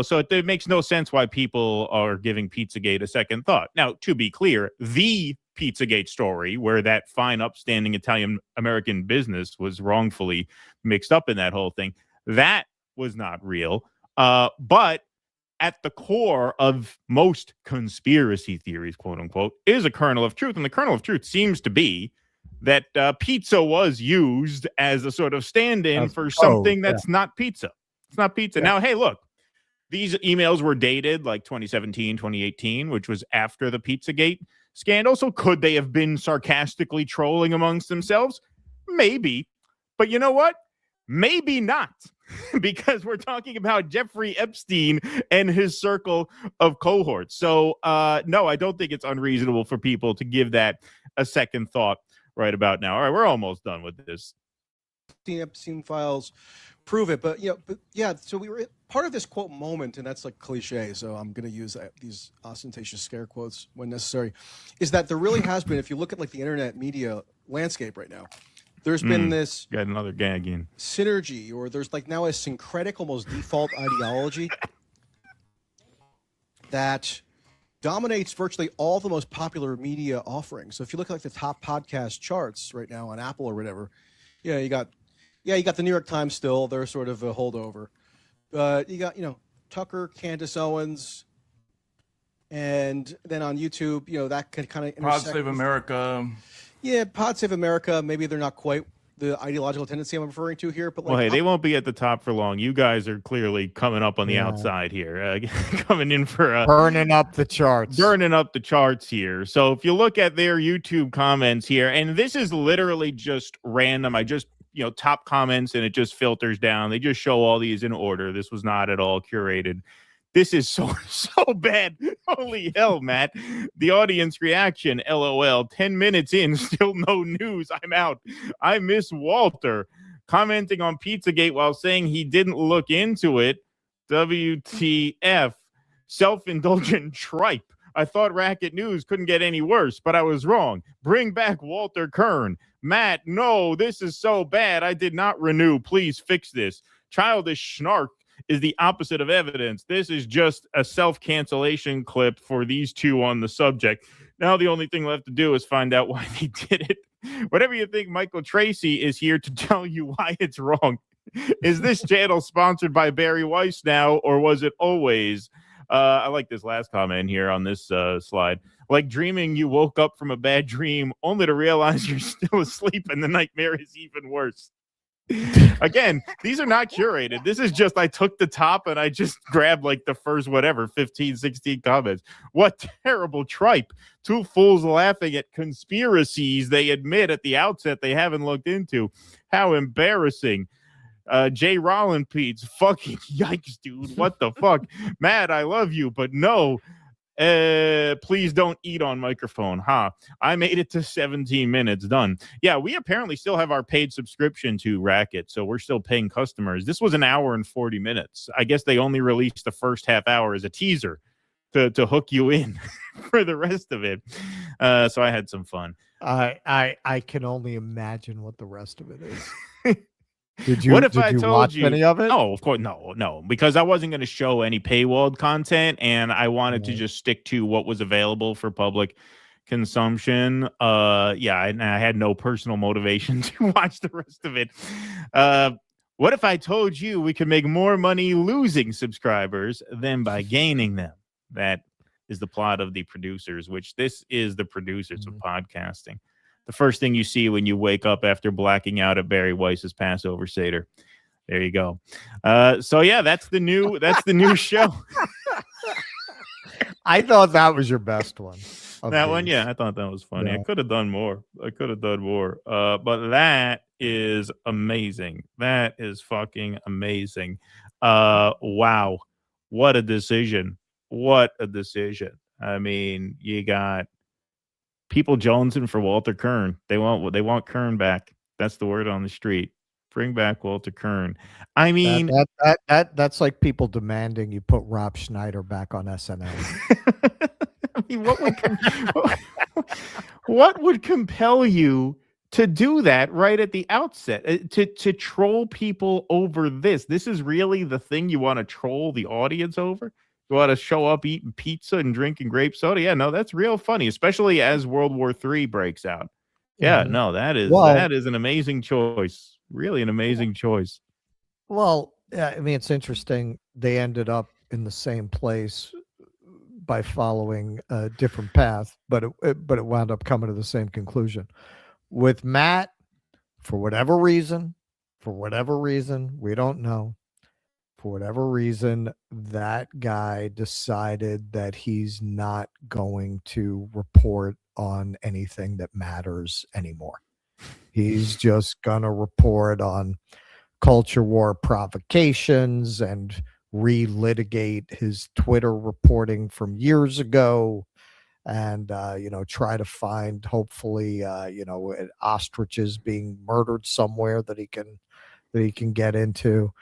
so it makes no sense why people are giving Pizzagate a second thought. Now, to be clear, the Pizzagate story, where that fine, upstanding Italian-American business was wrongfully mixed up in that whole thing, that was not real. But at the core of most conspiracy theories, quote unquote, is a kernel of truth. And the kernel of truth seems to be that pizza was used as a sort of stand-in for something that's not pizza. It's not pizza. Yeah. Now, hey, look, these emails were dated like 2017, 2018, which was after the Pizzagate scandal. So could they have been sarcastically trolling amongst themselves? Maybe. But you know what? Maybe not. Because we're talking about Jeffrey Epstein and his circle of cohorts. So, no, I don't think it's unreasonable for people to give that a second thought right about now. All right, we're almost done with this. Epstein Files prove it, but so we were part of this quote moment, and that's like cliche, so I'm going to use these ostentatious scare quotes when necessary, is that there really has been, if you look at like the internet media landscape right now, there's been this got another gag in synergy, or there's like now a syncretic, almost default ideology that dominates virtually all the most popular media offerings. So if you look at like the top podcast charts right now on Apple or whatever, you got the New York Times still. They're sort of a holdover. You got, Tucker, Candace Owens, and then on YouTube, that could kind of Pod Save America. Yeah, Pod Save America. Maybe they're not quite the ideological tendency I'm referring to here, but well, hey, they won't be at the top for long. You guys are clearly coming up on the outside here, coming in for burning up the charts. Here. So if you look at their YouTube comments here, and this is literally just random. I just top comments, and it just filters down. They just show all these in order. This was not at all curated. This is so bad. Holy hell, Matt. The audience reaction, LOL. 10 minutes in, still no news. I'm out. I miss Walter. Commenting on Pizzagate while saying he didn't look into it. WTF. Self-indulgent tripe. I thought Racket News couldn't get any worse, but I was wrong. Bring back Walter Kern. Matt, no, this is so bad. I did not renew. Please fix this. Childish snark is the opposite of evidence. This is just a self-cancellation clip for these two on the subject. Now the only thing left to do is find out why they did it. Whatever you think, Michael Tracey is here to tell you why it's wrong. Is this channel sponsored by Barry Weiss now, or was it always? I like this last comment here on this slide. Like dreaming you woke up from a bad dream only to realize you're still asleep and the nightmare is even worse. Again, these are not curated. This is just I took the top and I just grabbed like the first 15, 16 comments. What terrible tripe. Two fools laughing at conspiracies they admit at the outset they haven't looked into. How embarrassing. Jay Rollin Pete's fucking yikes, dude. What the fuck? Matt, I love you, but no. Please don't eat on microphone. I made it to 17 minutes. Done. Yeah, we apparently still have our paid subscription to Racket, so we're still paying customers. This was an hour and 40 minutes. I guess they only released the first half hour as a teaser to hook you in for the rest of it. So I had some fun. I can only imagine what the rest of it is. Did you watch any of it? No, of course, no, because I wasn't going to show any paywalled content, and I wanted to just stick to what was available for public consumption. I had no personal motivation to watch the rest of it. What if I told you we could make more money losing subscribers than by gaining them? That is the plot of The Producers, which this is The Producers of podcasting. The first thing you see when you wake up after blacking out at Barry Weiss's Passover Seder. There you go. So yeah, that's the new show. I thought that was your best one. That one, yeah, I thought that was funny. Yeah. I could have done more. But that is amazing. That is fucking amazing. Wow. What a decision. what a decision. I mean, you got people jonesing for Walter Kern. They want Kern back. That's the word on the street. Bring back Walter Kern. I mean, that's like people demanding you put Rob Schneider back on SNL. I mean, what would compel you to do that right at the outset? To troll people over this? This is really the thing you want to troll the audience over? You want to show up eating pizza and drinking grape soda? Yeah, no, that's real funny, especially as World War III breaks out. Yeah, no, that is an amazing choice. Really an amazing choice. Well, I mean, it's interesting. They ended up in the same place by following a different path, but it wound up coming to the same conclusion. With Matt, for whatever reason, we don't know. For whatever reason, that guy decided that he's not going to report on anything that matters anymore. He's just going to report on culture war provocations and relitigate his Twitter reporting from years ago and, try to find, hopefully, ostriches being murdered somewhere that he can get into.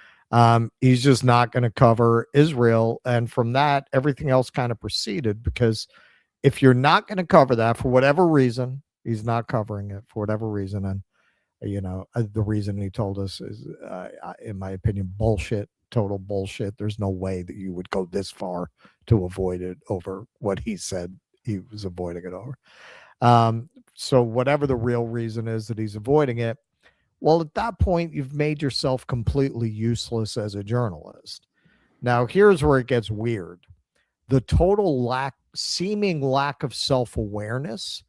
He's just not going to cover Israel. And from that, everything else kind of proceeded, because if you're not going to cover that for whatever reason, he's not covering it for whatever reason. And, the reason he told us is, in my opinion, bullshit, total bullshit. There's no way that you would go this far to avoid it over what he said he was avoiding it over. So whatever the real reason is that he's avoiding it, well, at that point, you've made yourself completely useless as a journalist. Now, here's where it gets weird. The total seeming lack of self-awareness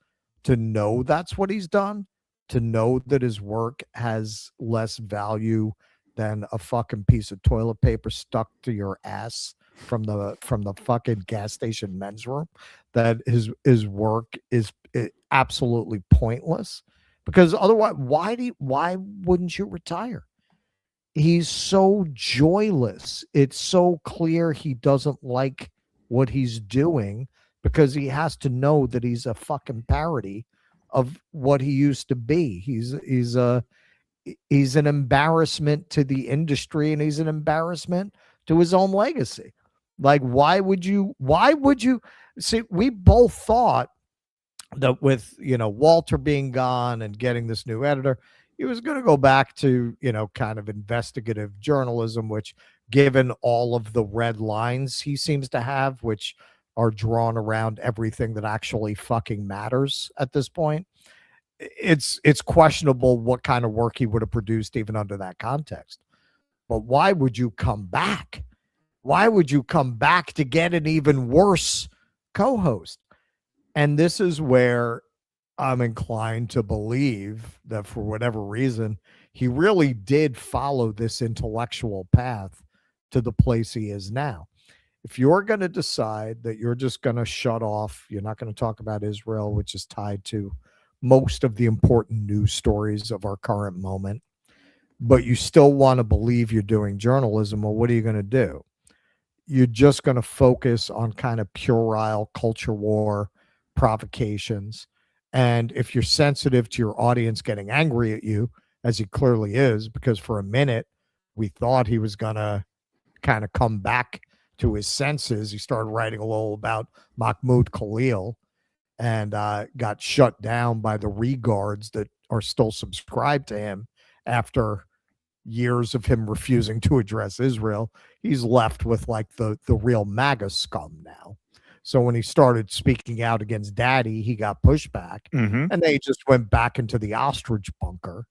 to know that's what he's done, to know that his work has less value than a fucking piece of toilet paper stuck to your ass from the fucking gas station men's room, that his work is absolutely pointless. Because otherwise, why wouldn't you retire? He's so joyless. It's so clear he doesn't like what he's doing, because he has to know that he's a fucking parody of what he used to be. He's an embarrassment to the industry, and he's an embarrassment to his own legacy. Like, why would you see? We both thought that with Walter being gone and getting this new editor, he was going to go back to kind of investigative journalism, which, given all of the red lines he seems to have, which are drawn around everything that actually fucking matters at this point, it's questionable what kind of work he would have produced even under that context. But why would you come back? Why would you come back to get an even worse co-host? And this is where I'm inclined to believe that for whatever reason, he really did follow this intellectual path to the place he is now. If you're going to decide that you're just going to shut off, you're not going to talk about Israel, which is tied to most of the important news stories of our current moment, but you still want to believe you're doing journalism, well, what are you going to do? You're just going to focus on kind of puerile culture war provocations. And if you're sensitive to your audience getting angry at you, as he clearly is, because for a minute we thought he was going to kind of come back to his senses. He started writing a little about Mahmoud Khalil and got shut down by the regards that are still subscribed to him after years of him refusing to address Israel. He's left with like the real MAGA scum now. So when he started speaking out against Daddy, he got pushback, and they just went back into the ostrich bunker.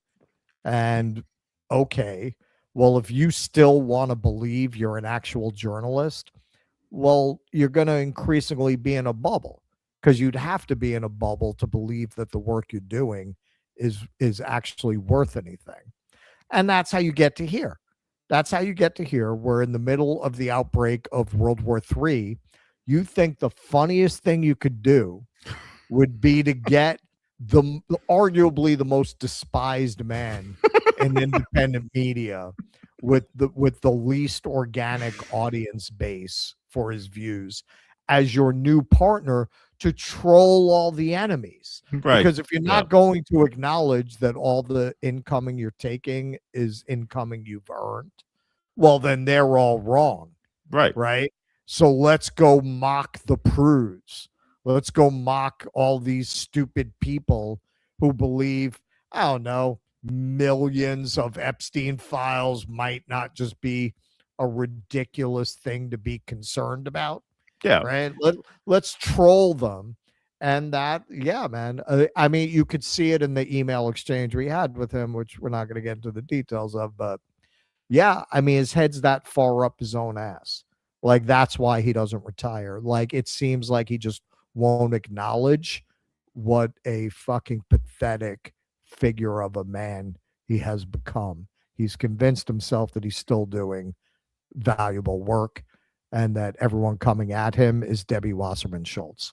And okay, well, if you still want to believe you're an actual journalist, well, you're going to increasingly be in a bubble, because you'd have to be in a bubble to believe that the work you're doing is actually worth anything. And that's how you get to here. That's how you get to here. We're in the middle of the outbreak of World War III. You think the funniest thing you could do would be to get arguably the most despised man in independent media, with the least organic audience base for his views as your new partner to troll all the enemies. Right. Because if you're not going to acknowledge that all the incoming you're taking is incoming you've earned, well, then they're all wrong. Right. Right. So let's go mock the prudes. Let's go mock all these stupid people who believe, I don't know, millions of Epstein files might not just be a ridiculous thing to be concerned about. Yeah. Right. Let's troll them. And that, yeah, man. I mean, you could see it in the email exchange we had with him, which we're not going to get into the details of. But yeah, I mean, his head's that far up his own ass. Like, that's why he doesn't retire. Like, it seems like he just won't acknowledge what a fucking pathetic figure of a man he has become. He's convinced himself that he's still doing valuable work and that everyone coming at him is Debbie Wasserman Schultz.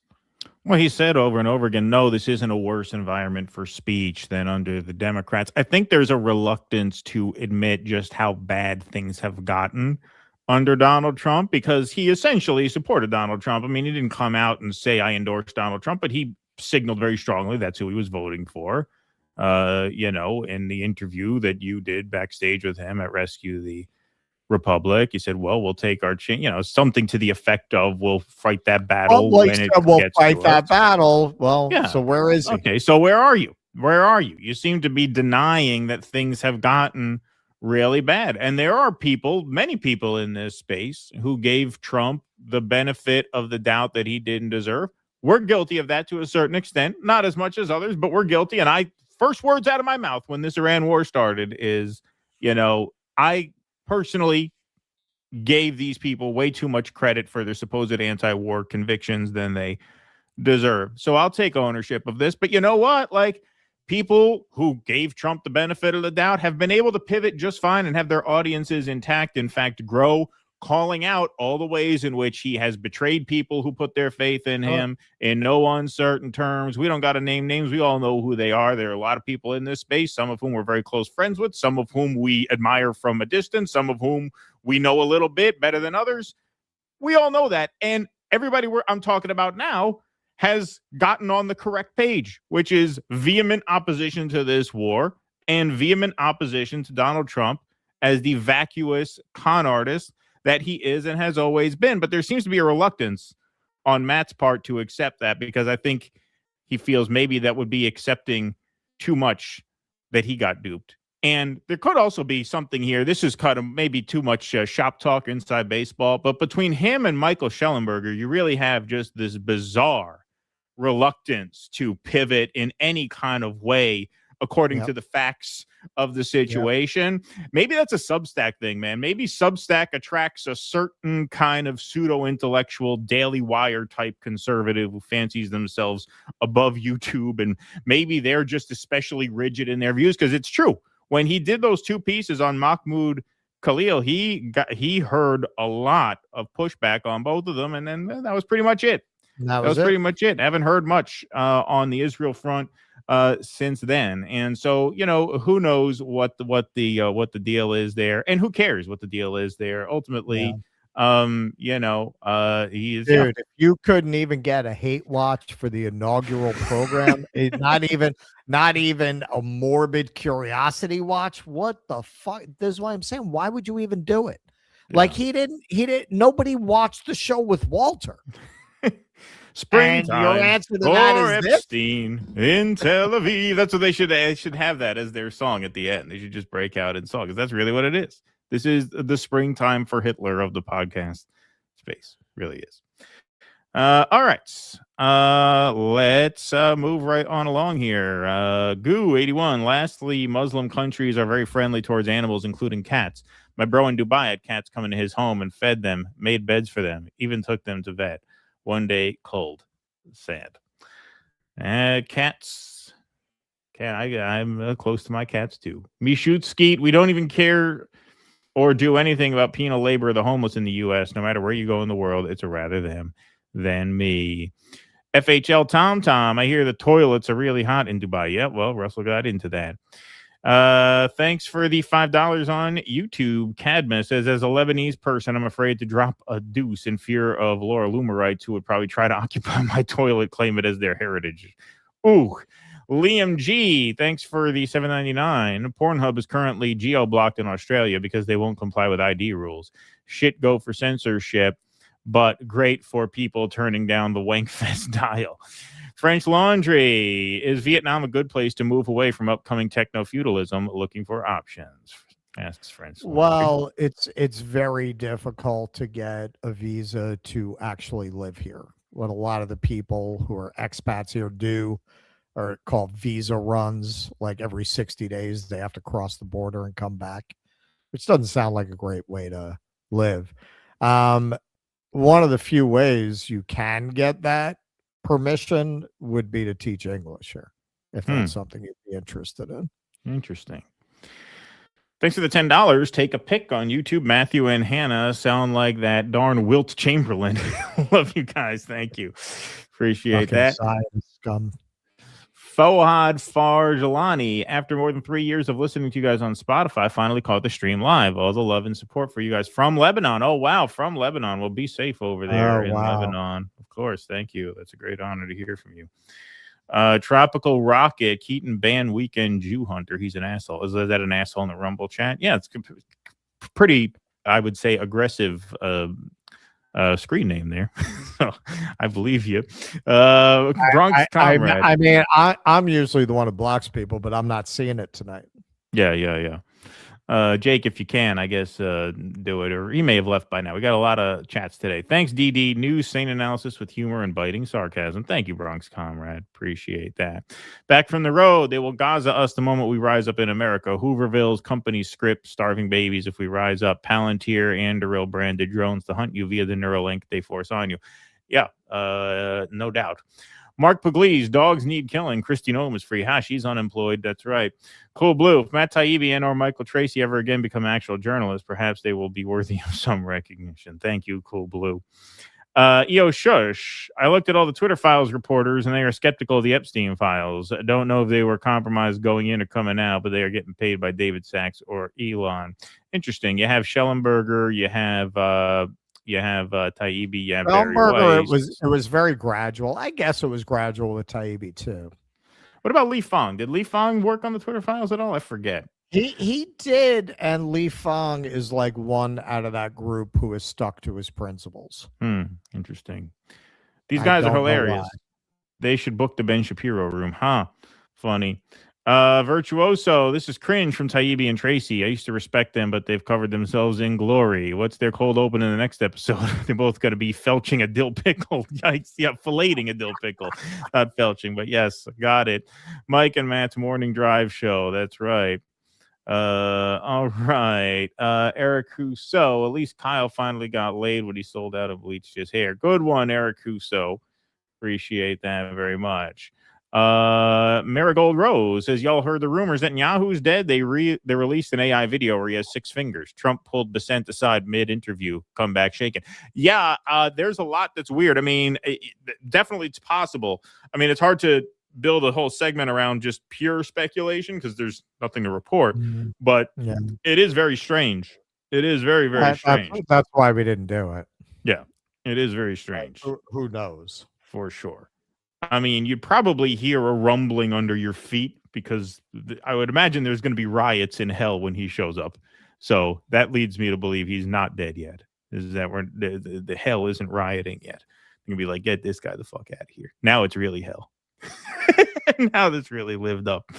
Well, he said over and over again, no, this isn't a worse environment for speech than under the Democrats. I think there's a reluctance to admit just how bad things have gotten under Donald Trump, because he essentially supported Donald Trump. I mean, he didn't come out and say, I endorse Donald Trump, but he signaled very strongly that's who he was voting for. You know, in the interview that you did backstage with him at Rescue the Republic, he said, well, we'll take our chance, you know, something to the effect of, we'll fight that battle we'll gets fight to that us. battle. Well, Yeah. so where is he? Okay, so where are you? Where are you? You seem to be denying that things have gotten really bad. And there are people, many people in this space, who gave Trump the benefit of the doubt that he didn't deserve. We're guilty of that to a certain extent, not as much as others, but we're guilty. And first words out of my mouth when this Iran war started is, you know, I personally gave these people way too much credit for their supposed anti-war convictions than they deserve. So I'll take ownership of this. But you know what? Like, people who gave Trump the benefit of the doubt have been able to pivot just fine and have their audiences intact, in fact, grow, calling out all the ways in which he has betrayed people who put their faith in him in no uncertain terms. We don't got to name names. We all know who they are. There are a lot of people in this space, some of whom we're very close friends with, some of whom we admire from a distance, some of whom we know a little bit better than others. We all know that. And everybody I'm talking about now has gotten on the correct page, which is vehement opposition to this war and vehement opposition to Donald Trump as the vacuous con artist that he is and has always been. But there seems to be a reluctance on Matt's part to accept that, because I think he feels maybe that would be accepting too much that he got duped. And there could also be something here. This is kind of maybe too much shop talk inside baseball, but between him and Michael Schellenberger, you really have just this bizarre reluctance to pivot in any kind of way according to the facts of the situation. Maybe that's a Substack thing, man. Maybe Substack attracts a certain kind of pseudo-intellectual Daily Wire type conservative who fancies themselves above YouTube, and maybe they're just especially rigid in their views, because it's true. When he did those two pieces on Mahmoud Khalil, he heard a lot of pushback on both of them, and then that was pretty much it. That was pretty much it. I haven't heard much on the Israel front since then, and so, you know, who knows what the deal is there, and who cares what the deal is there ultimately. You know, he's dude. If you couldn't even get a hate watch for the inaugural program, not even a morbid curiosity watch. What the fuck? This is why I'm saying, why would you even do it? Like, he didn't. Nobody watched the show with Walter. Springtime. And your answer to that is Epstein in Tel Aviv. That's what they should have that as their song at the end. They should just break out in song, because that's really what it is. This is the springtime for Hitler of the podcast space. Really is. All right. Let's move right on along here. Goo81. Lastly, Muslim countries are very friendly towards animals, including cats. My bro in Dubai had cats come into his home and fed them, made beds for them, even took them to vet. One day, cold. Sad. Cats. I'm close to my cats, too. Me shoot skeet. We don't even care or do anything about penal labor of the homeless in the U.S. No matter where you go in the world, it's a rather them than me. FHL Tom, I hear the toilets are really hot in Dubai. Yeah, well, Russell got into that. Thanks for the $5 on YouTube. Cadmus says, as a Lebanese person, I'm afraid to drop a deuce in fear of Laura Loomerites who would probably try to occupy my toilet, claim it as their heritage. Ooh. Liam G, thanks for the $7.99. Pornhub is currently geo-blocked in Australia because they won't comply with ID rules. Shit go for censorship, but great for people turning down the Wankfest dial. French Laundry, is Vietnam a good place to move away from upcoming techno-feudalism, looking for options? Asks French Laundry. Well, it's very difficult to get a visa to actually live here. What a lot of the people who are expats here do are called visa runs. Like every 60 days, they have to cross the border and come back, which doesn't sound like a great way to live. One of the few ways you can get that permission would be to teach English here, if that's something you'd be interested in. Interesting. Thanks for the $10. Take a pick on YouTube. Matthew and Hannah sound like that darn Wilt Chamberlain. Love you guys. Thank you. Appreciate that. Science scum. Fohad Farjalani, after more than 3 years of listening to you guys on Spotify, finally caught the stream live. All the love and support for you guys from Lebanon. Oh, wow. From Lebanon. Well, be safe over there in Lebanon. Of course. Thank you. That's a great honor to hear from you. Tropical Rocket, Keaton Ban Weekend Jew Hunter. He's an asshole. Is that an asshole in the Rumble chat? Yeah, it's pretty, I would say, aggressive screen name there. So I believe you. Drunk Comrade. I mean, I'm usually the one who blocks people, but I'm not seeing it tonight. Yeah. Jake, if you can, I guess, do it. Or he may have left by now. We got a lot of chats today. Thanks, DD. News, sane analysis with humor and biting sarcasm. Thank you, Bronx Comrade. Appreciate that. Back from the road, they will Gaza us the moment we rise up in America. Hooverville's company script, starving babies if we rise up. Palantir and Anduril branded drones to hunt you via the Neuralink they force on you. Yeah, no doubt. Mark Pugliese, dogs need killing. Christy Noem is free. She's unemployed. That's right. Cool Blue, if Matt Taibbi and or Michael Tracey ever again become actual journalists, perhaps they will be worthy of some recognition. Thank you, Cool Blue. EO Shush, I looked at all the Twitter Files reporters, and they are skeptical of the Epstein Files. I don't know if they were compromised going in or coming out, but they are getting paid by David Sachs or Elon. Interesting. You have Schellenberger. You have Taibbi, you have Barry Weiss. It was very gradual. I guess it was gradual with Taibbi too. What about Li Fang? Did Li Fang work on the Twitter Files at all? I forget. He did, and Li Fang is like one out of that group who is stuck to his principles. Interesting. These guys are hilarious. They should book the Ben Shapiro room. Funny. Virtuoso, this is cringe from Taibbi and Tracey. I used to respect them, but they've covered themselves in glory. What's their cold open in the next episode? They both got to be felching a dill pickle. Yikes. Yeah, filleting a dill pickle. Not felching, but yes, got it. Mike and Matt's morning drive show. That's right. All right. Eric Rousseau, at least Kyle finally got laid when he sold out of bleached his hair. Good one, Eric Rousseau. Appreciate that very much. Marigold Rose says, y'all heard the rumors that Netanyahu's dead. They released an AI video where he has 6 fingers. Trump pulled Besant aside mid-interview, come back shaking. Yeah, there's a lot that's weird. I mean, definitely it's possible. I mean, it's hard to build a whole segment around just pure speculation because there's nothing to report, but it is very strange. It is very, very strange. That's why we didn't do it. Yeah, it is very strange. Who knows? For sure. I mean, you'd probably hear a rumbling under your feet because I would imagine there's going to be riots in hell when he shows up. So that leads me to believe he's not dead yet. Is that where the hell isn't rioting yet? You're going to be like, get this guy the fuck out of here. Now it's really hell. Now this really lived up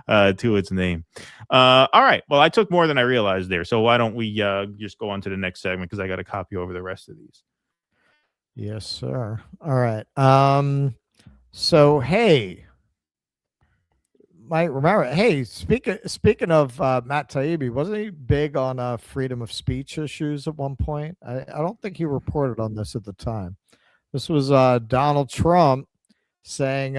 to its name. All right. Well, I took more than I realized there. So why don't we just go on to the next segment because I got to copy over the rest of these. Yes, sir. All right. So, hey, might remember, hey, speaking of Matt Taibbi, wasn't he big on freedom of speech issues at one point? I don't think he reported on this at the time. This was Donald Trump saying,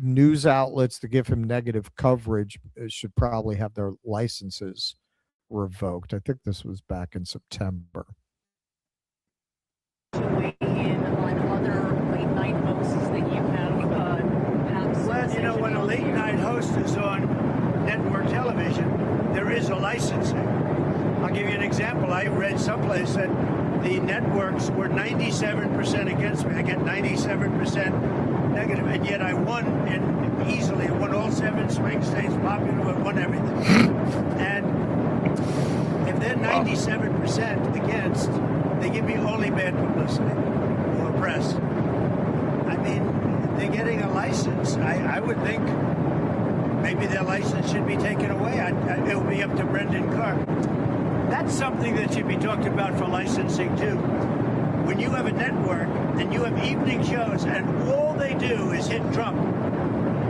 news outlets to give him negative coverage should probably have their licenses revoked. I think this was back in September. When a late night host is on network example, I read someplace that the networks were 97% against me. I get 97% negative, and yet I won easily. I won all 7 swing states, popular, won everything. And if they're 97% against, they give me only bad publicity or press. I mean, they're getting a license. I would think maybe their license should be taken away. It would be up to Brendan Carr. That's something that should be talked about for licensing, too. When you have a network and you have evening shows and all they do is hit Trump,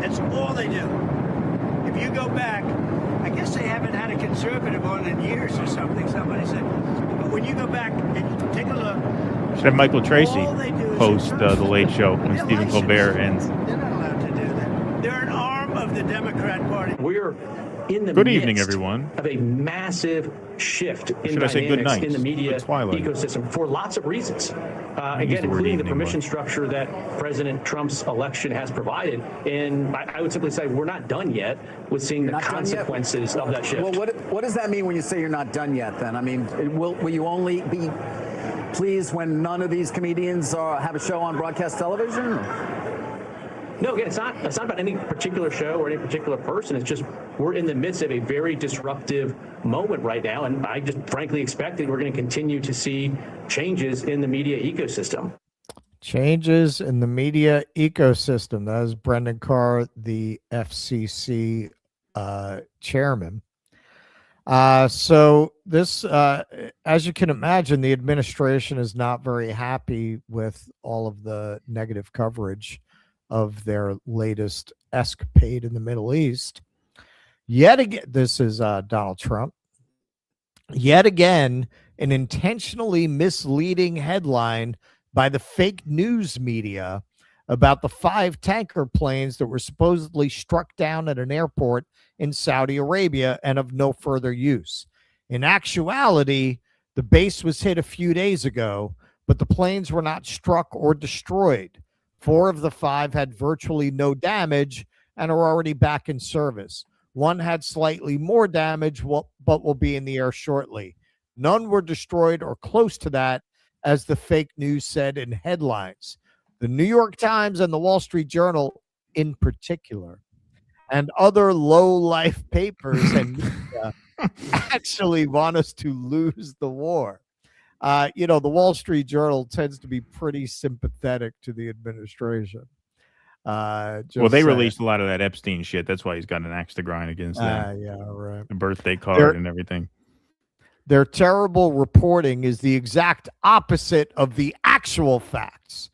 that's all they do. If you go back, I guess they haven't had a conservative on in years or something, somebody said. But when you go back and take a look. Should have Michael Tracey host The Late Show when Stephen Colbert ends. They're not allowed to do that. They're an arm of the Democrat Party. We're in the Good evening, midst everyone. of a massive shift in Should I say good dynamics night? in the media Good twilight. ecosystem for lots of reasons. use Again, the word including the evening permission more. structure that President Trump's election has provided. And I would simply say we're not done yet with seeing the Not done yet? consequences of that shift. Well, what does that mean when you say you're not done yet, then? I mean, will you only be pleased when none of these comedians have a show on broadcast television? No, again, it's not about any particular show or any particular person. It's just we're in the midst of a very disruptive moment right now, and I just frankly expect that we're going to continue to see changes in the media ecosystem. Changes in the media ecosystem. That is Brendan Carr, the FCC chairman. So this, as you can imagine, the administration is not very happy with all of the negative coverage of their latest escapade in the Middle East. Yet again, this is Donald Trump. Yet again, an intentionally misleading headline by the fake news media about the 5 tanker planes that were supposedly struck down at an airport in Saudi Arabia and of no further use. In actuality, the base was hit a few days ago, but the planes were not struck or destroyed. 4 of the 5 had virtually no damage and are already back in service. 1 had slightly more damage, but will be in the air shortly. None were destroyed or close to that, as the fake news said in headlines. The New York Times and the Wall Street Journal in particular, and other low-life papers and media actually want us to lose the war. The Wall Street Journal tends to be pretty sympathetic to the administration. Well, they released a lot of that Epstein shit. That's why he's got an axe to grind against them. Yeah, right. The birthday card and everything. Their terrible reporting is the exact opposite of the actual facts.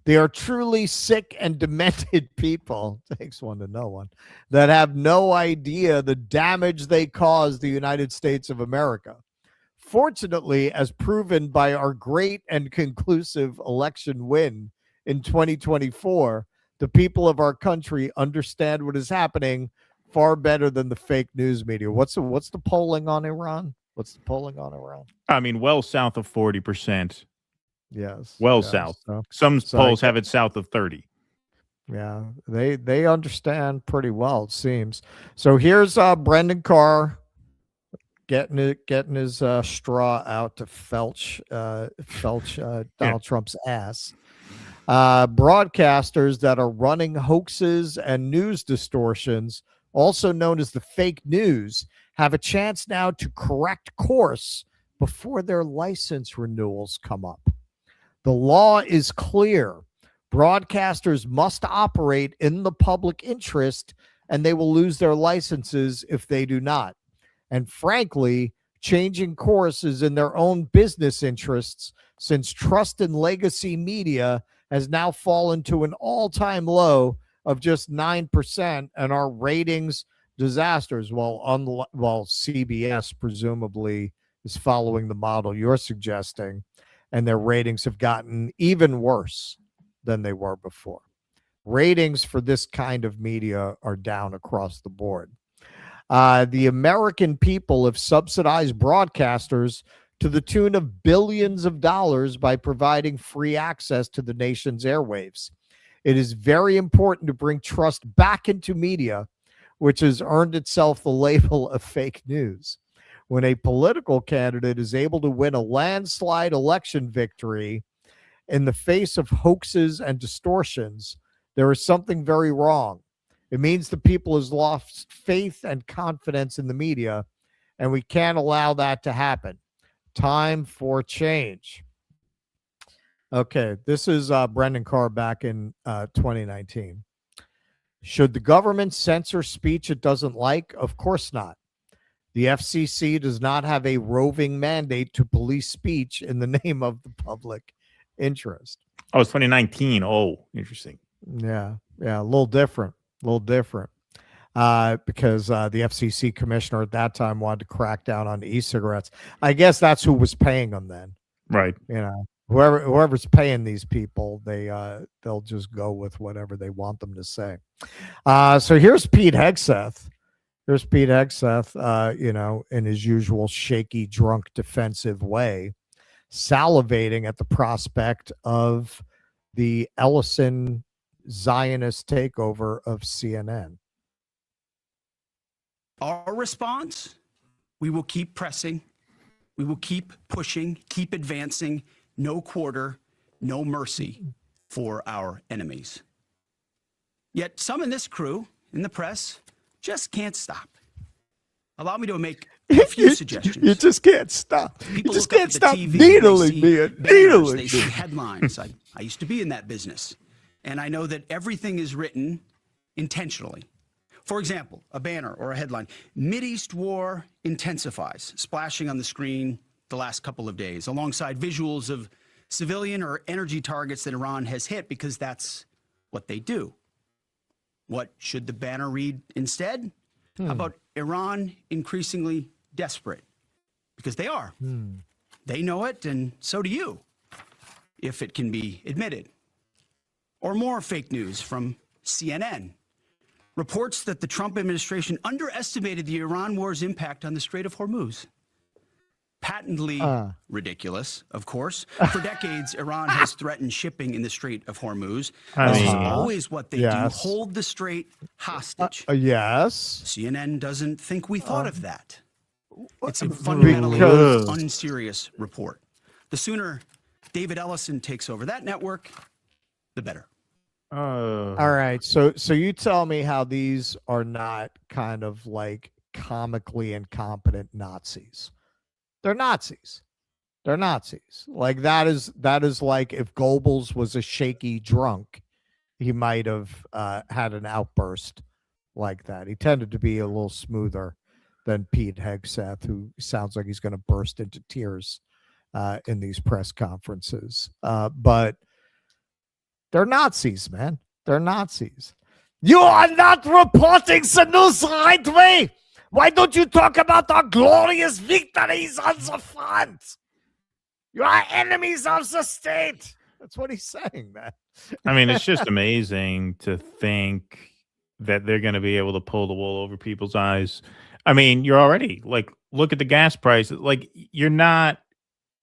They are truly sick and demented people, takes one to know one, that have no idea the damage they caused the United States of America. Fortunately, as proven by our great and conclusive election win in 2024, the people of our country understand what is happening far better than the fake news media. What's the polling on Iran? What's the polling on Iran? I mean, well south of 40%. Yes. Well yes. south. So, Some polls have it south of 30. Yeah, they understand pretty well, it seems. So here's Brendan Carr getting his straw out to felch Donald Trump's ass. Broadcasters that are running hoaxes and news distortions, also known as the fake news, have a chance now to correct course before their license renewals come up. The law is clear. Broadcasters must operate in the public interest, and they will lose their licenses if they do not. And frankly, changing course is in their own business interests, since trust in legacy media has now fallen to an all-time low of just 9%, and our ratings disasters, while CBS presumably is following the model you're suggesting, and their ratings have gotten even worse than they were before. Ratings for this kind of media are down across the board. The American people have subsidized broadcasters to the tune of billions of dollars by providing free access to the nation's airwaves. It is very important to bring trust back into media, which has earned itself the label of fake news. when a political candidate is able to win a landslide election victory in the face of hoaxes and distortions, there is something very wrong. It means the people has lost faith and confidence in the media, and we can't allow that to happen. Time for change. Okay, this is Brendan Carr back in 2019. Should the government censor speech it doesn't like? Of course not. The FCC does not have a roving mandate to police speech in the name of the public interest. Oh, it's 2019. Oh, interesting. Yeah, a little different. Because the FCC commissioner at that time wanted to crack down on e-cigarettes. I guess that's who was paying them then. Right. You know, whoever's paying these people, they'll just go with whatever they want them to say. So here's Pete Hegseth. You know, in his usual shaky, drunk, defensive way, salivating at the prospect of the Ellison Zionist takeover of CNN. Our response, we will keep pressing, we will keep pushing, keep advancing, no quarter, no mercy for our enemies. Yet some in this crew, in the press, just can't stop. Allow me to make a few suggestions. You just can't stop. People you just look can't up at stop the TV, needling me and needling they me. see headlines. I used to be in that business, and I know that everything is written intentionally. For example, a banner or a headline, Mideast war intensifies, splashing on the screen the last couple of days, alongside visuals of civilian or energy targets that Iran has hit, because that's what they do. What should the banner read instead? How about Iran increasingly desperate? Because they are. They know it, and so do you, if it can be admitted. Or more fake news from CNN. Reports that the Trump administration underestimated the Iran war's impact on the Strait of Hormuz. Patently ridiculous, of course. For decades, Iran has threatened shipping in the Strait of Hormuz. This is always what they do, hold the strait hostage. Yes. CNN doesn't think we thought of that. It's a fundamentally unserious report. The sooner David Ellison takes over that network, the better. All right. So you tell me how these are not kind of like comically incompetent Nazis. They're Nazis. Like that is like if Goebbels was a shaky drunk, he might have had an outburst like that. He tended to be a little smoother than Pete Hegseth, who sounds like he's going to burst into tears in these press conferences. But they're Nazis, man. They're Nazis. You are not reporting the news the right way. Why don't you talk about our glorious victories on the front? You are enemies of the state. That's what he's saying, man. I mean, it's just amazing to think that they're going to be able to pull the wool over people's eyes. I mean, you're already like, look at the gas price. Like, you're not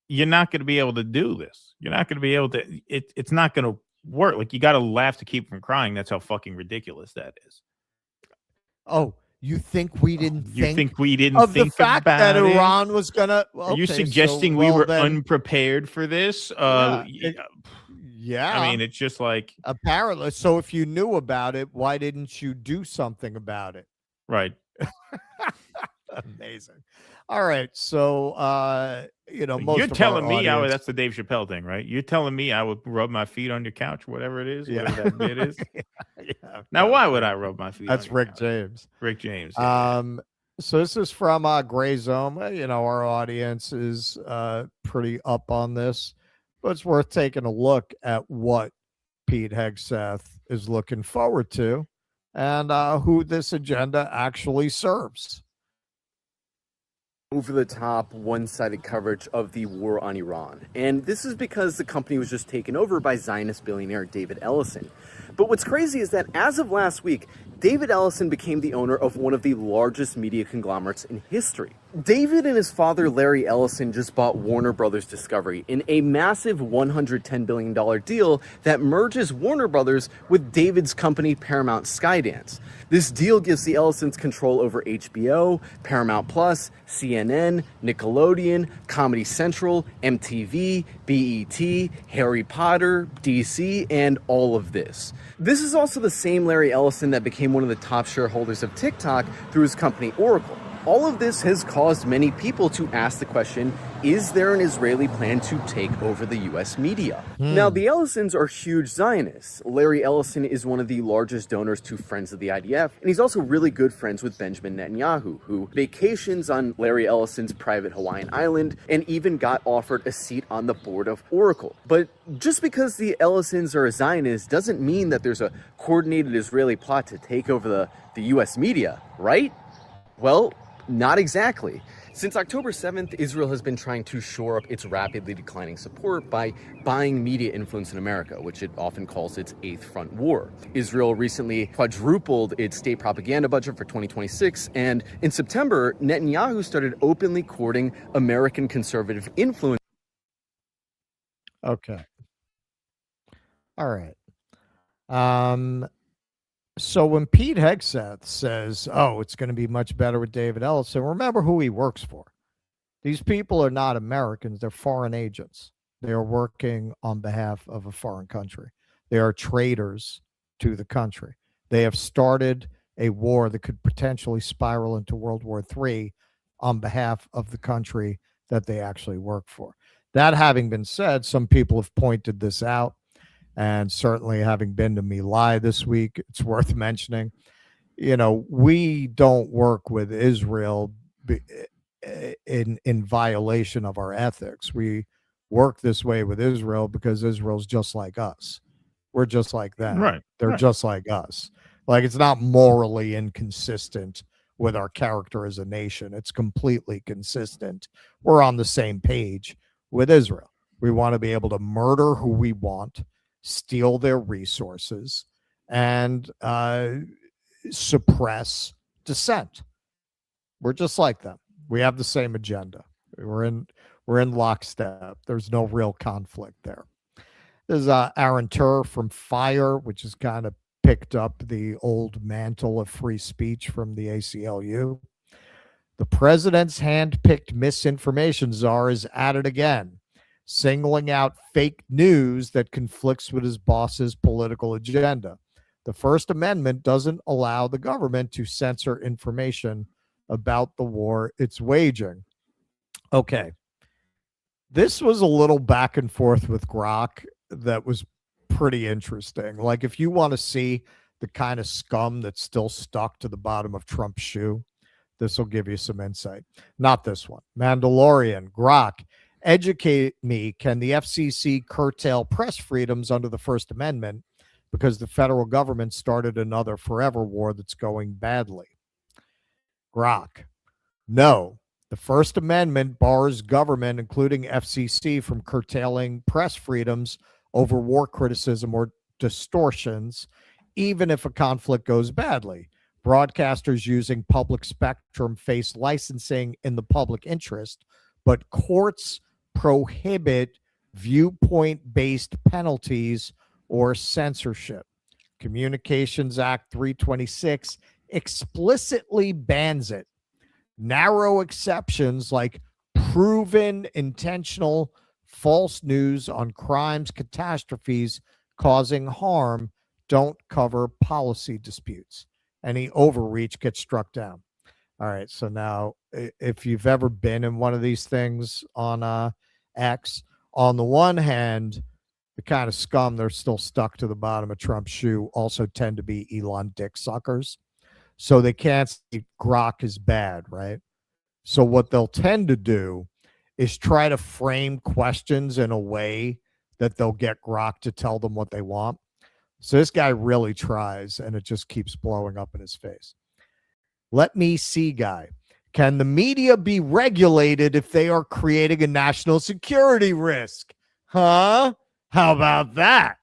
going to be able to do this. You're not going to be able to. It's not going to work. Like, you got to laugh to keep from crying. That's how fucking ridiculous that is. Oh. You think we didn't think of the fact that Iran was gonna? Are you suggesting we were unprepared for this? Yeah. I mean, it's just like apparently. So if you knew about it, why didn't you do something about it? Right. Amazing. All right. So most you're telling me audience... that's the Dave Chappelle thing, right? You're telling me I would rub my feet on your couch, whatever it is, whatever that bit is. Now, why would I rub my feet? That's on your Rick couch? James. Rick James. Yeah. So this is from Gray Zone. Our audience is pretty up on this, but it's worth taking a look at what Pete Hegseth is looking forward to and who this agenda actually serves. Over-the-top, one-sided coverage of the war on Iran. And this is because the company was just taken over by Zionist billionaire David Ellison. But what's crazy is that as of last week, David Ellison became the owner of one of the largest media conglomerates in history. David and his father, Larry Ellison, just bought Warner Brothers Discovery in a massive $110 billion deal that merges Warner Brothers with David's company, Paramount Skydance. This deal gives the Ellisons control over HBO, Paramount Plus, CNN, Nickelodeon, Comedy Central, MTV, BET, Harry Potter, DC, and all of this. This is also the same Larry Ellison that became one of the top shareholders of TikTok through his company Oracle. All of this has caused many people to ask the question, is there an Israeli plan to take over the U.S. media? Now, the Ellisons are huge Zionists. Larry Ellison is one of the largest donors to Friends of the IDF, and he's also really good friends with Benjamin Netanyahu, who vacations on Larry Ellison's private Hawaiian island and even got offered a seat on the board of Oracle. But just because the Ellisons are a Zionist doesn't mean that there's a coordinated Israeli plot to take over the U.S. media, right? Well, not exactly. Since October 7th, Israel has been trying to shore up its rapidly declining support by buying media influence in America, which it often calls its Eighth Front War. Israel recently quadrupled its state propaganda budget for 2026, and in September, Netanyahu started openly courting American conservative influence. Okay. All right. So when Pete Hegseth says, oh, it's going to be much better with David Ellison, remember who he works for. These people are not Americans. They're foreign agents. They are working on behalf of a foreign country. They are traitors to the country. They have started a war that could potentially spiral into World War III on behalf of the country that they actually work for. That having been said, some people have pointed this out. And certainly having been to My Lai this week, it's worth mentioning, we don't work with Israel in violation of our ethics. We work this way with Israel because Israel's just like us. We're just like them. Right. They're just like us. Like, it's not morally inconsistent with our character as a nation. It's completely consistent. We're on the same page with Israel. We want to be able to murder who we want, steal their resources, and suppress dissent. We're just like them. We have the same agenda. We're in lockstep. There's no real conflict there. There's Aaron Turr from Fire, which has kind of picked up the old mantle of free speech from the ACLU. The president's hand-picked misinformation czar is at it again, singling out fake news that conflicts with his boss's political agenda. The First Amendment doesn't allow the government to censor information about the war it's waging. Okay. This was a little back and forth with Grok that was pretty interesting. Like, if you want to see the kind of scum that's still stuck to the bottom of Trump's shoe, this will give you some insight. Not this one. Mandalorian, Grok. Educate me, can the FCC curtail press freedoms under the First Amendment because the federal government started another forever war that's going badly? Grok, no. The First Amendment bars government, including FCC, from curtailing press freedoms over war criticism or distortions, even if a conflict goes badly. Broadcasters using public spectrum face licensing in the public interest, but courts prohibit viewpoint-based penalties or censorship. Communications Act 326 explicitly bans it. Narrow exceptions like proven intentional false news on crimes, catastrophes causing harm don't cover policy disputes. Any overreach gets struck down. All right, so now if you've ever been in one of these things on X, on the one hand, the kind of scum that are still stuck to the bottom of Trump's shoe also tend to be Elon dick suckers. So they can't see Grok is bad, right? So what they'll tend to do is try to frame questions in a way that they'll get Grok to tell them what they want. So this guy really tries, and it just keeps blowing up in his face. Let me see, guy. Can the media be regulated if they are creating a national security risk? Huh? How about that?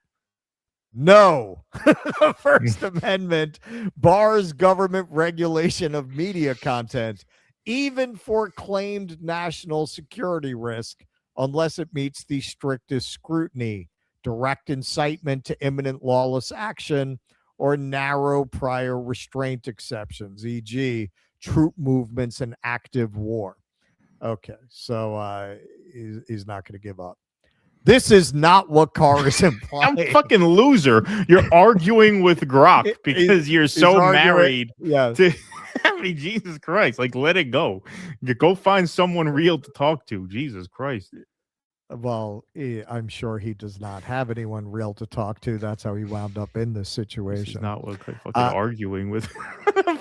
No. The First Amendment bars government regulation of media content, even for claimed national security risk, unless it meets the strictest scrutiny, direct incitement to imminent lawless action, or narrow prior restraint exceptions, e.g., troop movements and active war. Okay, so he's not going to give up. This is not what Carr is implying. I'm fucking loser. You're arguing with Grok because you're so married to. I mean, Jesus Christ! Like, let it go. Go find someone real to talk to. Jesus Christ. Well, I'm sure he does not have anyone real to talk to. That's how he wound up in this situation. This is not what fucking arguing with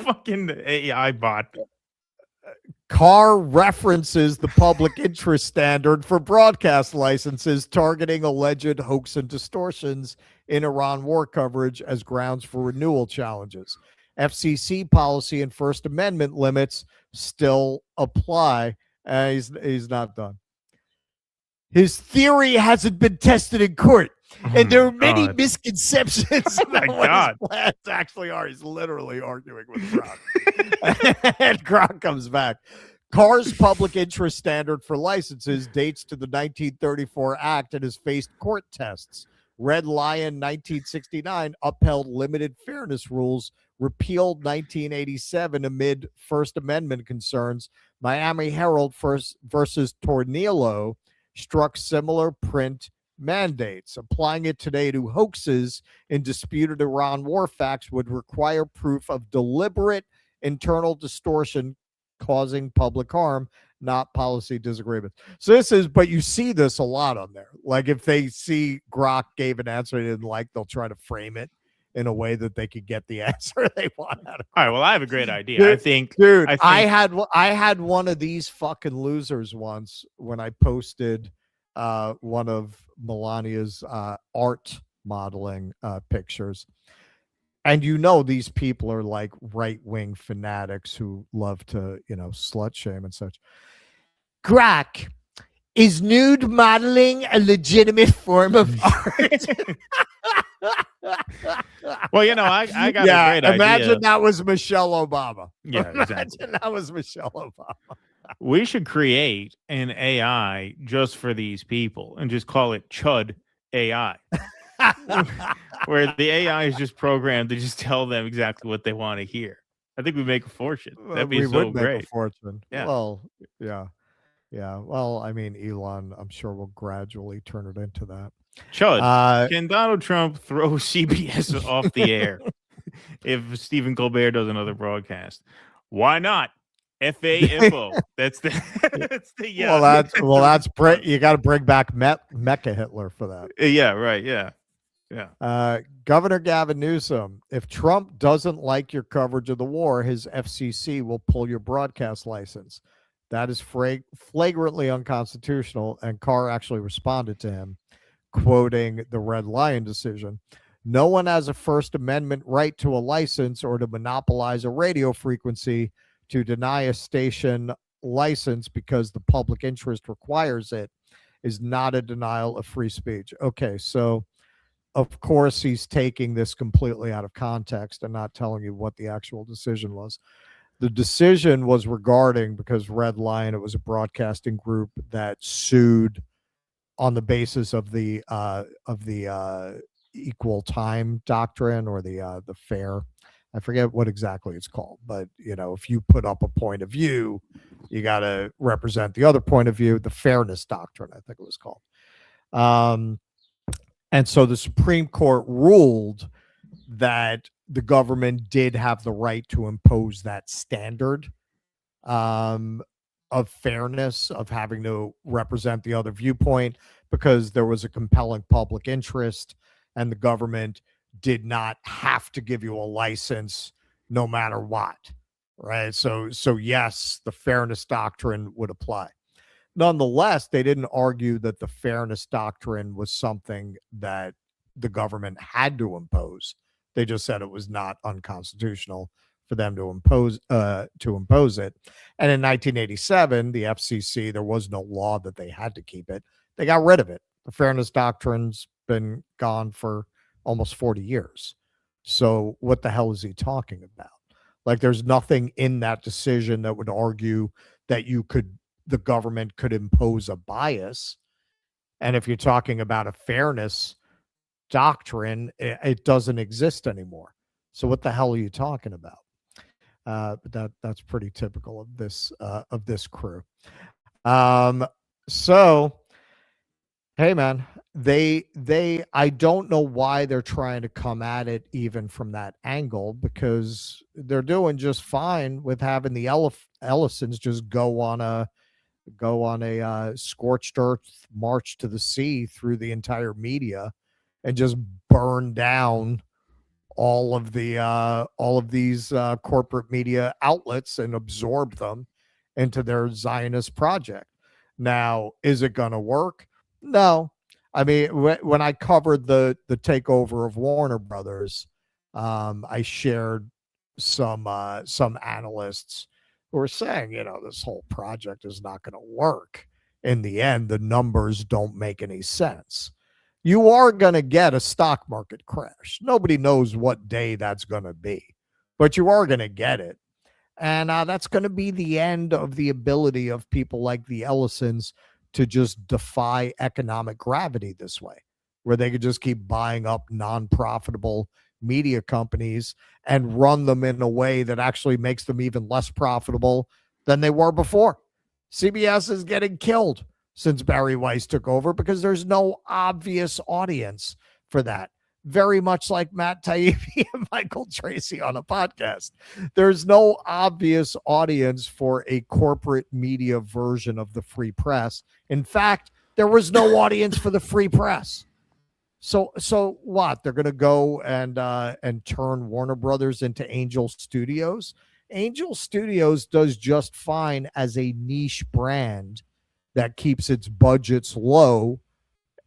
fucking AI bot. Carr references the public interest standard for broadcast licenses targeting alleged hoax and distortions in Iran war coverage as grounds for renewal challenges. FCC policy and First Amendment limits still apply. He's not done. His theory hasn't been tested in court, and there are many misconceptions about what his plans actually are. He's literally arguing with Grok. And Grok comes back. Carr's public interest standard for licenses dates to the 1934 Act and has faced court tests. Red Lion 1969 upheld limited fairness rules, repealed 1987 amid First Amendment concerns. Miami Herald versus Tornillo struck similar print mandates. Applying it today to hoaxes in disputed Iran war facts would require proof of deliberate internal distortion causing public harm, not policy disagreements. So this is, but you see this a lot on there. Like if they see Grok gave an answer they didn't like, they'll try to frame it in a way that they could get the answer they want out of it. All right, well, I have a great idea. Dude, I had one of these fucking losers once when I posted one of Melania's art modeling pictures. And these people are like right-wing fanatics who love to, slut shame and such. Grok, is nude modeling a legitimate form of art? Well, I got a great idea. Imagine that was Michelle Obama. Yeah, exactly. Imagine that was Michelle Obama. We should create an AI just for these people and just call it Chud AI. Where the AI is just programmed to just tell them exactly what they want to hear. I think we make a fortune. That'd be so great. Make a fortune. Yeah. Well, yeah. Well, I mean, Elon, I'm sure will gradually turn it into that. Chud, can Donald Trump throw CBS off the air if Stephen Colbert does another broadcast? Why not? FA info. That's the yeah. Well, that's you got to bring back Mecha Hitler for that. Yeah, right. Yeah. Governor Gavin Newsom, if Trump doesn't like your coverage of the war, his FCC will pull your broadcast license. That is flagrantly unconstitutional, and Carr actually responded to him, quoting the Red Lion decision. No one has a First Amendment right to a license or to monopolize a radio frequency. To deny a station license because the public interest requires it is not a denial of free speech. Okay, so of course he's taking this completely out of context and not telling you what the actual decision was. The decision was regarding, because Red Lion, it was a broadcasting group that sued on the basis of the equal time doctrine or the fair. I forget what exactly it's called, but if you put up a point of view, you got to represent the other point of view. The fairness doctrine, I think it was called. And so the Supreme Court ruled that the government did have the right to impose that standard of fairness, of having to represent the other viewpoint, because there was a compelling public interest, and the government did not have to give you a license no matter what, right? So yes, the fairness doctrine would apply. Nonetheless, they didn't argue that the fairness doctrine was something that the government had to impose. They just said it was not unconstitutional for them to impose it. And in 1987, the FCC, there was no law that they had to keep it. They got rid of it. The fairness doctrine's been gone for almost 40 years. So what the hell is he talking about? Like there's nothing in that decision that would argue that the government could impose a bias. And if you're talking about a fairness doctrine, it doesn't exist anymore. So what the hell are you talking about? But that's pretty typical of this crew. So hey man, I don't know why they're trying to come at it even from that angle, because they're doing just fine with having the Ellisons just go on a scorched earth march to the sea through the entire media and just burn down all of these corporate media outlets and absorb them into their Zionist project. Now, is it going to work? No. I mean, when I covered the takeover of Warner Brothers, I shared some analysts who were saying, this whole project is not going to work. In the end, the numbers don't make any sense. You are going to get a stock market crash. Nobody knows what day that's going to be, but you are going to get it. And that's going to be the end of the ability of people like the Ellisons to just defy economic gravity this way, where they could just keep buying up non-profitable media companies and run them in a way that actually makes them even less profitable than they were before. CBS is getting killed since Barry Weiss took over because there's no obvious audience for that. Very much like Matt Taibbi and Michael Tracey on a podcast. There's no obvious audience for a corporate media version of the free press. In fact, there was no audience for the free press. So what? They're going to go and turn Warner Brothers into Angel Studios? Angel Studios does just fine as a niche brand that keeps its budgets low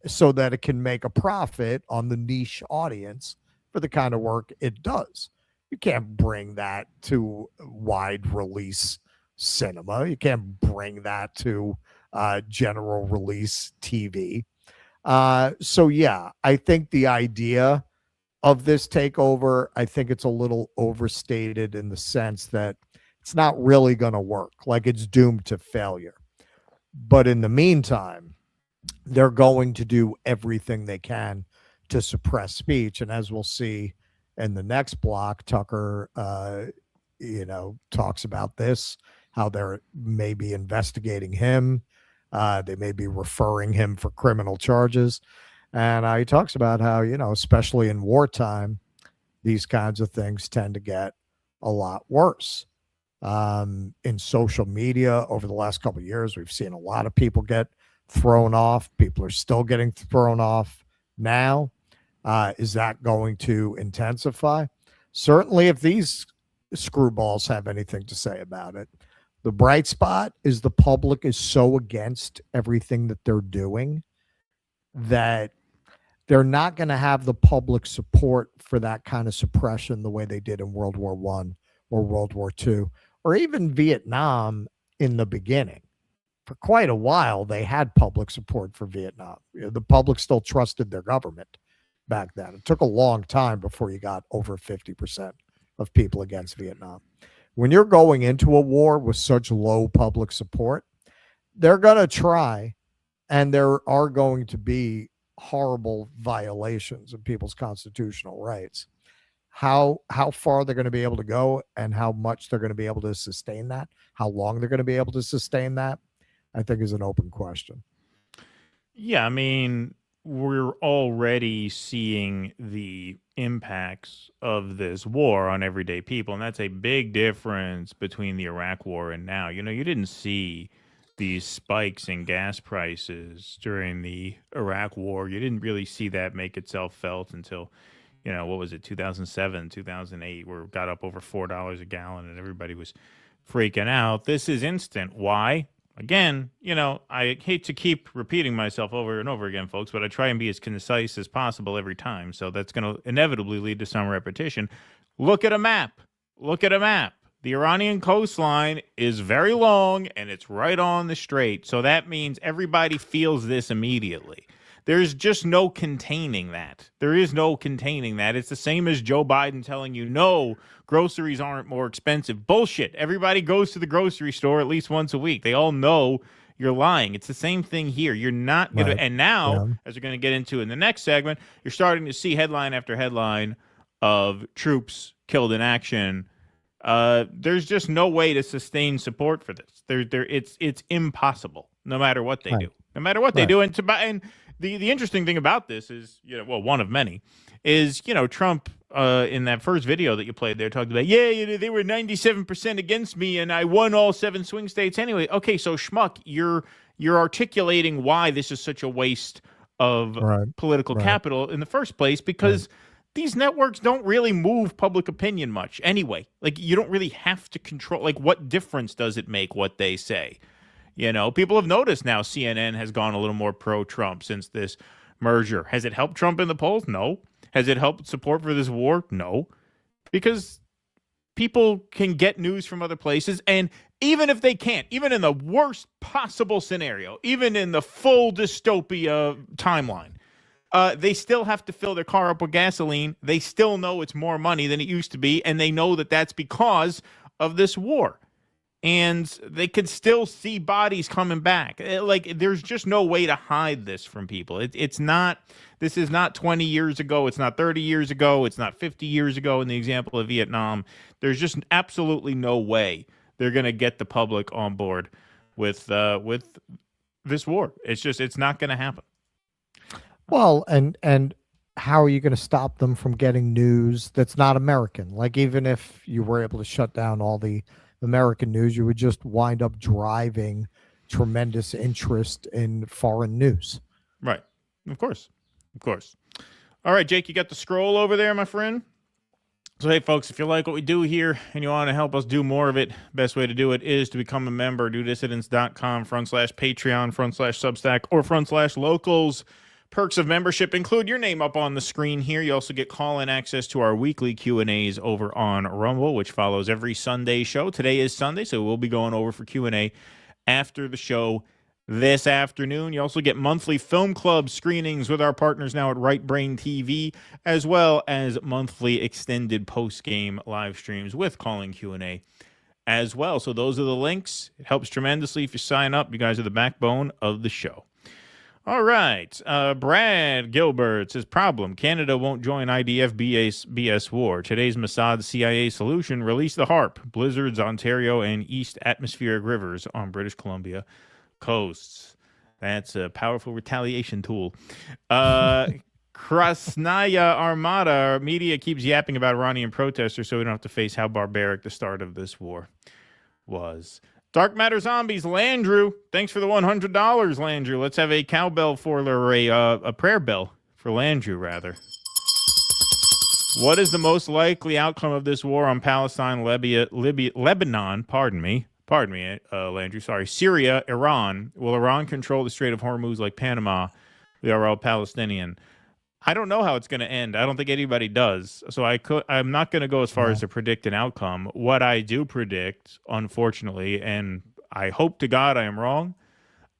so that it can make a profit on the niche audience for the kind of work it does. You can't bring that to wide release cinema. You can't bring that to general release TV. So yeah, I think the idea of this takeover, I think it's a little overstated in the sense that it's not really going to work. Like it's doomed to failure. But in the meantime, they're going to do everything they can to suppress speech. And as we'll see in the next block, Tucker, talks about this, how they're maybe investigating him. They may be referring him for criminal charges. And he talks about how, especially in wartime, these kinds of things tend to get a lot worse. In social media over the last couple of years, we've seen a lot of people get thrown off. People are still getting thrown off now. Is that going to intensify? Certainly, if these screwballs have anything to say about it. The bright spot is the public is so against everything that they're doing that they're not going to have the public support for that kind of suppression the way they did in World War I or World War II or even Vietnam in the beginning. For quite a while, they had public support for Vietnam. The public still trusted their government back then. It took a long time before you got over 50% of people against Vietnam. When you're going into a war with such low public support, they're going to try, and there are going to be horrible violations of people's constitutional rights. How far they're going to be able to go and how much they're going to be able to sustain that, how long they're going to be able to sustain that, I think is an open question. Yeah, I mean, we're already seeing the impacts of this war on everyday people, and that's a big difference between the Iraq war and now. You didn't see these spikes in gas prices during the Iraq war. You didn't really see that make itself felt until, what was it, 2007, 2008, where it got up over $4 a gallon and everybody was freaking out. This is instant. Why? Again, I hate to keep repeating myself over and over again, folks, but I try and be as concise as possible every time. So that's going to inevitably lead to some repetition. Look at a map. Look at a map. The Iranian coastline is very long and it's right on the strait. So that means everybody feels this immediately. There's just no containing that. There is no containing that. It's the same as Joe Biden telling you, no, groceries aren't more expensive. Bullshit. Everybody goes to the grocery store at least once a week. They all know you're lying. It's the same thing here. You're not going to, and now, as we're going to get into in the next segment, you're starting to see headline after headline of troops killed in action. There's just no way to sustain support for this. It's impossible, no matter what they do. No matter what they do. And the interesting thing about this is, one of many, is, Trump in that first video that you played there talked about, they were 97% against me and I won all 7 swing states anyway. Okay, so schmuck, you're articulating why this is such a waste of political capital in the first place, because these networks don't really move public opinion much anyway. Like, you don't really have to control, like, what difference does it make what they say? People have noticed now CNN has gone a little more pro-Trump since this merger. Has it helped Trump in the polls? No. Has it helped support for this war? No. Because people can get news from other places, and even if they can't, even in the worst possible scenario, even in the full dystopia timeline, they still have to fill their car up with gasoline. They still know it's more money than it used to be, and they know that that's because of this war. And they could still see bodies coming back. Like, there's just no way to hide this from people. This is not 20 years ago. It's not 30 years ago. It's not 50 years ago in the example of Vietnam. There's just absolutely no way they're going to get the public on board with this war. It's not going to happen. Well, and how are you going to stop them from getting news that's not American? Like, even if you were able to shut down all the American news, you would just wind up driving tremendous interest in foreign news. Right. Of course. All right, Jake, you got the scroll over there, my friend? So, hey, folks, if you like what we do here and you want to help us do more of it, best way to do it is to become a member. DoDissidents.com/Patreon/Substack or /locals. Perks of membership include your name up on the screen here. You also get call-in access to our weekly Q&As over on Rumble, which follows every Sunday show. Today is Sunday, so we'll be going over for Q&A after the show this afternoon. You also get monthly film club screenings with our partners now at Right Brain TV, as well as monthly extended post-game live streams with calling Q&A as well. So those are the links. It helps tremendously if you sign up. You guys are the backbone of the show. All right. Brad Gilbert says, problem, Canada won't join IDF BS war. Today's Mossad CIA solution, release the HARP, blizzards, Ontario, and East Atmospheric rivers on British Columbia coasts. That's a powerful retaliation tool. Krasnaya Armada, media keeps yapping about Iranian protesters so we don't have to face how barbaric the start of this war was. Dark Matter Zombies, Landrew. Thanks for the $100, Landrew. Let's have a cowbell for, or a prayer bell for Landrew, rather. What is the most likely outcome of this war on Palestine, Lebanon, pardon me, Landrew, sorry, Syria, Iran? Will Iran control the Strait of Hormuz like Panama? They are all Palestinian. I don't know how it's going to end. I don't think anybody does. So I'm not going to go as far as to predict an outcome. What I do predict, unfortunately, and I hope to God I am wrong,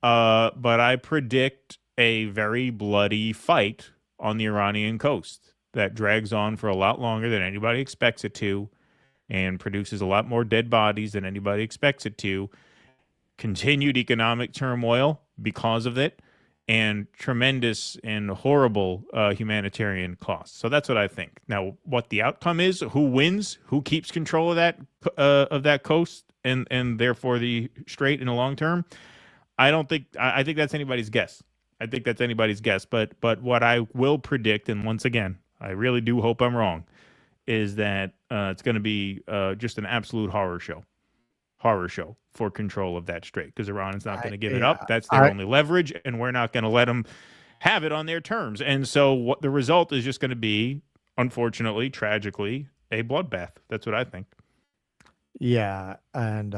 but I predict a very bloody fight on the Iranian coast that drags on for a lot longer than anybody expects it to and produces a lot more dead bodies than anybody expects it to. Continued economic turmoil because of it. And tremendous and horrible humanitarian costs. So that's what I think. Now, what the outcome is, who wins, who keeps control of that coast, and therefore the strait in the long term, I think that's anybody's guess. But what I will predict, and once again, I really do hope I'm wrong, is that it's going to be just an absolute horror show for control of that strait, because Iran is not going to give it up. That's their only leverage, and we're not going to let them have it on their terms. And so what the result is just going to be, unfortunately, tragically, a bloodbath. That's what I think. Yeah, and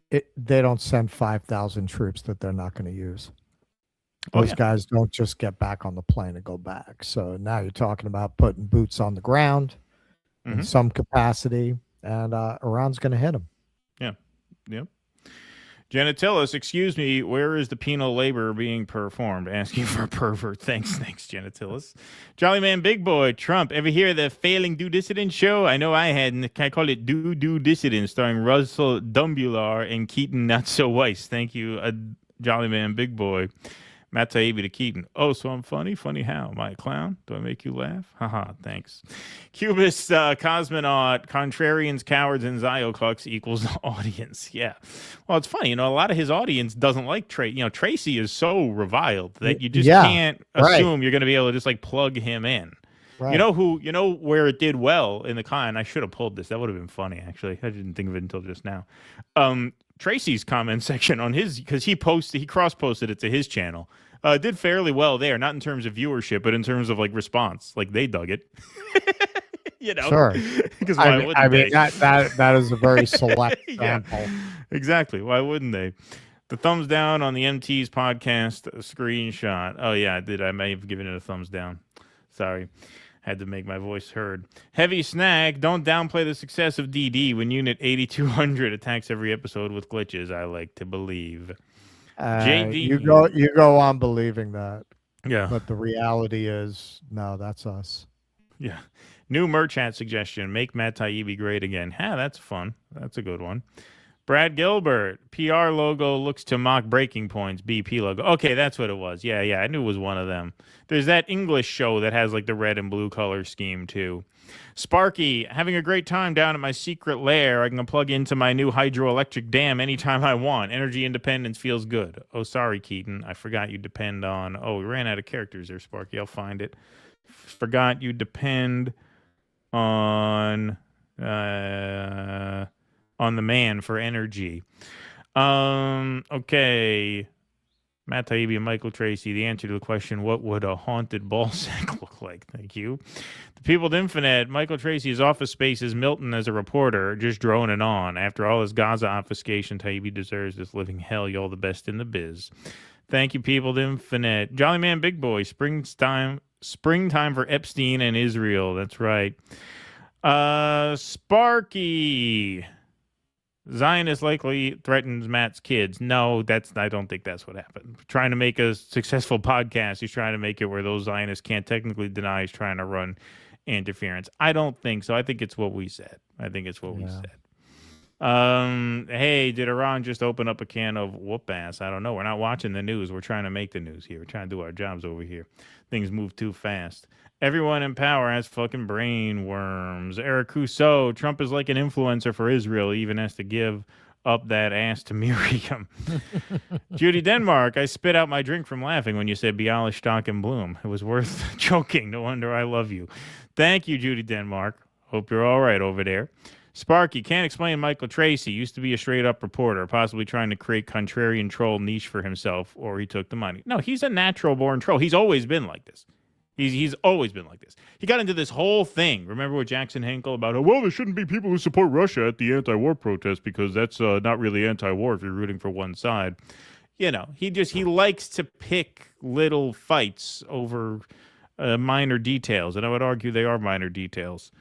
they don't send 5,000 troops that they're not going to use. Those guys don't just get back on the plane and go back. So now you're talking about putting boots on the ground in some capacity, and Iran's going to hit them. Yeah. Genitillus, excuse me, where is the penal labor being performed? Asking for a pervert. Thanks, Genitillus. Jolly Man Big Boy, Trump, ever hear the Failing Do Dissident show? I know I hadn't. Can I call it Do Dissident, starring Russell Dumbular and Keaton Not So Weiss? Thank you, Jolly Man Big Boy. Matt Taibbi to Keaton. Oh, so I'm funny? Funny how? Am I a clown? Do I make you laugh? Haha, thanks. Cubist, Cosmonaut, Contrarians, Cowards, and Zyoclux equals audience. Yeah. Well, it's funny. A lot of his audience doesn't like Tracy. Tracy is so reviled that you just can't assume you're going to be able to just like plug him in. Right. You know where it did well in the con. I should have pulled this. That would have been funny, actually. I didn't think of it until just now. Tracy's comment section on his, because he cross-posted it to his channel. Did fairly well there, not in terms of viewership, but in terms of like response. Like they dug it. Sure. Because why wouldn't they? That is a very select sample. Exactly. Why wouldn't they? The thumbs down on the MT's podcast screenshot. Oh yeah, I did. I may have given it a thumbs down. Sorry. Had to make my voice heard. Heavy Snag, don't downplay the success of DD when Unit 8200 attacks every episode with glitches, I like to believe. JD. You go on believing that. Yeah. But the reality is, no, that's us. Yeah. New merchant suggestion, make Matt Taibbi great again. That's fun. That's a good one. Brad Gilbert, PR logo looks to mock Breaking Point's BP logo. Okay, that's what it was. Yeah, I knew it was one of them. There's that English show that has like the red and blue color scheme too. Sparky, having a great time down at my secret lair. I can plug into my new hydroelectric dam anytime I want. Energy independence feels good. Oh, sorry, Keaton. I forgot you depend on... Oh, we ran out of characters there, Sparky. I'll find it. Forgot you depend on... on the man for energy. Okay. Matt Taibbi and Michael Tracey, the answer to the question, what would a haunted ball sack look like? Thank you. The Peopled Infinite, Michael Tracey's Office Space is Milton as a reporter, just droning on. After all his Gaza obfuscation, Taibbi deserves this living hell. Y'all the best in the biz. Thank you, Peopled Infinite. Jolly Man Big Boy, springtime for Epstein and Israel. That's right. Sparky. Zionist likely threatens Matt's kids. No, I don't think that's what happened. Trying to make a successful podcast, he's trying to make it where those Zionists can't technically deny he's trying to run interference. I don't think so. I think it's what we said. We said. Hey, did Iran just open up a can of whoop ass? I don't know. We're not watching the news. We're trying to make the news here. We're trying to do our jobs over here. Things move too fast. Everyone in power has fucking brain worms. Eric Cousseau, Trump is like an influencer for Israel. He even has to give up that ass to Miriam. Judy Denmark, I spit out my drink from laughing when you said Bialystock and Bloom. It was worth choking. No wonder I love you. Thank you, Judy Denmark. Hope you're all right over there. Sparky, can't explain Michael Tracey. Used to be a straight-up reporter, possibly trying to create contrarian troll niche for himself, or he took the money. No, he's a natural-born troll. He's always been like this. He's always been like this. He got into this whole thing. Remember with Jackson Hinkle about, there shouldn't be people who support Russia at the anti-war protest because that's not really anti-war if you're rooting for one side. He likes to pick little fights over minor details, and I would argue they are minor details.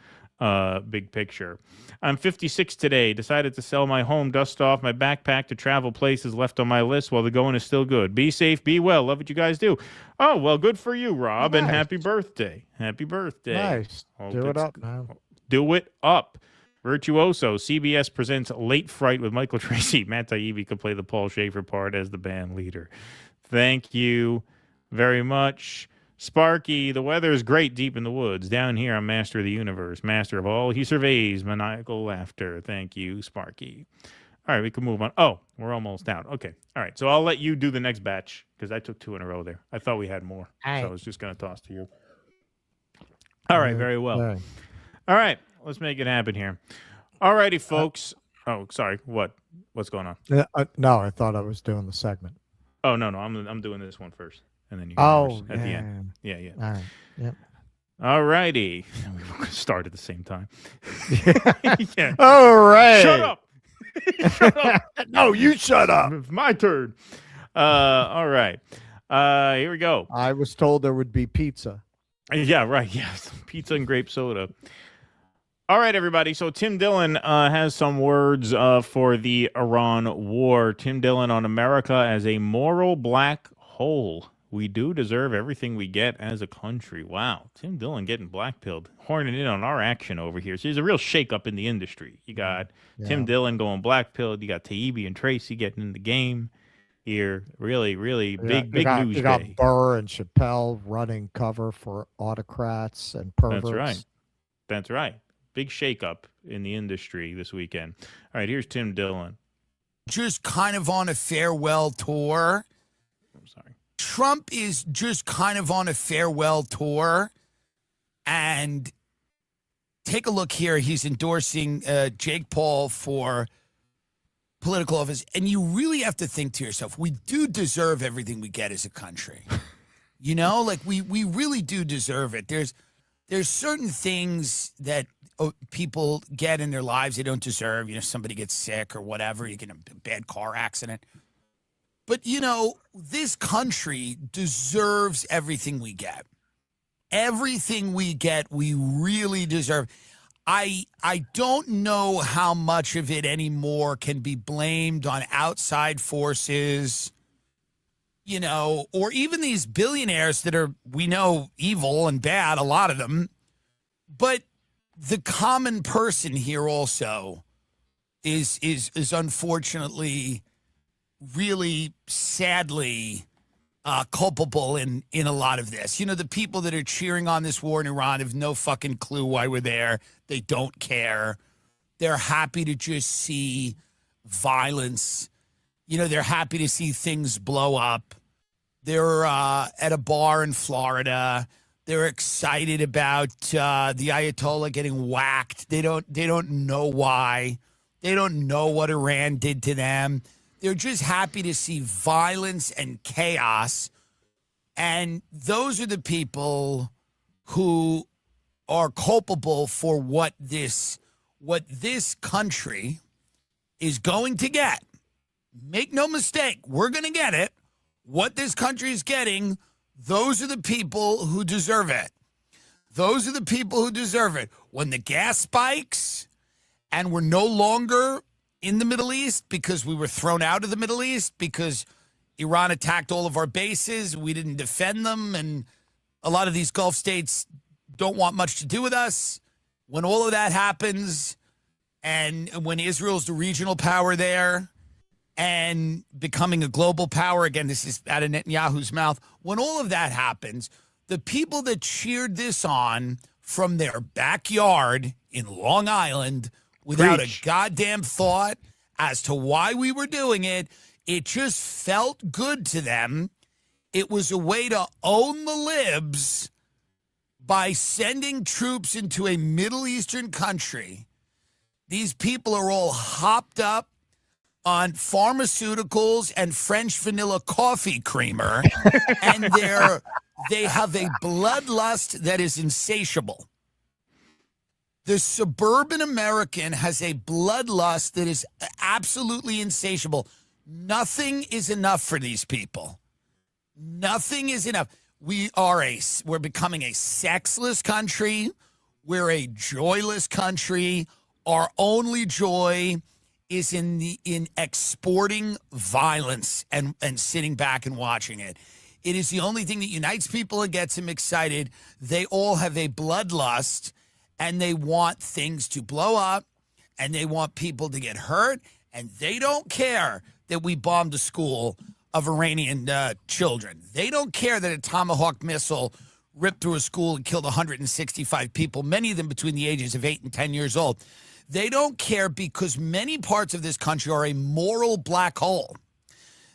Big picture. I'm 56 today. Decided to sell my home, dust off my backpack to travel places left on my list while the going is still good. Be safe, be well. Love what you guys do. Oh, well, good for you, Rob, and happy birthday. Happy birthday. Nice. Do it up, man. Do it up. Virtuoso. CBS presents Late Fright with Michael Tracey. Matt Taibbi could play the Paul Schaefer part as the band leader. Thank you very much. Sparky, the weather is great deep in the woods. Down here, I'm master of the universe, master of all he surveys, maniacal laughter. Thank you, Sparky. All right, we can move on. Oh, we're almost out. Okay. All right, so I'll let you do the next batch because I took 2 in a row there. I thought we had more, so I was just going to toss to you. All right, very well. All right, let's make it happen here. All righty, folks. Oh, sorry. What? What's going on? No, I thought I was doing the segment. Oh, no. I'm doing this one first. And then you at the end. Yeah. All right. Yep. All righty. We were going to start at the same time. Yeah. All right. Shut up. Shut up. No, you shut up. It's my turn. All right. Here we go. I was told there would be pizza. Yeah, right. Yes. Pizza and grape soda. All right, everybody. So Tim Dillon has some words for the Iran war. Tim Dillon on America as a moral black hole. We do deserve everything we get as a country. Wow. Tim Dillon getting blackpilled, horning in on our action over here. So there's a real shakeup in the industry. You got Tim Dillon going blackpilled. You got Taibbi and Tracey getting in the game here. Really, really big news You got day. Burr and Chappelle running cover for autocrats and perverts. That's right. That's right. Big shakeup in the industry this weekend. All right, here's Tim Dillon. Just kind of on a farewell tour. I'm sorry. Trump is just kind of on a farewell tour. And take a look here. He's endorsing Jake Paul for political office. And you really have to think to yourself, we do deserve everything we get as a country. You know, like we really do deserve it. There's certain things that people get in their lives they don't deserve. You know, somebody gets sick or whatever. You get in a bad car accident. But, you know, this country deserves everything we get. Everything we get, we really deserve. I don't know how much of it anymore can be blamed on outside forces, you know, or even these billionaires that are, we know, evil and bad, a lot of them. But the common person here also is unfortunately really sadly culpable in a lot of this. You know, the people that are cheering on this war in Iran have no fucking clue why we're there. They don't care. They're happy to just see violence. You know, they're happy to see things blow up. They're at a bar in Florida. They're excited about the Ayatollah getting whacked. They don't know why. They don't know what Iran did to them. They're just happy to see violence and chaos. And those are the people who are culpable for what this country is going to get. Make no mistake, we're going to get it. What this country is getting, those are the people who deserve it. Those are the people who deserve it. When the gas spikes and we're no longer in the Middle East because we were thrown out of the Middle East because Iran attacked all of our bases, we didn't defend them, and a lot of these Gulf states don't want much to do with us. When all of that happens, and when Israel's the regional power there and becoming a global power, again, this is out of Netanyahu's mouth, when all of that happens, the people that cheered this on from their backyard in Long Island without a goddamn thought as to why we were doing it, it just felt good to them. It was a way to own the libs by sending troops into a Middle Eastern country. These people are all hopped up on pharmaceuticals and French vanilla coffee creamer, and they have a bloodlust that is insatiable. The suburban American has a bloodlust that is absolutely insatiable. Nothing is enough for these people. Nothing is enough. We're becoming a sexless country. We're a joyless country. Our only joy is in exporting violence and sitting back and watching it. It is the only thing that unites people and gets them excited. They all have a bloodlust, and they want things to blow up, and they want people to get hurt, and they don't care that we bombed a school of Iranian children. They don't care that a Tomahawk missile ripped through a school and killed 165 people, many of them between the ages of 8 and 10 years old. They don't care because many parts of this country are a moral black hole.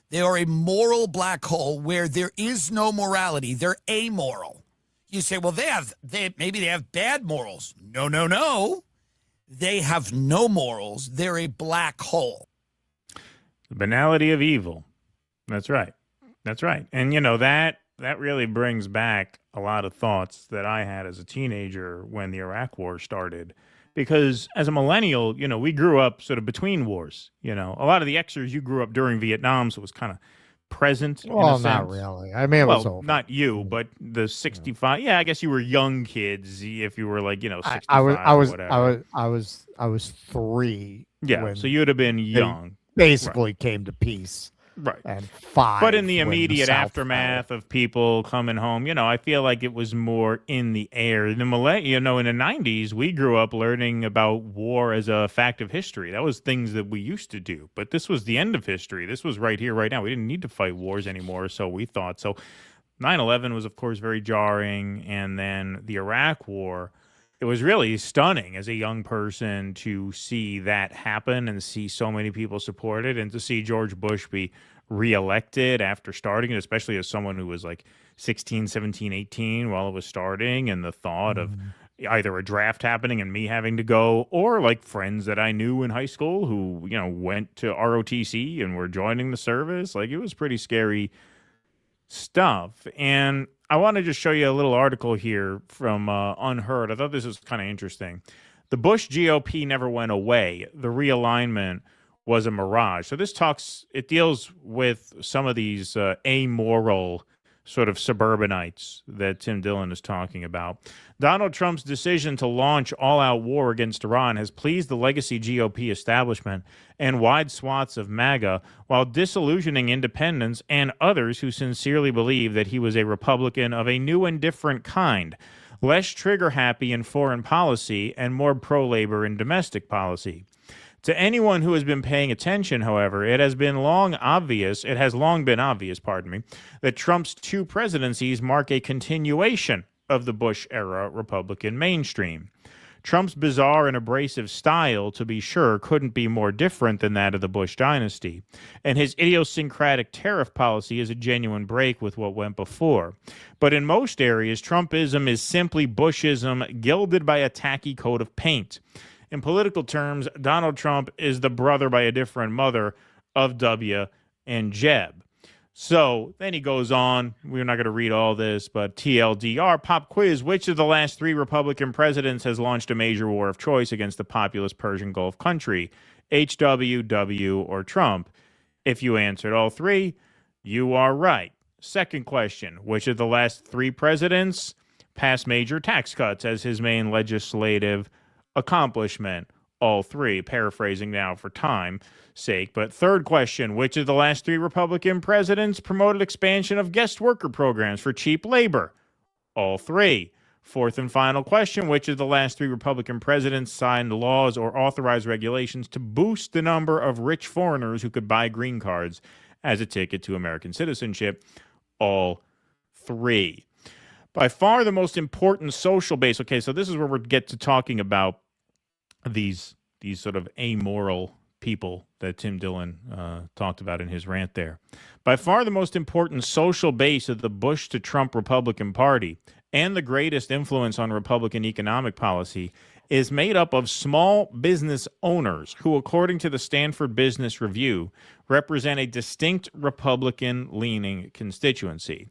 They are a moral black hole where there is no morality. They're amoral. You say, well, maybe they have bad morals. No. They have no morals. They're a black hole. The banality of evil. That's right. That's right. And, you know, that really brings back a lot of thoughts that I had as a teenager when the Iraq War started. Because as a millennial, you know, we grew up sort of between wars. You know, a lot of the Xers, you grew up during Vietnam, so it was kind of present. Well, in a not sense. really. I mean, it was over. Not you, but the 65. Yeah, I guess you were young kids. If you were like 65, I was 3. Yeah, when so you'd have been they young. Basically came to peace. Right. And 5. But in the when immediate South aftermath of people coming home, I feel like it was more in the air. In the in the 90s, we grew up learning about war as a fact of history. That was things that we used to do. But this was the end of history. This was right here, right now. We didn't need to fight wars anymore, so we thought. So 9/11 was, of course, very jarring. And then the Iraq War, it was really stunning as a young person to see that happen and see so many people support it, and to see George Bush be reelected after starting it, especially as someone who was like 16, 17, 18 while it was starting, and the thought of either a draft happening and me having to go, or like friends that I knew in high school who, went to ROTC and were joining the service. Like, it was pretty scary stuff. And I want to just show you a little article here from Unheard. I thought this was kind of interesting. The Bush GOP never went away. The realignment was a mirage. So this deals with some of these amoral sort of suburbanites that Tim Dillon is talking about. Donald Trump's decision to launch all-out war against Iran has pleased the legacy GOP establishment and wide swaths of MAGA, while disillusioning independents and others who sincerely believe that he was a Republican of a new and different kind, less trigger-happy in foreign policy and more pro-labor in domestic policy. To anyone who has been paying attention, however, it has long been obvious, that Trump's 2 presidencies mark a continuation of the Bush-era Republican mainstream. Trump's bizarre and abrasive style, to be sure, couldn't be more different than that of the Bush dynasty, and his idiosyncratic tariff policy is a genuine break with what went before. But in most areas, Trumpism is simply Bushism gilded by a tacky coat of paint. In political terms, Donald Trump is the brother by a different mother of W and Jeb. So then he goes on. We're not going to read all this, but TLDR, pop quiz. Which of the last 3 Republican presidents has launched a major war of choice against the populous Persian Gulf country? HW, W, or Trump? If you answered all 3, you are right. Second question. Which of the last 3 presidents passed major tax cuts as his main legislative accomplishment? All 3, paraphrasing now for time's sake. But third question, which of the last 3 Republican presidents promoted expansion of guest worker programs for cheap labor? All 3. Fourth and final question, which of the last 3 Republican presidents signed laws or authorized regulations to boost the number of rich foreigners who could buy green cards as a ticket to American citizenship? All 3. By far the most important social base. Okay, so this is where we get to talking about these sort of amoral people that Tim Dillon talked about in his rant there. By far the most important social base of the Bush to Trump Republican Party and the greatest influence on Republican economic policy is made up of small business owners who, according to the Stanford Business Review, represent a distinct Republican-leaning constituency.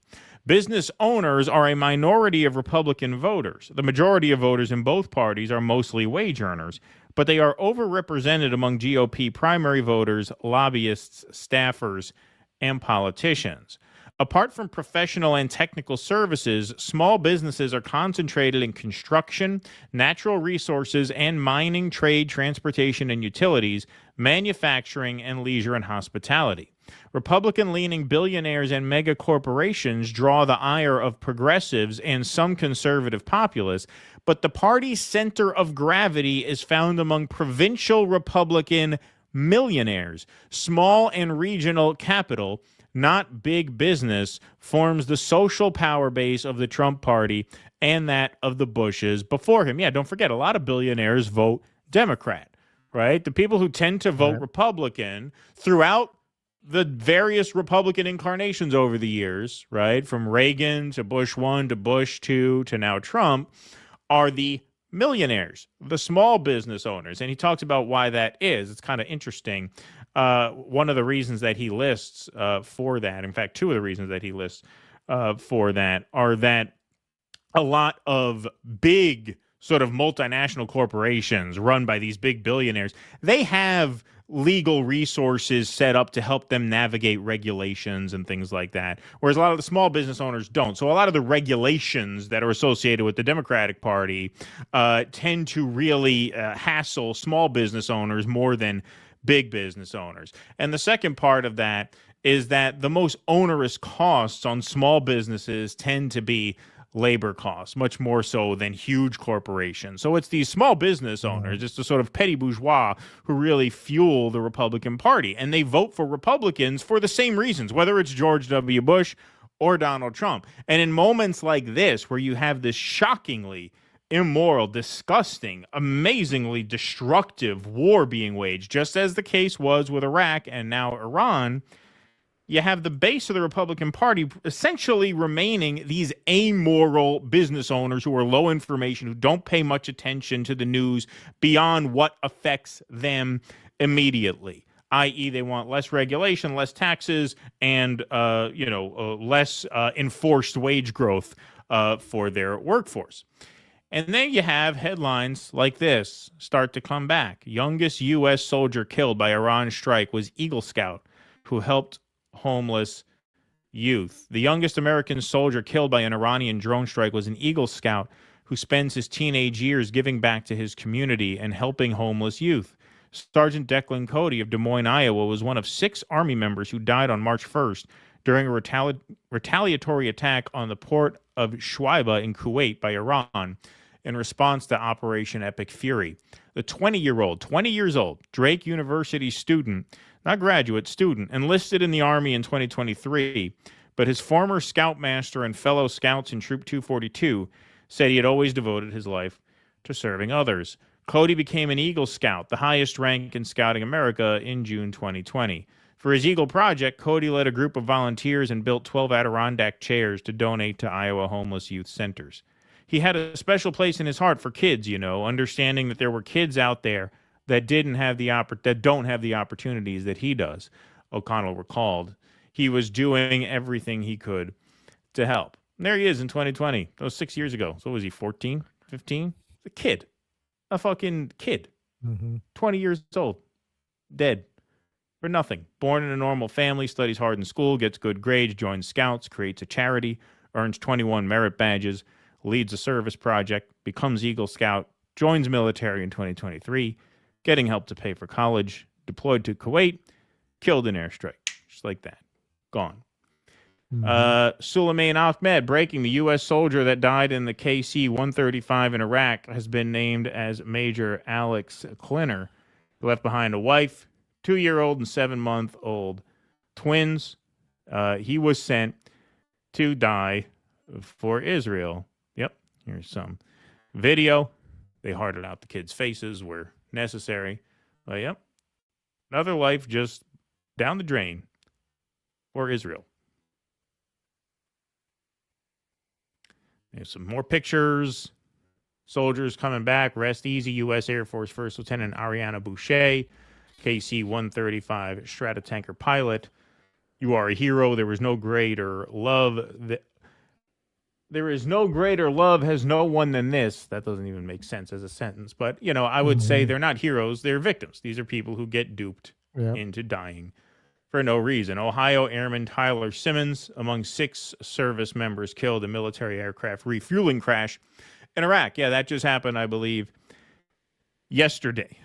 Business owners are a minority of Republican voters. The majority of voters in both parties are mostly wage earners, but they are overrepresented among GOP primary voters, lobbyists, staffers, and politicians. Apart from professional and technical services, small businesses are concentrated in construction, natural resources, and mining, trade, transportation, and utilities, manufacturing, and leisure and hospitality. Republican-leaning billionaires and mega corporations draw the ire of progressives and some conservative populists, but the party's center of gravity is found among provincial Republican millionaires. Small and regional capital, not big business, forms the social power base of the Trump party and that of the Bushes before him. Yeah, don't forget, a lot of billionaires vote Democrat, right? The people who tend to vote Republican throughout the various Republican incarnations over the years, right, from Reagan to Bush 1 to Bush 2 to now Trump, are the millionaires, the small business owners. And he talks about why that is. It's kind of interesting. One of the reasons that he lists for that, in fact, 2 of the reasons that he lists for that are that a lot of big sort of multinational corporations run by these big billionaires, they have legal resources set up to help them navigate regulations and things like that, whereas a lot of the small business owners don't. So a lot of the regulations that are associated with the Democratic Party tend to really hassle small business owners more than big business owners. And the second part of that is that the most onerous costs on small businesses tend to be labor costs, much more so than huge corporations. So it's these small business owners, it's the sort of petty bourgeois who really fuel the Republican Party. And they vote for Republicans for the same reasons, whether it's George W. Bush or Donald Trump. And in moments like this, where you have this shockingly immoral, disgusting, amazingly destructive war being waged, just as the case was with Iraq and now Iran, you have the base of the Republican Party essentially remaining these amoral business owners who are low information, who don't pay much attention to the news beyond what affects them immediately, i.e. they want less regulation, less taxes, and less enforced wage growth for their workforce. And then you have headlines like this start to come back. Youngest U.S. soldier killed by Iran strike was Eagle Scout, who helped homeless youth. The youngest American soldier killed by an Iranian drone strike was an Eagle Scout who spends his teenage years giving back to his community and helping homeless youth. Sergeant Declan Cody of Des Moines, Iowa, was one of 6 Army members who died on March 1st during a retaliatory attack on the port of Shuaiba in Kuwait by Iran in response to Operation Epic Fury. The 20 years old, Drake University student, not graduate, student, enlisted in the Army in 2023, but his former scoutmaster and fellow scouts in Troop 242 said he had always devoted his life to serving others. Cody became an Eagle Scout, the highest rank in Scouting America, in June 2020. For his Eagle Project, Cody led a group of volunteers and built 12 Adirondack chairs to donate to Iowa homeless youth centers. He had a special place in his heart for kids, understanding that there were kids out there that don't have the opportunities that he does. O'Connell recalled. He was doing everything he could to help. And there he is in 2020. That was 6 years ago. So what was he, 14, 15? A kid. A fucking kid. 20 years old. Dead. For nothing. Born in a normal family, studies hard in school, gets good grades, joins Scouts, creates a charity, earns 21 merit badges, leads a service project, becomes Eagle Scout, joins military in 2023, getting help to pay for college, deployed to Kuwait, killed in airstrike. Just like that. Gone. Suleiman Ahmed, breaking, the U.S. soldier that died in the KC-135 in Iraq, has been named as Major Alex Klinner. He left behind a wife, 2-year-old and 7-month-old twins. He was sent to die for Israel. Yep, here's some video. They hearted out the kids' faces where necessary. But yep, another life just down the drain for Israel. There's some more pictures. Soldiers coming back. Rest easy, U.S. Air Force First Lieutenant Ariana Boucher, KC-135 Stratotanker pilot. You are a hero. There was no greater love. There is no greater love has no one than this. That doesn't even make sense as a sentence. But, I would say they're not heroes. They're victims. These are people who get duped into dying for no reason. Ohio Airman Tyler Simmons, among 6 service members killed in military aircraft refueling crash in Iraq. Yeah, that just happened, I believe, yesterday.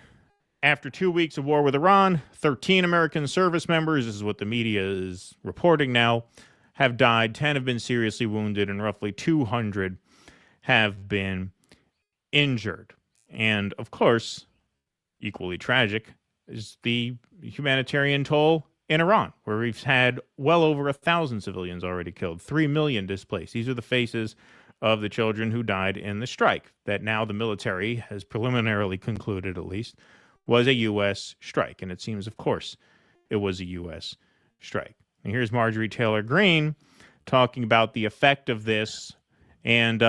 After 2 weeks of war with Iran, 13 American service members, this is what the media is reporting now, have died. 10 have been seriously wounded, and roughly 200 have been injured. And, of course, equally tragic is the humanitarian toll in Iran, where we've had well over 1,000 civilians already killed, 3 million displaced. These are the faces of the children who died in the strike that now the military has preliminarily concluded, at least, was a U.S. strike. And it seems, of course, it was a U.S. strike. And here's Marjorie Taylor Greene talking about the effect of this and,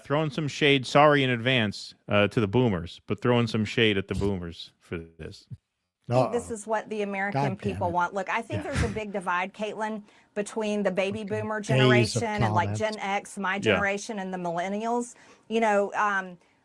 throwing some shade, sorry in advance, to the boomers, but throwing some shade at the boomers for this. This is what the American people want. Look, I think there's a big divide, Caitlin, between the baby boomer generation and like Gen X, my generation, and the millennials.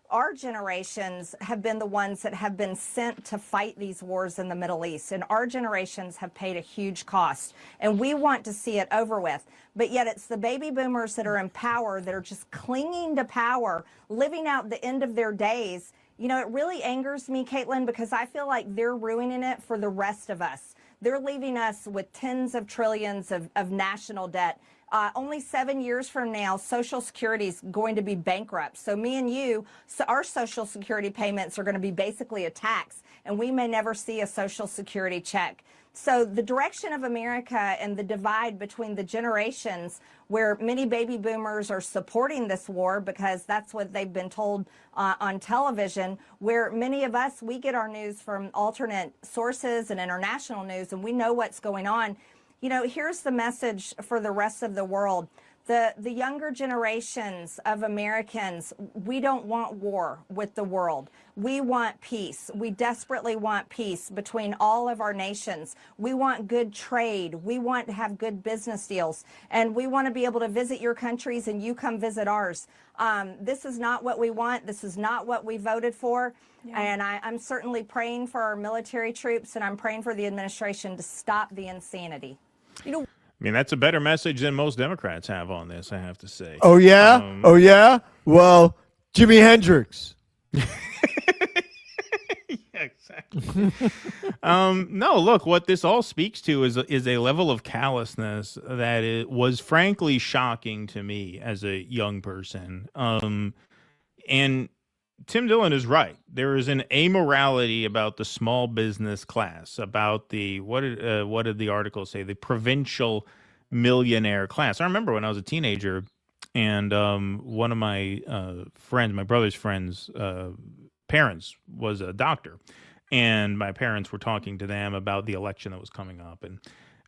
our generations have been the ones that have been sent to fight these wars in the Middle East, and our generations have paid a huge cost, and we want to see it over with. But yet it's the baby boomers that are in power that are just clinging to power, living out the end of their days. You know, it really angers me, Caitlin, because I feel like they're ruining it for the rest of us. They're leaving us with tens of trillions of national debt. Only 7 years from now, Social Security is going to be bankrupt. So me and you, so our Social Security payments are going to be basically a tax, and we may never see a Social Security check. So the direction of America and the divide between the generations, where many baby boomers are supporting this war because that's what they've been told on television, where many of us, we get our news from alternate sources and international news, and we know what's going on. You know, here's the message for the rest of the world. The younger generations of Americans, we don't want war with the world. We want peace. We desperately want peace between all of our nations. We want good trade. We want to have good business deals. And we want to be able to visit your countries and you come visit ours. This is not what we want. This is not what we voted for. Yeah. And I'm certainly praying for our military troops, and I'm praying for the administration to stop the insanity. You know, I mean, that's a better message than most Democrats have on this, I have to say. Oh, yeah? Oh, yeah? Well, Jimi Hendrix. Yeah, exactly. No, look, what this all speaks to is a level of callousness that was frankly shocking to me as a young person. And Tim Dillon is right. There is an amorality about the small business class, about the what did the article say? The provincial millionaire class. I remember when I was a teenager, and one of my friends, my brother's friends' parents was a doctor, and my parents were talking to them about the election that was coming up. And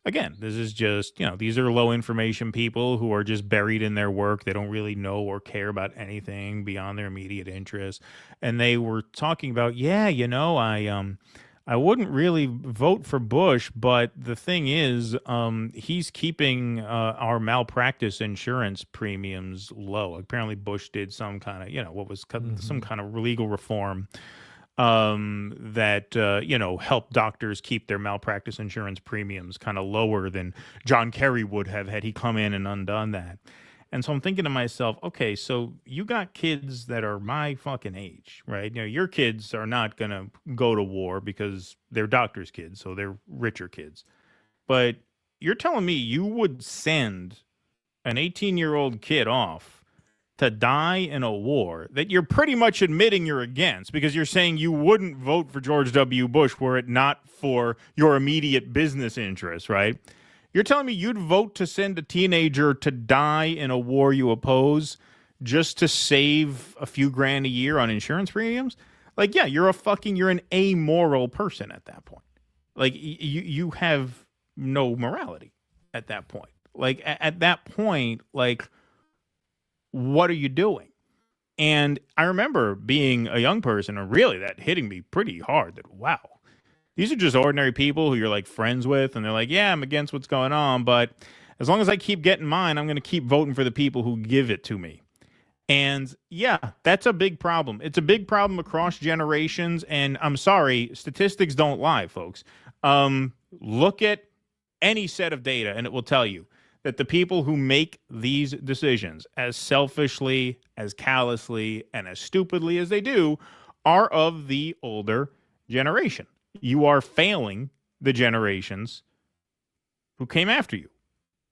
again, this is just, these are low information people who are just buried in their work. They don't really know or care about anything beyond their immediate interests. And they were talking about, I wouldn't really vote for Bush, but the thing is, he's keeping our malpractice insurance premiums low. Apparently Bush did some kind of, some kind of legal reform that helped doctors keep their malpractice insurance premiums kind of lower than John Kerry would have had he come in and undone that. And so I'm thinking to myself, okay, so you got kids that are my fucking age, right? Your kids are not going to go to war because they're doctors' kids, so they're richer kids. But you're telling me you would send an 18-year-old kid off to die in a war that you're pretty much admitting you're against, because you're saying you wouldn't vote for George W. Bush were it not for your immediate business interests, right? You're telling me you'd vote to send a teenager to die in a war you oppose just to save a few grand a year on insurance premiums? Like, yeah, you're an amoral person at that point. Like, you have no morality at that point. Like, at that point, like, what are you doing? And I remember being a young person, and really that hitting me pretty hard, that, wow, these are just ordinary people who you're like friends with, and they're like, yeah, I'm against what's going on, but as long as I keep getting mine, I'm going to keep voting for the people who give it to me. And yeah, that's a big problem. It's a big problem across generations, and I'm sorry, statistics don't lie, folks. Look at any set of data, and it will tell you that the people who make these decisions as selfishly, as callously, and as stupidly as they do are of the older generation. You are failing the generations who came after you.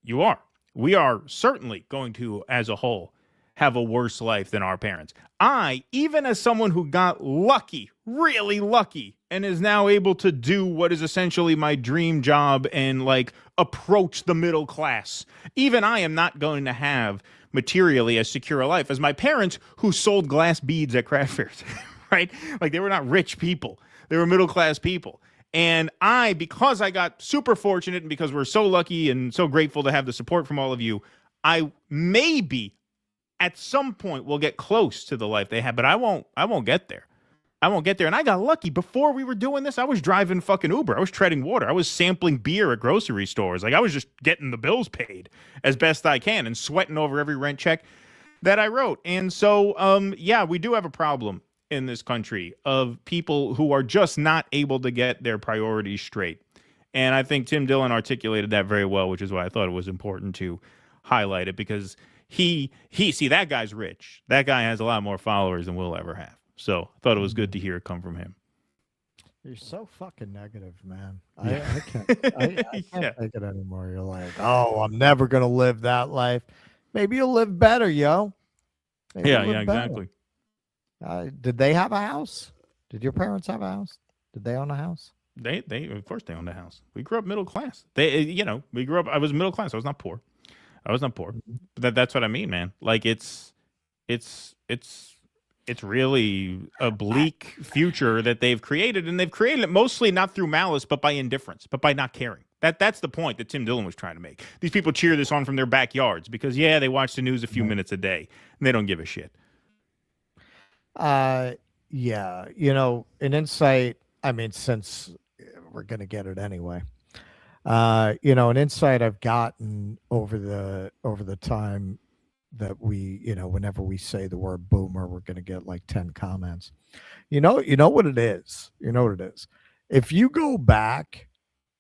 You are. We are certainly going to, as a whole, have a worse life than our parents. I, even as someone who got lucky, really lucky, and is now able to do what is essentially my dream job and like approach the middle class, even I am not going to have materially as secure a life as my parents who sold glass beads at craft fairs, right? Like, they were not rich people. They were middle class people. And I, because I got super fortunate and because we're so lucky and so grateful to have the support from all of you, I maybe at some point will get close to the life they had, but I won't get there. I won't get there. And I got lucky. Before we were doing this, I was driving fucking Uber. I was treading water. I was sampling beer at grocery stores. Like, I was just getting the bills paid as best I can and sweating over every rent check. that I wrote. And so, yeah, we do have a problem in this country of people who are just not able to get their priorities straight. And I think Tim Dillon articulated that very well, which is why I thought it was important to highlight it, because see, that guy's rich. That guy has a lot more followers than we'll ever have. So I thought it was good to hear it come from him. You're so fucking negative, man. I can't take it anymore. You're like, oh, I'm never going to live that life. Maybe you'll live better, yo. Maybe Yeah, you'll live exactly. better. Did they have a house? Did your parents have a house? Did they own a house? They of course they owned a house. We grew up middle class. We grew up. I was middle class. I was not poor. But that's what I mean, man. Like it's really a bleak future that they've created, and they've created it mostly not through malice, but by indifference, but by not caring. That's the point that Tim Dillon was trying to make. These people cheer this on from their backyards because, yeah, they watch the news a few minutes a day, and they don't give a shit. Yeah, an insight. I mean, since we're gonna get it anyway, an insight I've gotten over the time that we, whenever we say the word boomer, we're gonna get like 10 comments. You know what it is. If you go back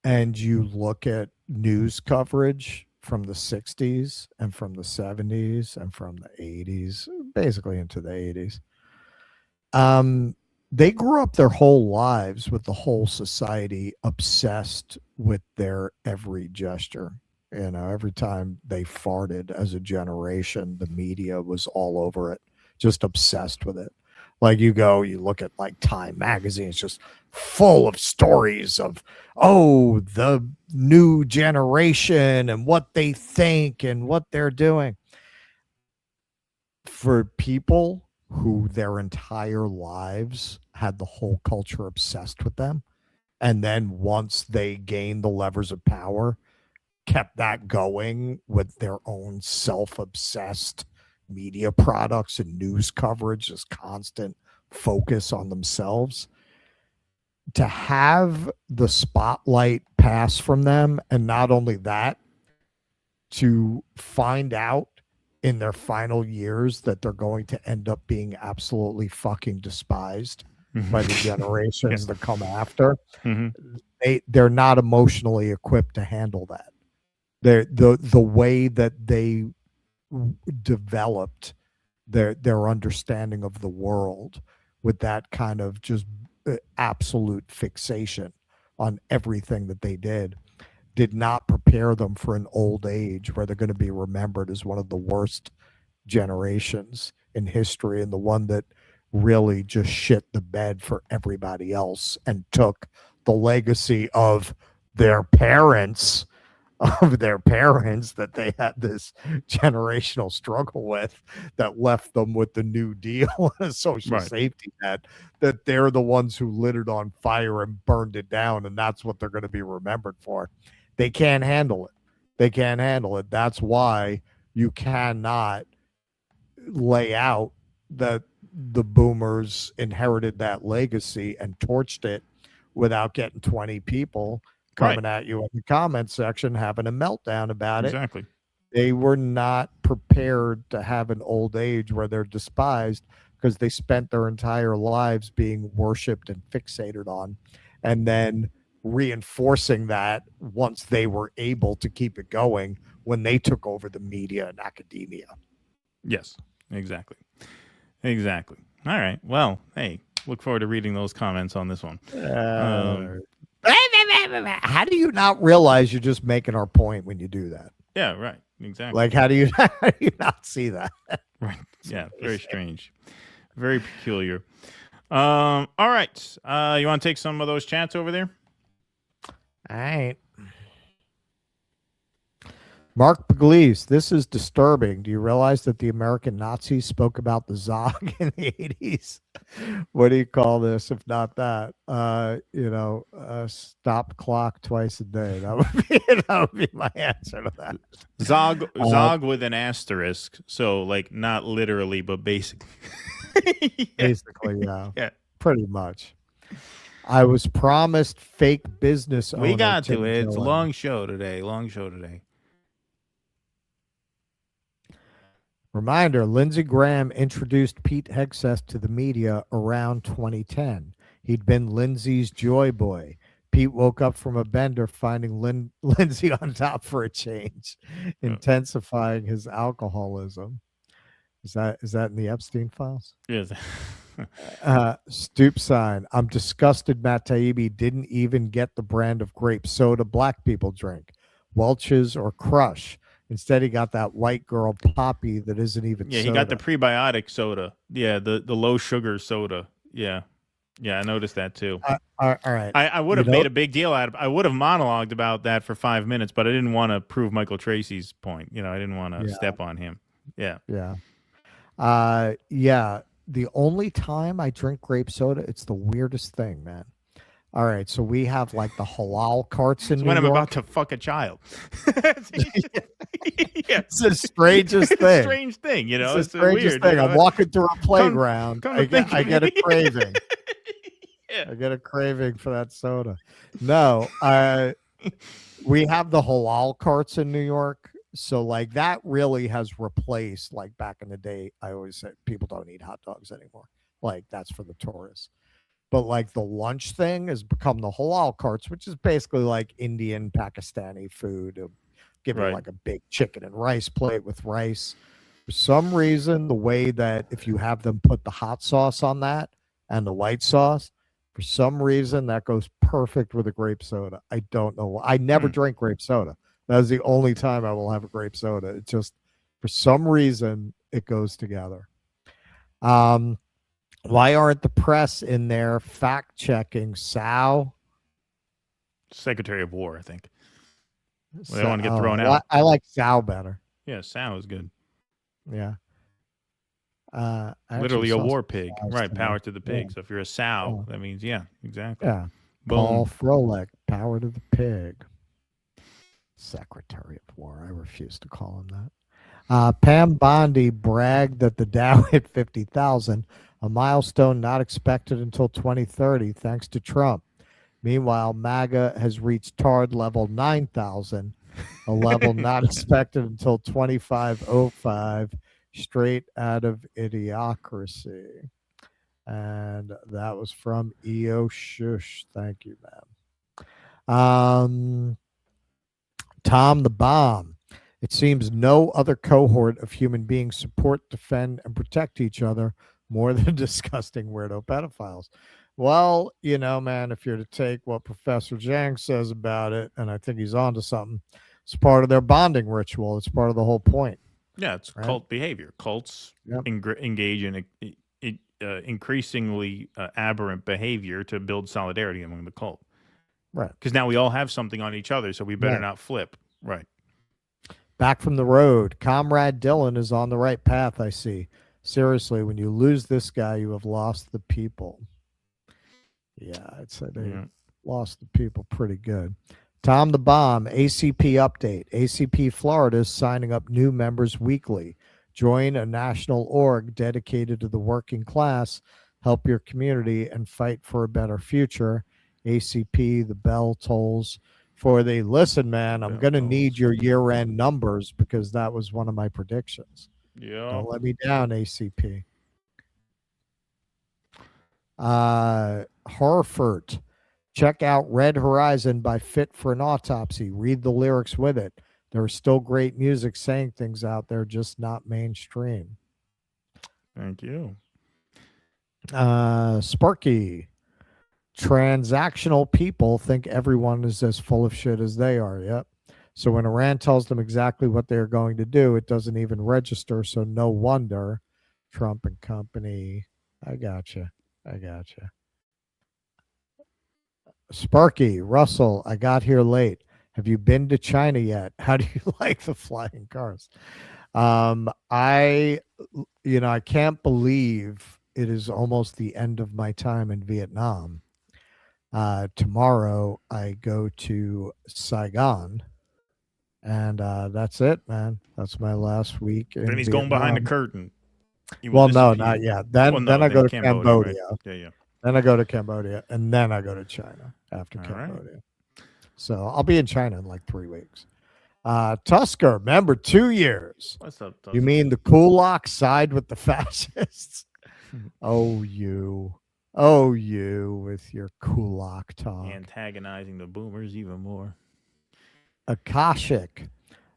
and you look at news coverage from the 60s and from the 70s and from the 80s, basically into the 80s. They grew up their whole lives with the whole society obsessed with their every gesture. Every time they farted as a generation, the media was all over it, just obsessed with it. Like you look at like Time magazine, it's just full of stories of, the new generation and what they think and what they're doing. For people who their entire lives had the whole culture obsessed with them, and then once they gained the levers of power, kept that going with their own self-obsessed media products and news coverage, just constant focus on themselves, to have the spotlight pass from them, and not only that, to find out in their final years that they're going to end up being absolutely fucking despised by the generations that come after. They're not emotionally equipped to handle that. The way that they developed their understanding of the world with that kind of just absolute fixation on everything that they did not prepare them for an old age where they're going to be remembered as one of the worst generations in history, and the one that really just shit the bed for everybody else and took the legacy of their parents that they had this generational struggle with, that left them with the New Deal and a social safety net, that they're the ones who lit it on fire and burned it down, and that's what they're going to be remembered for. They can't handle it. That's why you cannot lay out that the boomers inherited that legacy and torched it without getting 20 people coming at you in the comment section having a meltdown about it. Exactly. They were not prepared to have an old age where they're despised, because they spent their entire lives being worshipped and fixated on, and then reinforcing that once they were able to keep it going when they took over the media and academia. Yes, exactly. All right. Well, hey, look forward to reading those comments on this one. How do you not realize you're just making our point when you do that? Yeah, right. Exactly. Like, how do you not see that? Right. Yeah, very strange. Very peculiar. All right. You want to take some of those chats over there? All right. Mark Pugliese, this is disturbing. Do you realize that the American Nazis spoke about the Zog in the 80s? What do you call this if not that? Stop clock twice a day. That would be my answer to that. Zog with an asterisk. So, like, not literally, but basically. Basically, yeah. Yeah. Pretty much. I was promised fake business owner. We got to Tim it. It's a Dillon. long show today. Reminder, Lindsey Graham introduced Pete Hegseth to the media around 2010. He'd been Lindsey's joy boy. Pete woke up from a bender finding Lindsey on top for a change, intensifying his alcoholism. Is that in the Epstein Files? Yes. Stoop sign. I'm disgusted Matt Taibbi didn't even get the brand of grape soda black people drink, Welch's or Crush. Instead, he got that white girl Poppy that isn't even soda. He got the prebiotic soda. Yeah, the low sugar soda. Yeah. Yeah, I noticed that too. All right. I would have made a big deal out of I would have monologued about that for 5 minutes, but I didn't want to prove Michael Tracey's point. I didn't want to step on him. Yeah. Yeah. The only time I drink grape soda, it's the weirdest thing, man. All right, so we have like the halal carts in New when I'm York. about to fuck a child. It's the strangest thing. It's a strange thing, It's the strangest weird, thing. I'm walking through a playground. Come I get a craving. I get a craving for that soda. No, we have the halal carts in New York. So like that really has replaced, like back in the day, I always said people don't eat hot dogs anymore. Like that's for the tourists. But like the lunch thing has become the halal carts, which is basically like Indian, Pakistani food. Give me like a big chicken and rice plate with rice. For some reason, the way that if you have them put the hot sauce on that and the white sauce, for some reason that goes perfect with a grape soda. I don't know. I never drink grape soda. That is the only time I will have a grape soda. It just, for some reason, it goes together. Why aren't the press in there fact-checking Sal? Secretary of War, I think. Well, they want to get thrown out. out. I like Sal better. Yeah, Sal is good. Yeah. Literally a war pig. Right, power to the pig. So if you're a sow, that means, exactly. Yeah. Boom. Paul Froelich, power to the pig. Secretary of War. I refuse to call him that. Pam Bondi bragged that the Dow hit 50,000, a milestone not expected until 2030, thanks to Trump. Meanwhile, MAGA has reached TARD level 9,000, a level not expected until 2505, straight out of Idiocracy. And that was from EO Shush. Thank you, ma'am. Tom the Bomb. It seems no other cohort of human beings support, defend, and protect each other more than disgusting weirdo pedophiles. Well, man, if you're to take what Professor Zhang says about it, and I think he's onto something, it's part of their bonding ritual. It's part of the whole point. Yeah, it's cult behavior. Cults engage in increasingly aberrant behavior to build solidarity among the cult. Right. Because now we all have something on each other, so we better not flip. Right. Back from the road. Comrade Dillon is on the right path, I see. Seriously, when you lose this guy, you have lost the people. Yeah, I'd say they lost the people pretty good. Tom the Bomb, ACP update. ACP Florida is signing up new members weekly. Join a national org dedicated to the working class. Help your community and fight for a better future. ACP, the bell tolls for the listen, man. I'm going to need your year-end numbers because that was one of my predictions. Yeah. Don't let me down, ACP. Harford. Check out Red Horizon by Fit for an Autopsy. Read the lyrics with it. There is still great music saying things out there, just not mainstream. Thank you. Sparky. Transactional people think everyone is as full of shit as they are. Yep. So when Iran tells them exactly what they're going to do, it doesn't even register. So no wonder Trump and company. I gotcha. Sparky, Russell, I got here late. Have you been to China yet? How do you like the flying cars? I can't believe it is almost the end of my time in Vietnam. Tomorrow I go to Saigon, and that's it, man. That's my last week. Then he's going behind the curtain. Well, no, not yet. Then I go to Cambodia. Right? Yeah. Then I go to Cambodia, and then I go to China after Cambodia. Right. So I'll be in China in like 3 weeks. Tusker, remember 2 years. What's up, Tusker? You mean the Kulak side with the fascists? Oh, you with your Kulak talk. Antagonizing the boomers even more. Akashic.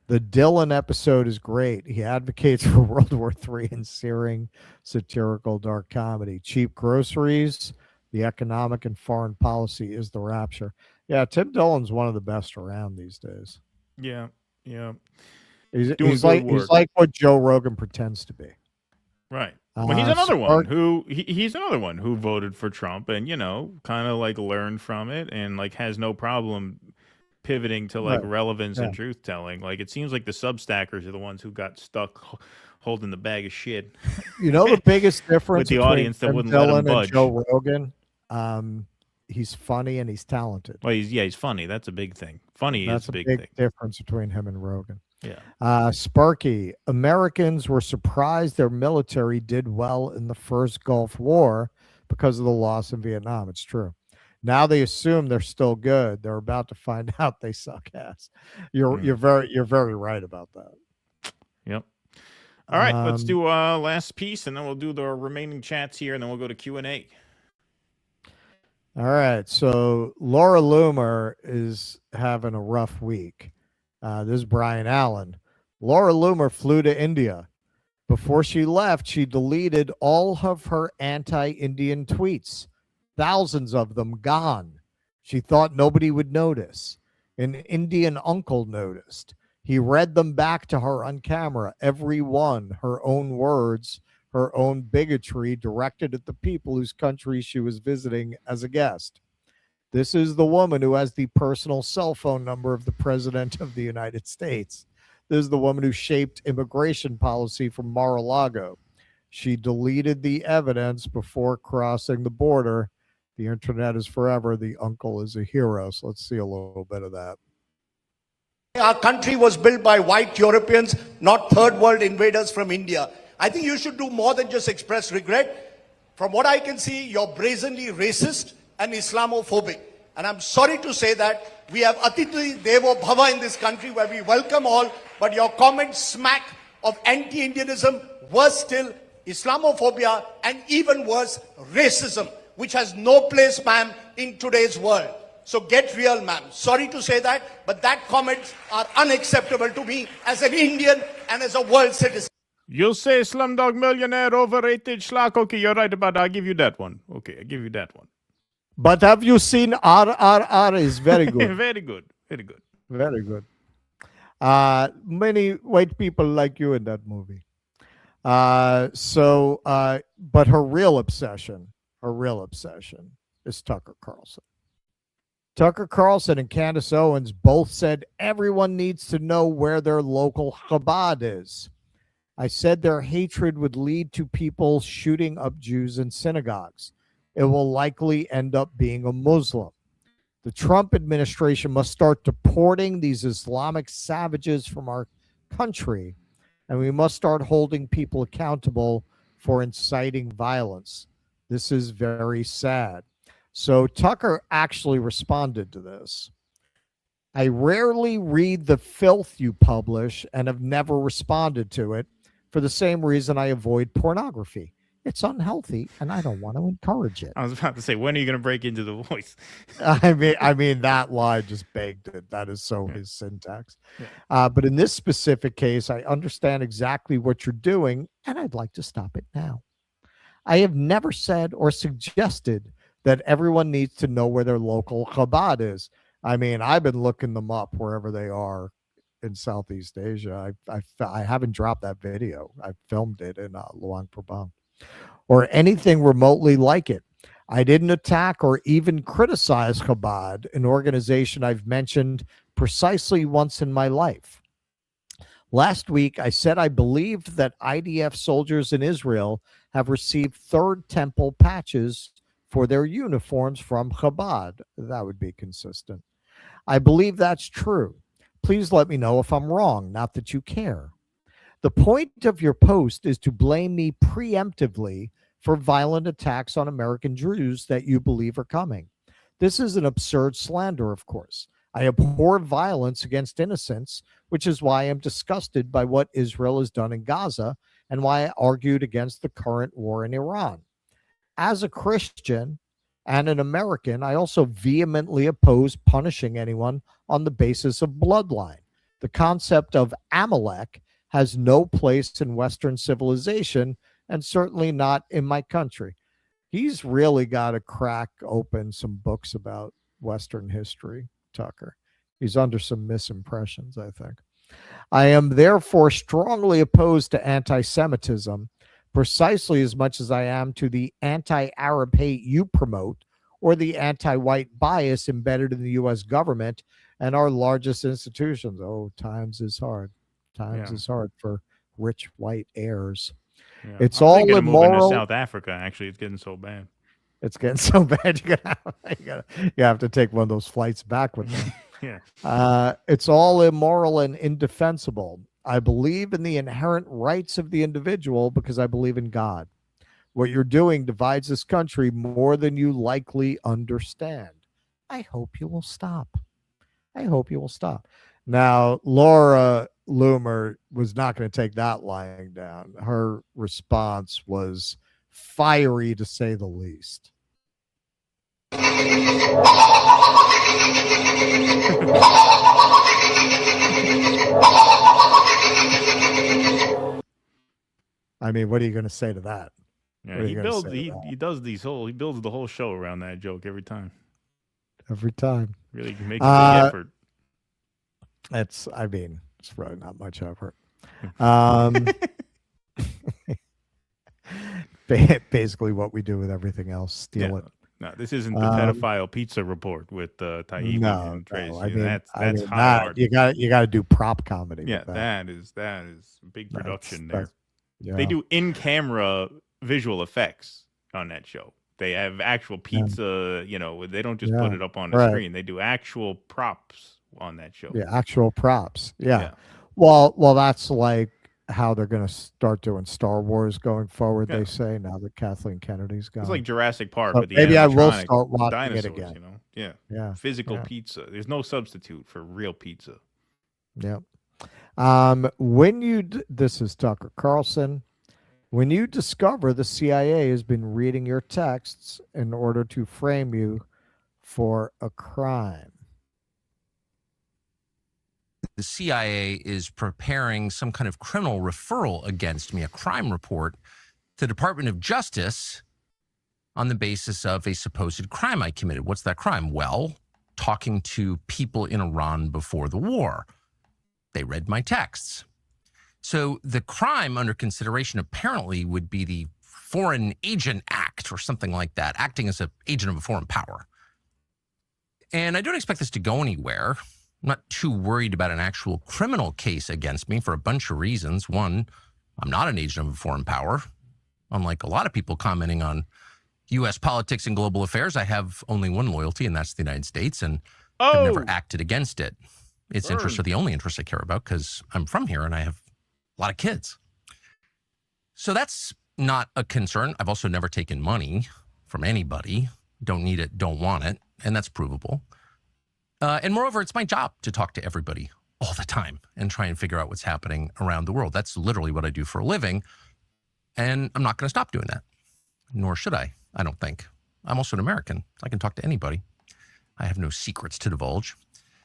The Dillon episode is great. He advocates for World War III and searing satirical dark comedy. Cheap groceries, the economic and foreign policy is the rapture. Yeah, Tim Dillon's one of the best around these days. Yeah. He's like what Joe Rogan pretends to be. Right. Well, he's another one who he's another one who voted for Trump and kind of like learned from it and like has no problem pivoting to like relevance and truth telling. Like it seems like the Substackers are the ones who got stuck holding the bag of shit. The biggest difference with the audience that wouldn't let him budge. Joe Rogan, he's funny and he's talented. Well, he's funny. That's a big thing. Funny is a big thing. Difference between him and Rogan. Yeah. Sparky, Americans were surprised their military did well in the first Gulf War because of the loss in Vietnam. It's true. Now they assume they're still good. They're about to find out they suck ass. You're very right about that. Yep. All right, let's do last piece, and then we'll do the remaining chats here, and then we'll go to Q&A. All right, so Laura Loomer is having a rough week. This is Brian Allen. Laura Loomer flew to India. Before she left, she deleted all of her anti-Indian tweets. Thousands of them gone. She thought nobody would notice. An Indian uncle noticed. He read them back to her on camera, every one, her own words, her own bigotry directed at the people whose country she was visiting as a guest. This is the woman who has the personal cell phone number of the President of the United States. This is the woman who shaped immigration policy from Mar-a-Lago. She deleted the evidence before crossing the border. The internet is forever. The uncle is a hero. So let's see a little bit of that. Our country was built by white Europeans, not third world invaders from India. I think you should do more than just express regret. From what I can see, you're brazenly racist and Islamophobic. And I'm sorry to say that we have Atiti Devo Bhava in this country where we welcome all, but your comments smack of anti-Indianism, worse still, Islamophobia, and even worse, racism, which has no place, ma'am, in today's world. So get real, ma'am. Sorry to say that, but that comments are unacceptable to me as an Indian and as a world citizen. You'll say Slumdog Millionaire overrated schlock. Okay, you're right about that. I'll give you that one. Okay, I'll give you that one. But have you seen RRR is very good. Very good. Very good. Very good. Many white people like you in that movie. But her real obsession is Tucker Carlson. Tucker Carlson and Candace Owens both said everyone needs to know where their local Chabad is. I said their hatred would lead to people shooting up Jews in synagogues. It will likely end up being a Muslim. The Trump administration must start deporting these Islamic savages from our country, and we must start holding people accountable for inciting violence. This is very sad. So Tucker actually responded to this. I rarely read the filth you publish and have never responded to it for the same reason I avoid pornography. It's unhealthy, and I don't want to encourage it. I was about to say, when are you going to break into the voice? I mean, that line just begged it. That is so his syntax. Yeah. But in this specific case, I understand exactly what you're doing, and I'd like to stop it now. I have never said or suggested that everyone needs to know where their local Chabad is. I mean, I've been looking them up wherever they are in Southeast Asia. I haven't dropped that video. I filmed it in Luang Prabang, or anything remotely like it. I didn't attack or even criticize Chabad, an organization I've mentioned precisely once in my life. Last week, I said I believed that IDF soldiers in Israel have received Third Temple patches for their uniforms from Chabad. That would be consistent. I believe that's true. Please let me know if I'm wrong, not that you care. The point of your post is to blame me preemptively for violent attacks on American Jews that you believe are coming. This is an absurd slander, of course. I abhor violence against innocents, which is why I'm disgusted by what Israel has done in Gaza and why I argued against the current war in Iran. As a Christian and an American, I also vehemently oppose punishing anyone on the basis of bloodline. The concept of Amalek has no place in Western civilization and certainly not in my country. He's really got to crack open some books about Western history, Tucker. He's under some misimpressions, I think. I am therefore strongly opposed to anti-Semitism, precisely as much as I am to the anti-Arab hate you promote or the anti-white bias embedded in the U.S. government and our largest institutions. Oh, times is hard. Times is hard for rich white heirs. Yeah. It's I'm all thinking of moving immoral. to South Africa. Actually, it's getting so bad. It's getting so bad. You have to take one of those flights back with them. Yeah. It's all immoral and indefensible. I believe in the inherent rights of the individual because I believe in God. What you're doing divides this country more than you likely understand. I hope you will stop. I hope you will stop. Now, Laura Loomer was not going to take that lying down. Her response was fiery, to say the least. I mean, what are you going to say to that? Yeah, he builds. He does these whole. He builds the whole show around that joke every time. Every time. Really makes a big effort. It's. I mean, it's really not much effort. Basically, what we do with everything else, steal it. No, this isn't the pedophile pizza report with Taibbi and Tracey. No, I mean, that's hard. You got to do prop comedy. Yeah, with that is big production there. Yeah. They do in-camera visual effects on that show. They have actual pizza. You know, they don't just put it up on the screen. They do actual props on that show. Yeah, actual props. Yeah. Well, that's like how they're going to start doing Star Wars going forward. They say now that Kathleen Kennedy's gone. It's like Jurassic Park, So but the maybe I will animatronic start watching dinosaurs, it again. You know, Yeah. physical pizza. There's no substitute for real pizza. Yep. This is Tucker Carlson. When you discover the CIA has been reading your texts in order to frame you for a crime. The CIA is preparing some kind of criminal referral against me, a crime report to the Department of Justice on the basis of a supposed crime I committed. What's that crime? Well, talking to people in Iran before the war. They read my texts. So the crime under consideration apparently would be the Foreign Agent Act or something like that, acting as an agent of a foreign power. And I don't expect this to go anywhere. I'm not too worried about an actual criminal case against me for a bunch of reasons. One, I'm not an agent of a foreign power. Unlike a lot of people commenting on U.S. politics and global affairs, I have only one loyalty, and that's the United States, and I've never acted against it. Its interests are the only interests I care about because I'm from here and I have a lot of kids. So that's not a concern. I've also never taken money from anybody. Don't need it, don't want it, and that's provable. And moreover, it's my job to talk to everybody all the time and try and figure out what's happening around the world. That's literally what I do for a living. And I'm not going to stop doing that. Nor should I don't think. I'm also an American. I can talk to anybody. I have no secrets to divulge.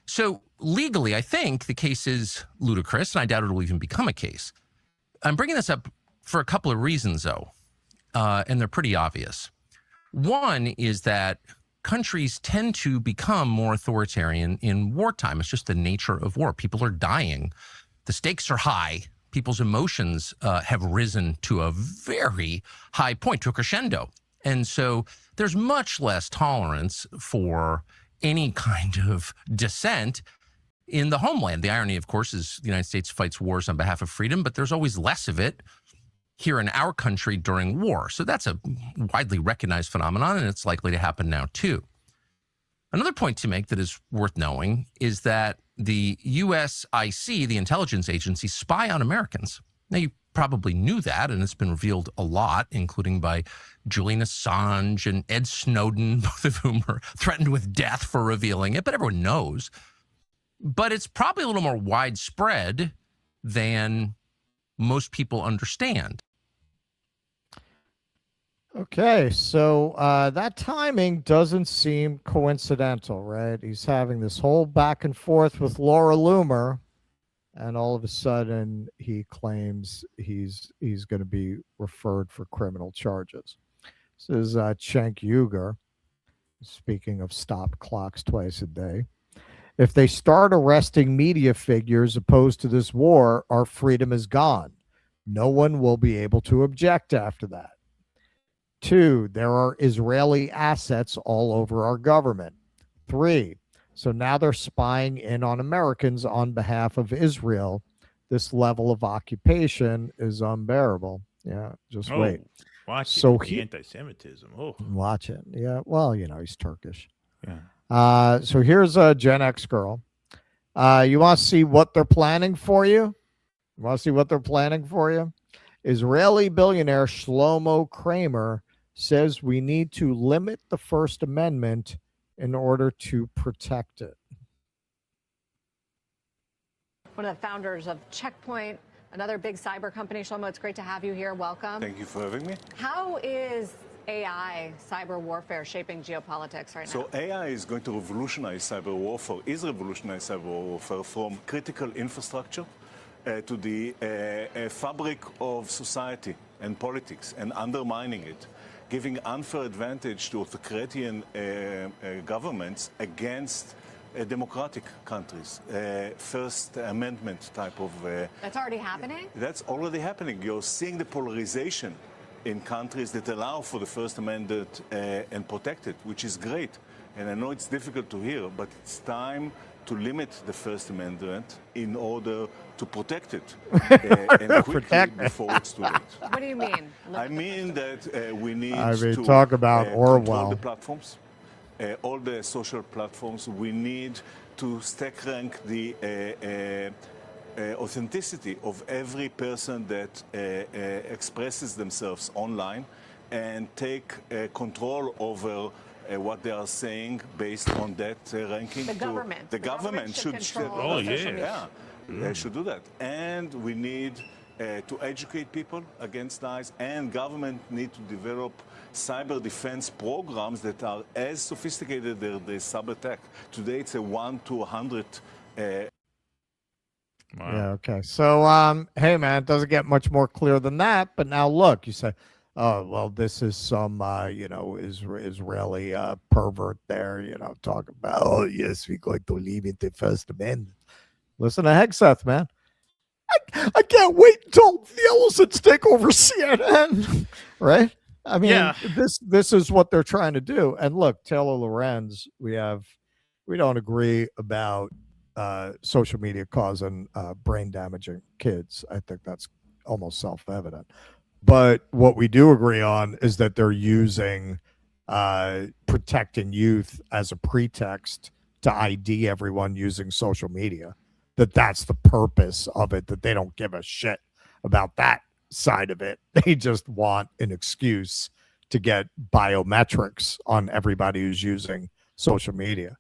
So legally, I think the case is ludicrous, and I doubt it will even become a case. I'm bringing this up for a couple of reasons, though, and they're pretty obvious. One is that countries tend to become more authoritarian in wartime. It's just the nature of war. People are dying. The stakes are high. People's emotions have risen to a very high point, to a crescendo. And so there's much less tolerance for any kind of dissent in the homeland. The irony, of course, is the United States fights wars on behalf of freedom, but there's always less of it here in our country during war. So that's a widely recognized phenomenon, and it's likely to happen now too. Another point to make that is worth knowing is that the USIC, the intelligence agency, spy on Americans. Now, you probably knew that, and it's been revealed a lot, including by Julian Assange and Ed Snowden, both of whom are threatened with death for revealing it, but everyone knows but it's probably a little more widespread than most people understand. Okay, so that timing doesn't seem coincidental, right? He's having this whole back and forth with Laura Loomer, and all of a sudden he claims he's going to be referred for criminal charges. This is Cenk Uygur, speaking of stop clocks twice a day. If they start arresting media figures opposed to this war, our freedom is gone. No one will be able to object after that. 2, there are Israeli assets all over our government. 3, so now they're spying in on Americans on behalf of Israel. This level of occupation is unbearable. Yeah, just wait. Watch so it. The anti-Semitism. Oh, watch it. Yeah, well, he's Turkish. Yeah. So here's a Gen X girl. You want to see what they're planning for you? You want to see what they're planning for you? Israeli billionaire Shlomo Kramer says we need to limit the First Amendment in order to protect it. One of the founders of Checkpoint, another big cyber company. Shlomo, it's great to have you here. Welcome. Thank you for having me. How is AI, cyber warfare, shaping geopolitics right now? So AI is going to revolutionize cyber warfare, is revolutionizing cyber warfare from critical infrastructure to the fabric of society and politics, and undermining it, giving unfair advantage to authoritarian governments against democratic countries. First Amendment type of... That's already happening? That's already happening. You're seeing the polarization in countries that allow for the First Amendment and protect it, which is great. And I know it's difficult to hear, but it's time to limit the First Amendment in order to protect it and quickly before it's too late. What do you mean? I mean that we need to talk about control Orwell. the platforms, all the social platforms. We need to stack rank the authenticity of every person that expresses themselves online, and take control over what they are saying based on that ranking. The government. The government should control they should do that. And we need to educate people against lies, and government need to develop cyber defense programs that are as sophisticated as the cyber attack. Today it's a 1 to 100. Yeah, okay. So, hey, man, it doesn't get much more clear than that. But now look, you say, oh, well, this is some, Israeli pervert there, talking about, oh, yes, we're going to limit the First Amendment. Listen to Hegseth, man. I can't wait until the Ellisons take over CNN, right? I mean, this is what they're trying to do. And look, Taylor Lorenz, we don't agree about social media causing brain damaging kids. I think that's almost self-evident. But what we do agree on is that they're using protecting youth as a pretext to ID everyone using social media. That's the purpose of it, that they don't give a shit about that side of it. They just want an excuse to get biometrics on everybody who's using social media.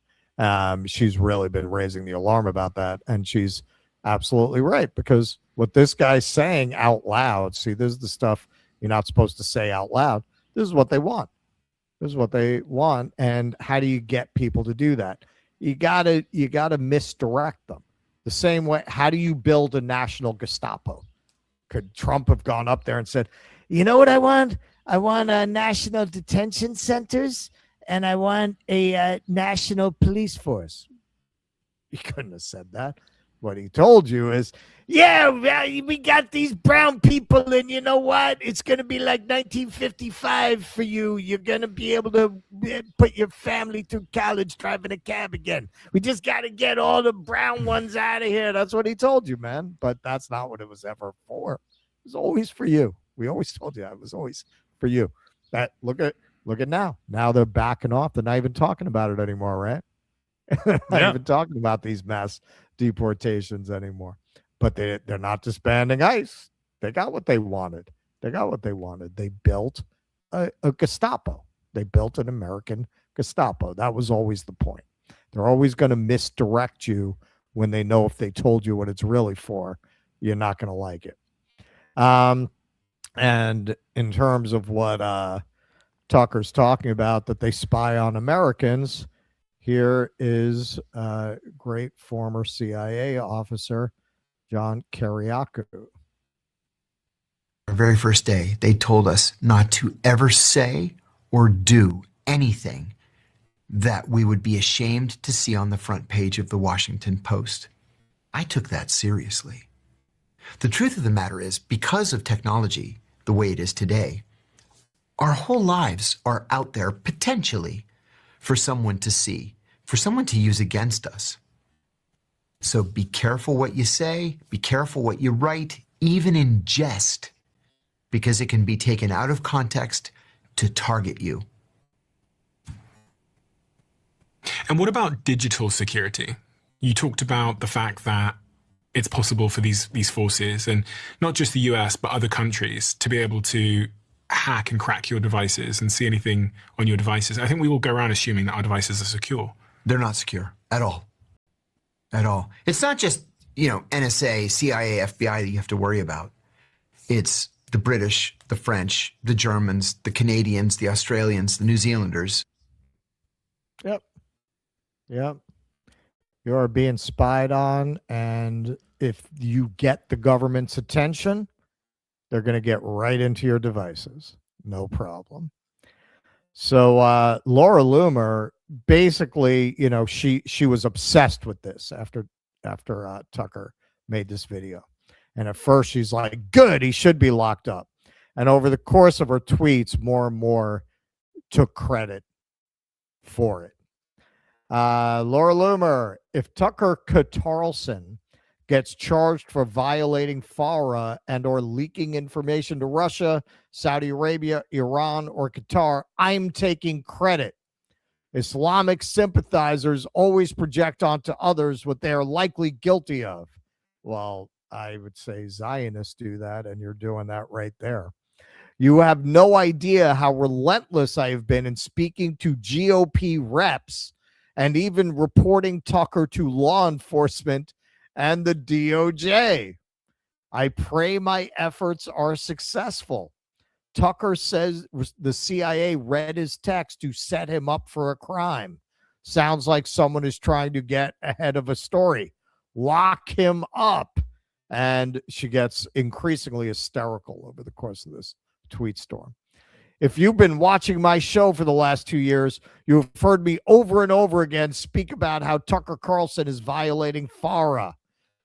She's really been raising the alarm about that, and she's absolutely right, because what this guy's saying out loud, see, this is the stuff you're not supposed to say out loud. This is what they want. This is what they want. And how do you get people to do that? You gotta misdirect them. The same way, how do you build a national Gestapo? Could Trump have gone up there and said, you know what I want? I want national detention centers, and I want a national police force. He couldn't have said that. What he told you is, yeah, we got these brown people, and you know what? It's going to be like 1955 for you. You're going to be able to put your family through college driving a cab again. We just got to get all the brown ones out of here. That's what he told you, man. But that's not what it was ever for. It was always for you. We always told you that. It was always for you. That look at now. Now they're backing off. They're not even talking about it anymore, right? Not even talking about these mass deportations anymore. But they're not disbanding ICE. They got what they wanted. They built a Gestapo. They built an American Gestapo. That was always the point. They're always going to misdirect you when they know if they told you what it's really for, you're not going to like it. And in terms of what Tucker's talking about, that they spy on Americans, here is great former CIA officer John Kiriakou. Our very first day, they told us not to ever say or do anything that we would be ashamed to see on the front page of the Washington Post. I took that seriously. The truth of the matter is, because of technology the way it is today, our whole lives are out there potentially for someone to see, for someone to use against us. So be careful what you say, be careful what you write, even in jest, because it can be taken out of context to target you. And what about digital security? You talked about the fact that it's possible for these forces, and not just the US, but other countries, to be able to hack and crack your devices and see anything on your devices. I think we will go around assuming that our devices are secure. They're not secure at all. At all. It's not just, NSA, CIA, FBI that you have to worry about. It's the British, the French, the Germans, the Canadians, the Australians, the New Zealanders. Yep. You are being spied on, and if you get the government's attention, they're going to get right into your devices. No problem. So Laura Loomer, basically, she was obsessed with this after Tucker made this video. And at first she's like, good, he should be locked up. And over the course of her tweets, more and more took credit for it. Laura Loomer, if Tucker Carlson gets charged for violating FARA and or leaking information to Russia, Saudi Arabia, Iran, or Qatar, I'm taking credit. Islamic sympathizers always project onto others what they are likely guilty of. Well, I would say Zionists do that, and you're doing that right there. You have no idea how relentless I have been in speaking to GOP reps and even reporting Tucker to law enforcement and the DOJ. I pray my efforts are successful. Tucker says the CIA read his text to set him up for a crime. Sounds like someone is trying to get ahead of a story. Lock him up. And she gets increasingly hysterical over the course of this tweet storm. If you've been watching my show for the last 2 years, you've heard me over and over again speak about how Tucker Carlson is violating FARA.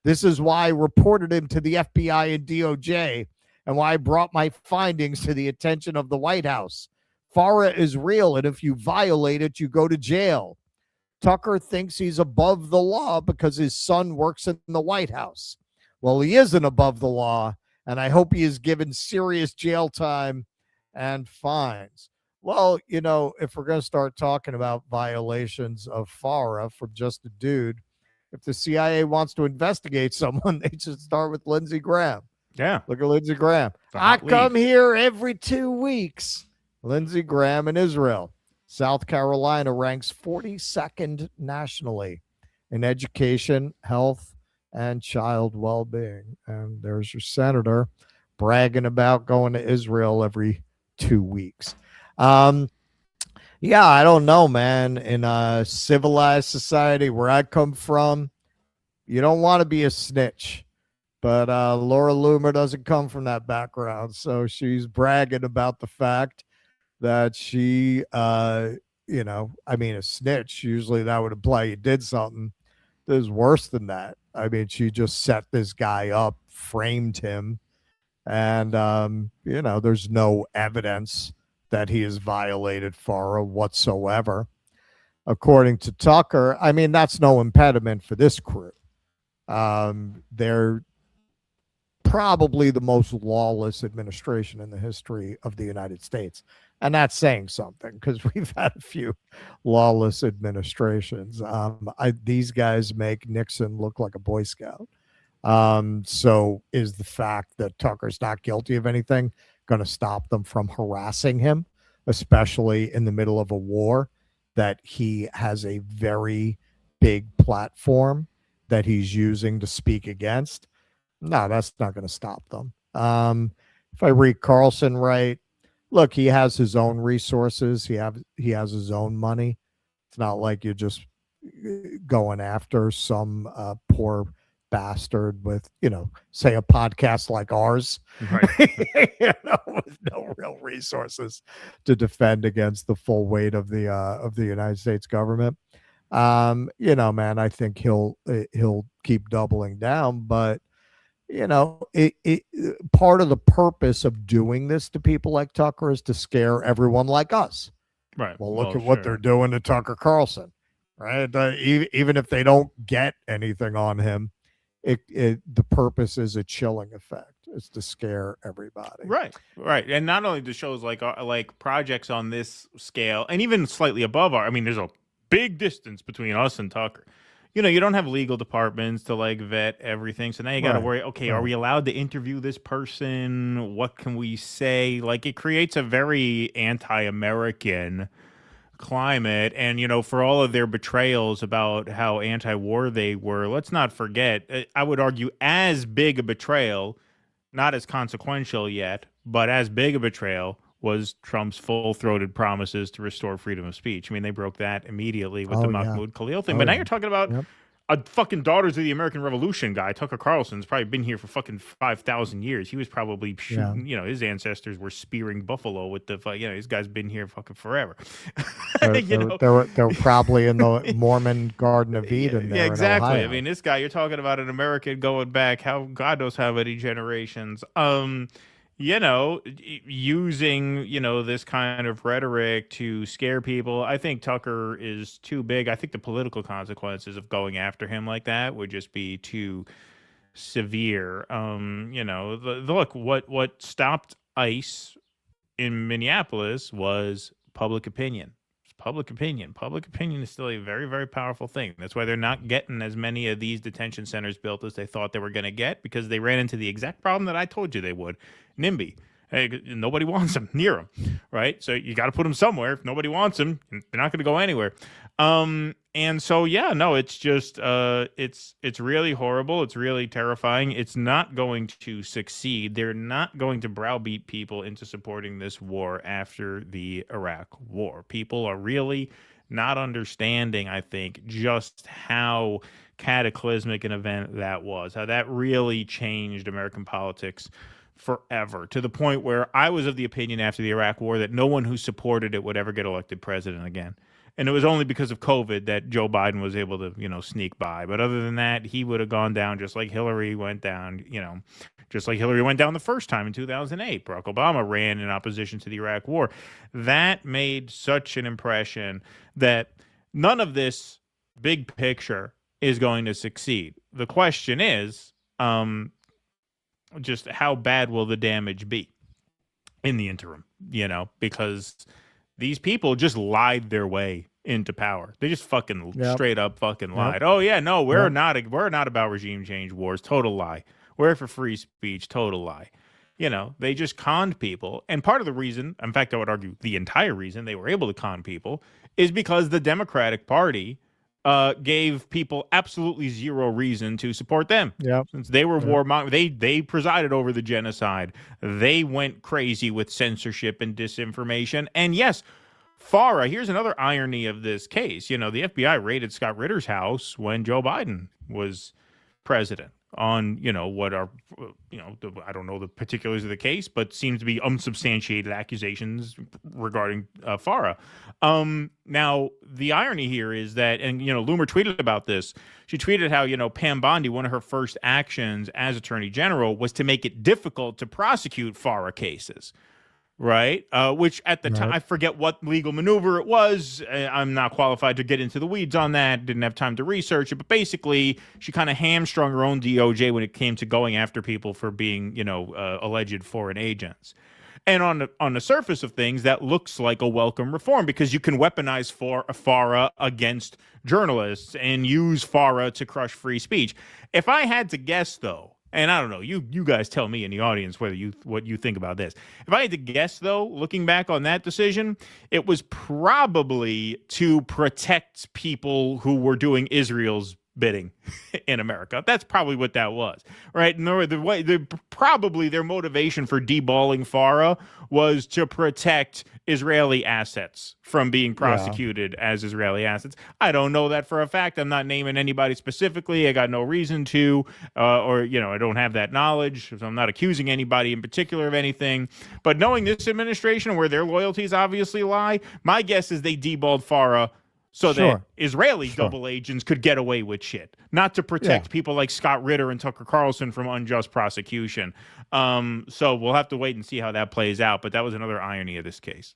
This is why I reported him to the FBI and DOJ, and why I brought my findings to the attention of the White House. FARA is real, and if you violate it, you go to jail. Tucker thinks he's above the law because his son works in the White House. Well, he isn't above the law, and I hope he is given serious jail time and fines. Well, if we're going to start talking about violations of FARA from just a dude, if the CIA wants to investigate someone, they should start with Lindsey Graham. Yeah. Look at Lindsey Graham. I come here every 2 weeks. Lindsey Graham in Israel. South Carolina ranks 42nd nationally in education, health, and child well-being. And there's your senator bragging about going to Israel every 2 weeks. Yeah, I don't know, man. In a civilized society where I come from, you don't want to be a snitch. But Laura Loomer doesn't come from that background, so she's bragging about the fact that she, a snitch, usually that would imply you did something. There's worse than that. I mean, she just set this guy up, framed him, and, there's no evidence that he has violated FARA whatsoever. According to Tucker, I mean, that's no impediment for this crew. They're probably the most lawless administration in the history of the United States. And that's saying something, because we've had a few lawless administrations. These guys make Nixon look like a Boy Scout. So is the fact that Tucker's not guilty of anything going to stop them from harassing him, especially in the middle of a war that he has a very big platform that he's using to speak against, no, that's not going to stop them. If I read Carlson right, look, he has his own resources. He has his own money. It's not like you're just going after some poor bastard with, say a podcast like ours, right. With no real resources to defend against the full weight of the United States government. Man, I think he'll keep doubling down, but part of the purpose of doing this to people like Tucker is to scare everyone like us. Right. Well, look at what they're doing to Tucker Carlson, right? Even if they don't get anything on him, the purpose is a chilling effect. It's to scare everybody. Right. And not only do shows like projects on this scale, and even slightly above there's a big distance between us and Tucker. You don't have legal departments to vet everything. So now you got to worry, okay, are we allowed to interview this person? What can we say? It creates a very anti-American climate. And, for all of their betrayals about how anti-war they were, let's not forget, I would argue as big a betrayal, not as consequential yet, but as big a betrayal was Trump's full-throated promises to restore freedom of speech. They broke that immediately with the Mahmoud Khalil thing. But now you're talking about a fucking Daughters of the American Revolution guy. Tucker Carlson's probably been here for fucking 5,000 years. He was probably shooting, his ancestors were spearing buffalo with the, this guy's been here fucking forever. They were probably in the Mormon Garden of Eden there. Yeah, exactly. In Ohio. This guy, you're talking about an American going back, God knows how many generations. Using, this kind of rhetoric to scare people. I think Tucker is too big. I think the political consequences of going after him like that would just be too severe. Look, what stopped ICE in Minneapolis was public opinion. Public opinion. Public opinion is still a very, very powerful thing. That's why they're not getting as many of these detention centers built as they thought they were going to get, because they ran into the exact problem that I told you they would. NIMBY. Hey, nobody wants them near them, right? So you got to put them somewhere. If nobody wants them, they're not going to go anywhere. And so, it's just, it's really horrible. It's really terrifying. It's not going to succeed. They're not going to browbeat people into supporting this war after the Iraq war. People are really not understanding, I think, just how cataclysmic an event that was, how that really changed American politics forever, to the point where I was of the opinion after the Iraq war that no one who supported it would ever get elected president again. And it was only because of COVID that Joe Biden was able to, sneak by. But other than that, he would have gone down just like Hillary went down, just like Hillary went down the first time in 2008. Barack Obama ran in opposition to the Iraq war. That made such an impression that none of this big picture is going to succeed. The question is, just how bad will the damage be in the interim, because these people just lied their way into power. They just fucking straight up fucking lied. Oh yeah, no, we're not about regime change wars. Total lie. We're for free speech. Total lie. They just conned people. And part of the reason, in fact, I would argue the entire reason they were able to con people is because the Democratic Party gave people absolutely zero reason to support them. Yeah, since they were they presided over the genocide. They went crazy with censorship and disinformation. And yes, FARA. Here's another irony of this case. The FBI raided Scott Ritter's house when Joe Biden was president on, what are, I don't know the particulars of the case, but seems to be unsubstantiated accusations regarding FARA. Now, the irony here is that, and, Loomer tweeted about this. She tweeted how, Pam Bondi, one of her first actions as Attorney General was to make it difficult to prosecute FARA cases. Right. Which at the time, I forget what legal maneuver it was. I'm not qualified to get into the weeds on that. Didn't have time to research it. But basically, she kind of hamstrung her own DOJ when it came to going after people for being, alleged foreign agents. And on the surface of things, that looks like a welcome reform because you can weaponize FARA against journalists and use FARA to crush free speech. If I had to guess, though, and I don't know, you guys tell me in the audience what you think about this. If I had to guess, though, looking back on that decision, it was probably to protect people who were doing Israel's bidding in America. That's probably what that was, right? Probably their motivation for deballing FARA was to protect Israeli assets from being prosecuted as Israeli assets. I don't know that for a fact. I'm not naming anybody specifically. I got no reason to, or I don't have that knowledge. So I'm not accusing anybody in particular of anything. But knowing this administration, where their loyalties obviously lie, my guess is they deballed FARA so that Israeli double agents could get away with shit, not to protect people like Scott Ritter and Tucker Carlson from unjust prosecution. So we'll have to wait and see how that plays out. But that was another irony of this case.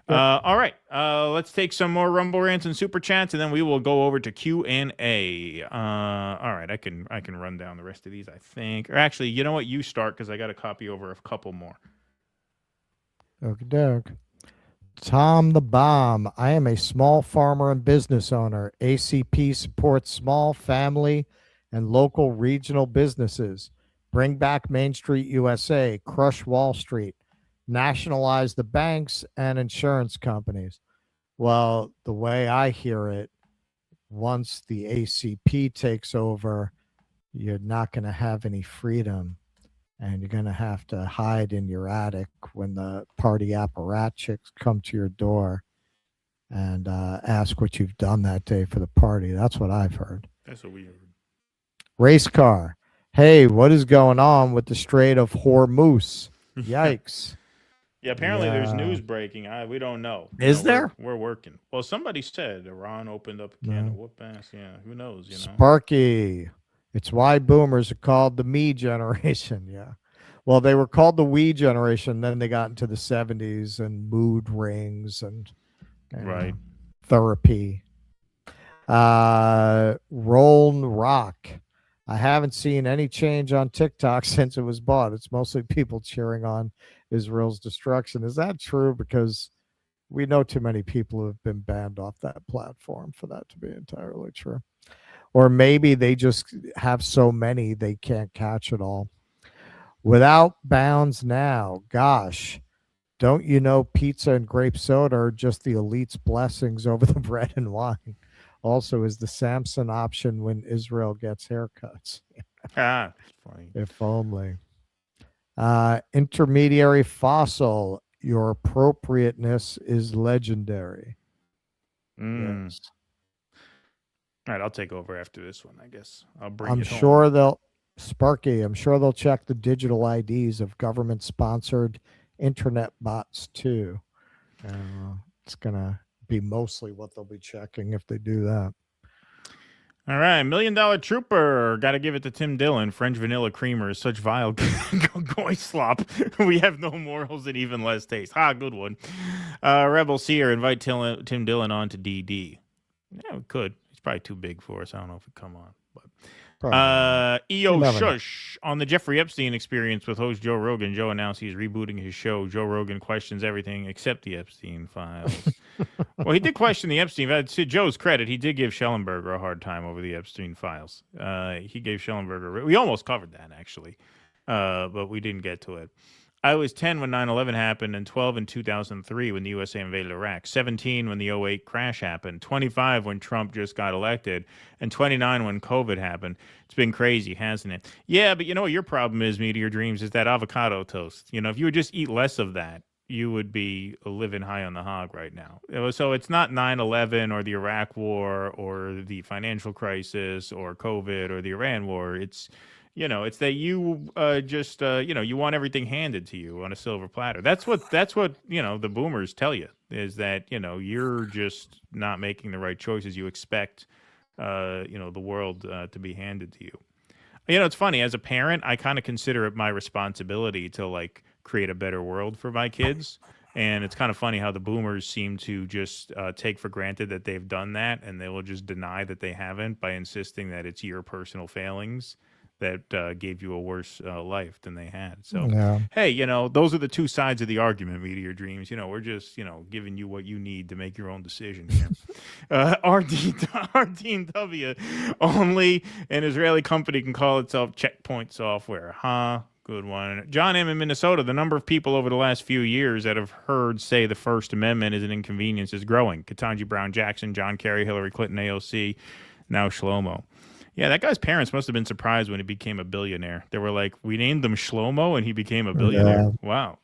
All right, let's take some more Rumble rants and super chats, and then we will go over to Q&A. All right, I can run down the rest of these, I think. Or actually, you know what? You start, because I got to copy over a couple more. Okie doke. Tom the Bomb. I am a small farmer and business owner. ACP supports small, family, and local regional businesses. Bring back Main Street USA. Crush Wall Street. Nationalize the banks and insurance companies. Well, the way I hear it, once the ACP takes over, you're not going to have any freedom. And you're going to have to hide in your attic when the party apparatchiks come to your door and ask what you've done that day for the party. That's what I've heard. That's what we heard. Race car. Hey, what is going on with the Strait of Hormuz? Yikes. Yeah, apparently there's news breaking. We don't know. Is there? We're working. Well, somebody said Iran opened up a can of whoop ass. Yeah, who knows? Sparky. It's why boomers are called the me generation. Yeah. Well, they were called the we generation. Then they got into the 70s and mood rings and therapy. Roll Rock. I haven't seen any change on TikTok since it was bought. It's mostly people cheering on Israel's destruction. Is that true? Because we know too many people who have been banned off that platform for that to be entirely true. Or maybe they just have so many they can't catch it all. Without bounds now, gosh, don't you know pizza and grape soda are just the elite's blessings over the bread and wine? Also, is the Samson option when Israel gets haircuts? Funny. If only. Intermediary fossil, your appropriateness is legendary. Yes. All right, I'll take over after this one, I guess. I'm sure they'll check the digital IDs of government-sponsored internet bots, too. It's going to be mostly what they'll be checking if they do that. All right, $1 Million Trooper. Got to give it to Tim Dillon. French vanilla creamer is such vile goy slop. We have no morals and even less taste. Good one. Rebel Seer, invite Tim Dillon on to DD. Yeah, we could. He's probably too big for us. I don't know if it'd come on. But EO Shush on the Jeffrey Epstein experience with host Joe Rogan. Joe announced he's rebooting his show. Joe Rogan questions everything except the Epstein Files. Well, he did question the Epstein Files. To Joe's credit, he did give Schellenberger a hard time over the Epstein Files. He gave Schellenberger. We almost covered that actually, but we didn't get to it. I was 10 when 9/11 happened, and 12 in 2003 when the USA invaded Iraq, 17 when the 2008 crash happened, 25 when Trump just got elected, and 29 when COVID happened. It's been crazy, hasn't it? Yeah, but you know what your problem is, Meteor Dreams, is that avocado toast. If you would just eat less of that, you would be living high on the hog right now. So it's not 9/11 or the Iraq war or the financial crisis or COVID or the Iran war. It's that you you want everything handed to you on a silver platter. That's what the boomers tell you, is that, you're just not making the right choices. You expect, the world to be handed to you. It's funny. As a parent, I kind of consider it my responsibility to create a better world for my kids. And it's kind of funny how the boomers seem to just take for granted that they've done that, and they will just deny that they haven't by insisting that it's your personal failings that gave you a worse life than they had. So, hey, those are the two sides of the argument, Meteor Dreams. We're just, giving you what you need to make your own decision here. RDW, only an Israeli company can call itself Checkpoint Software. Good one. John M. in Minnesota, the number of people over the last few years that have heard say the First Amendment is an inconvenience is growing. Ketanji Brown Jackson, John Kerry, Hillary Clinton, AOC. now Shlomo. Yeah, that guy's parents must have been surprised when he became a billionaire. They were like, we named him Shlomo and he became a billionaire. Yeah. Wow.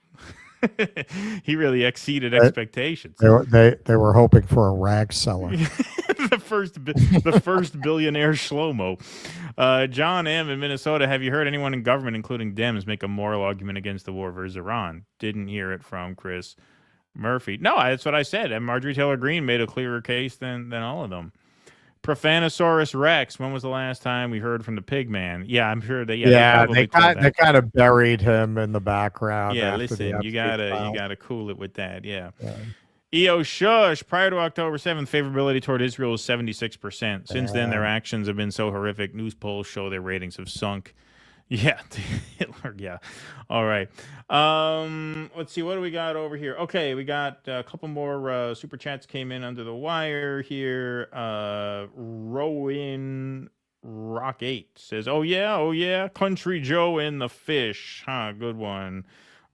He really exceeded expectations. They were hoping for a rag seller. the first billionaire Shlomo. John M. in Minnesota, have you heard anyone in government, including Dems, make a moral argument against the war versus Iran? Didn't hear it from Chris Murphy. No, that's what I said. And Marjorie Taylor Greene made a clearer case than all of them. Profanosaurus Rex, when was the last time we heard from the pig man? Yeah, I'm sure that. They kind of buried him in the background. Yeah, after listen, the you Epstein gotta cool it with that. Yeah. EO Shush, prior to October 7th, favorability toward Israel is 76%. Since then, their actions have been so horrific. News polls show their ratings have sunk. Yeah, Hitler. Yeah. All right. Let's see. What do we got over here? Okay, we got a couple more super chats came in under the wire here. Rowan Rock 8 says, "Oh yeah, Country Joe and the fish." Huh, good one.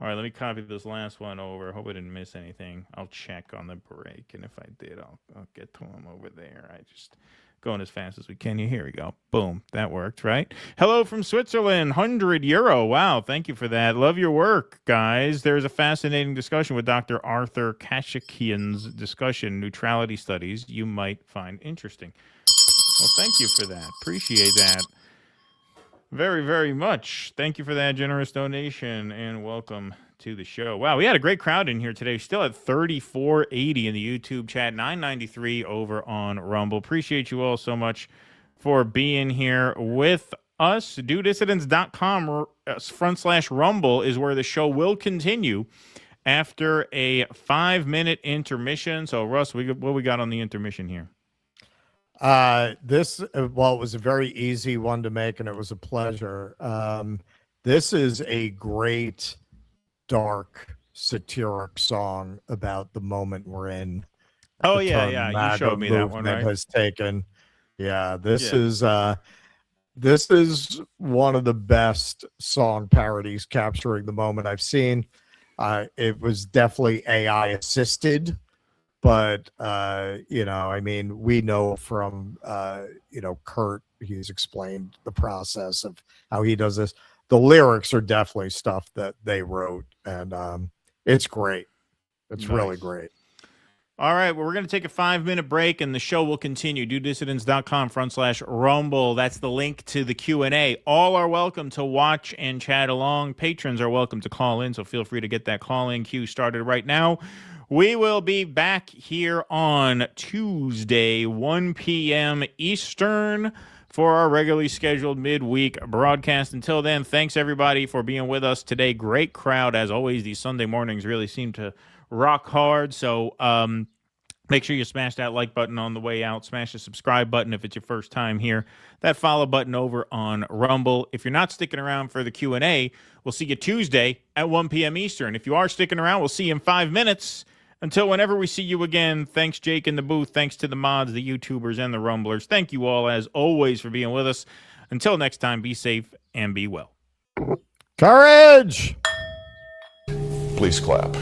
All right, let me copy this last one over. Hope I didn't miss anything. I'll check on the break, and if I did, I'll get to him over there. I just going as fast as we can. Here we go. Boom. That worked, right? Hello from Switzerland. €100. Wow. Thank you for that. Love your work, guys. There's a fascinating discussion with Dr. Arthur Kashikian's discussion, neutrality studies, you might find interesting. Well, thank you for that. Appreciate that very, very much. Thank you for that generous donation, and welcome to the show. Wow, we had a great crowd in here today. Still at 3480 in the YouTube chat, 993 over on Rumble. Appreciate you all so much for being here with us. DoDissidents.com/Rumble is where the show will continue after a 5-minute intermission. So, Russ, what we got on the intermission here? This it was a very easy one to make, and it was a pleasure. This is a great, dark, satiric song about the moment we're in. Oh yeah, you showed me that one, right? Has taken. Yeah, this is one of the best song parodies capturing the moment I've seen. It was definitely AI assisted. But, I mean, we know from, Kurt, he's explained the process of how he does this. The lyrics are definitely stuff that they wrote, and it's great. It's really great. All right, well, we're going to take a 5-minute break, and the show will continue. DoDissidents.com/Rumble. That's the link to the Q&A. All are welcome to watch and chat along. Patrons are welcome to call in, so feel free to get that call-in queue started right now. We will be back here on Tuesday, 1 p.m. Eastern, for our regularly scheduled midweek broadcast. Until then, thanks everybody for being with us today. Great crowd, as always. These Sunday mornings really seem to rock hard. So make sure you smash that like button on the way out. Smash the subscribe button if it's your first time here. That follow button over on Rumble. If you're not sticking around for the Q&A, we'll see you Tuesday at 1 p.m. Eastern. If you are sticking around, we'll see you in 5 minutes. Until whenever we see you again, thanks, Jake, in the booth. Thanks to the mods, the YouTubers, and the Rumblers. Thank you all, as always, for being with us. Until next time, be safe and be well. Courage! Please clap.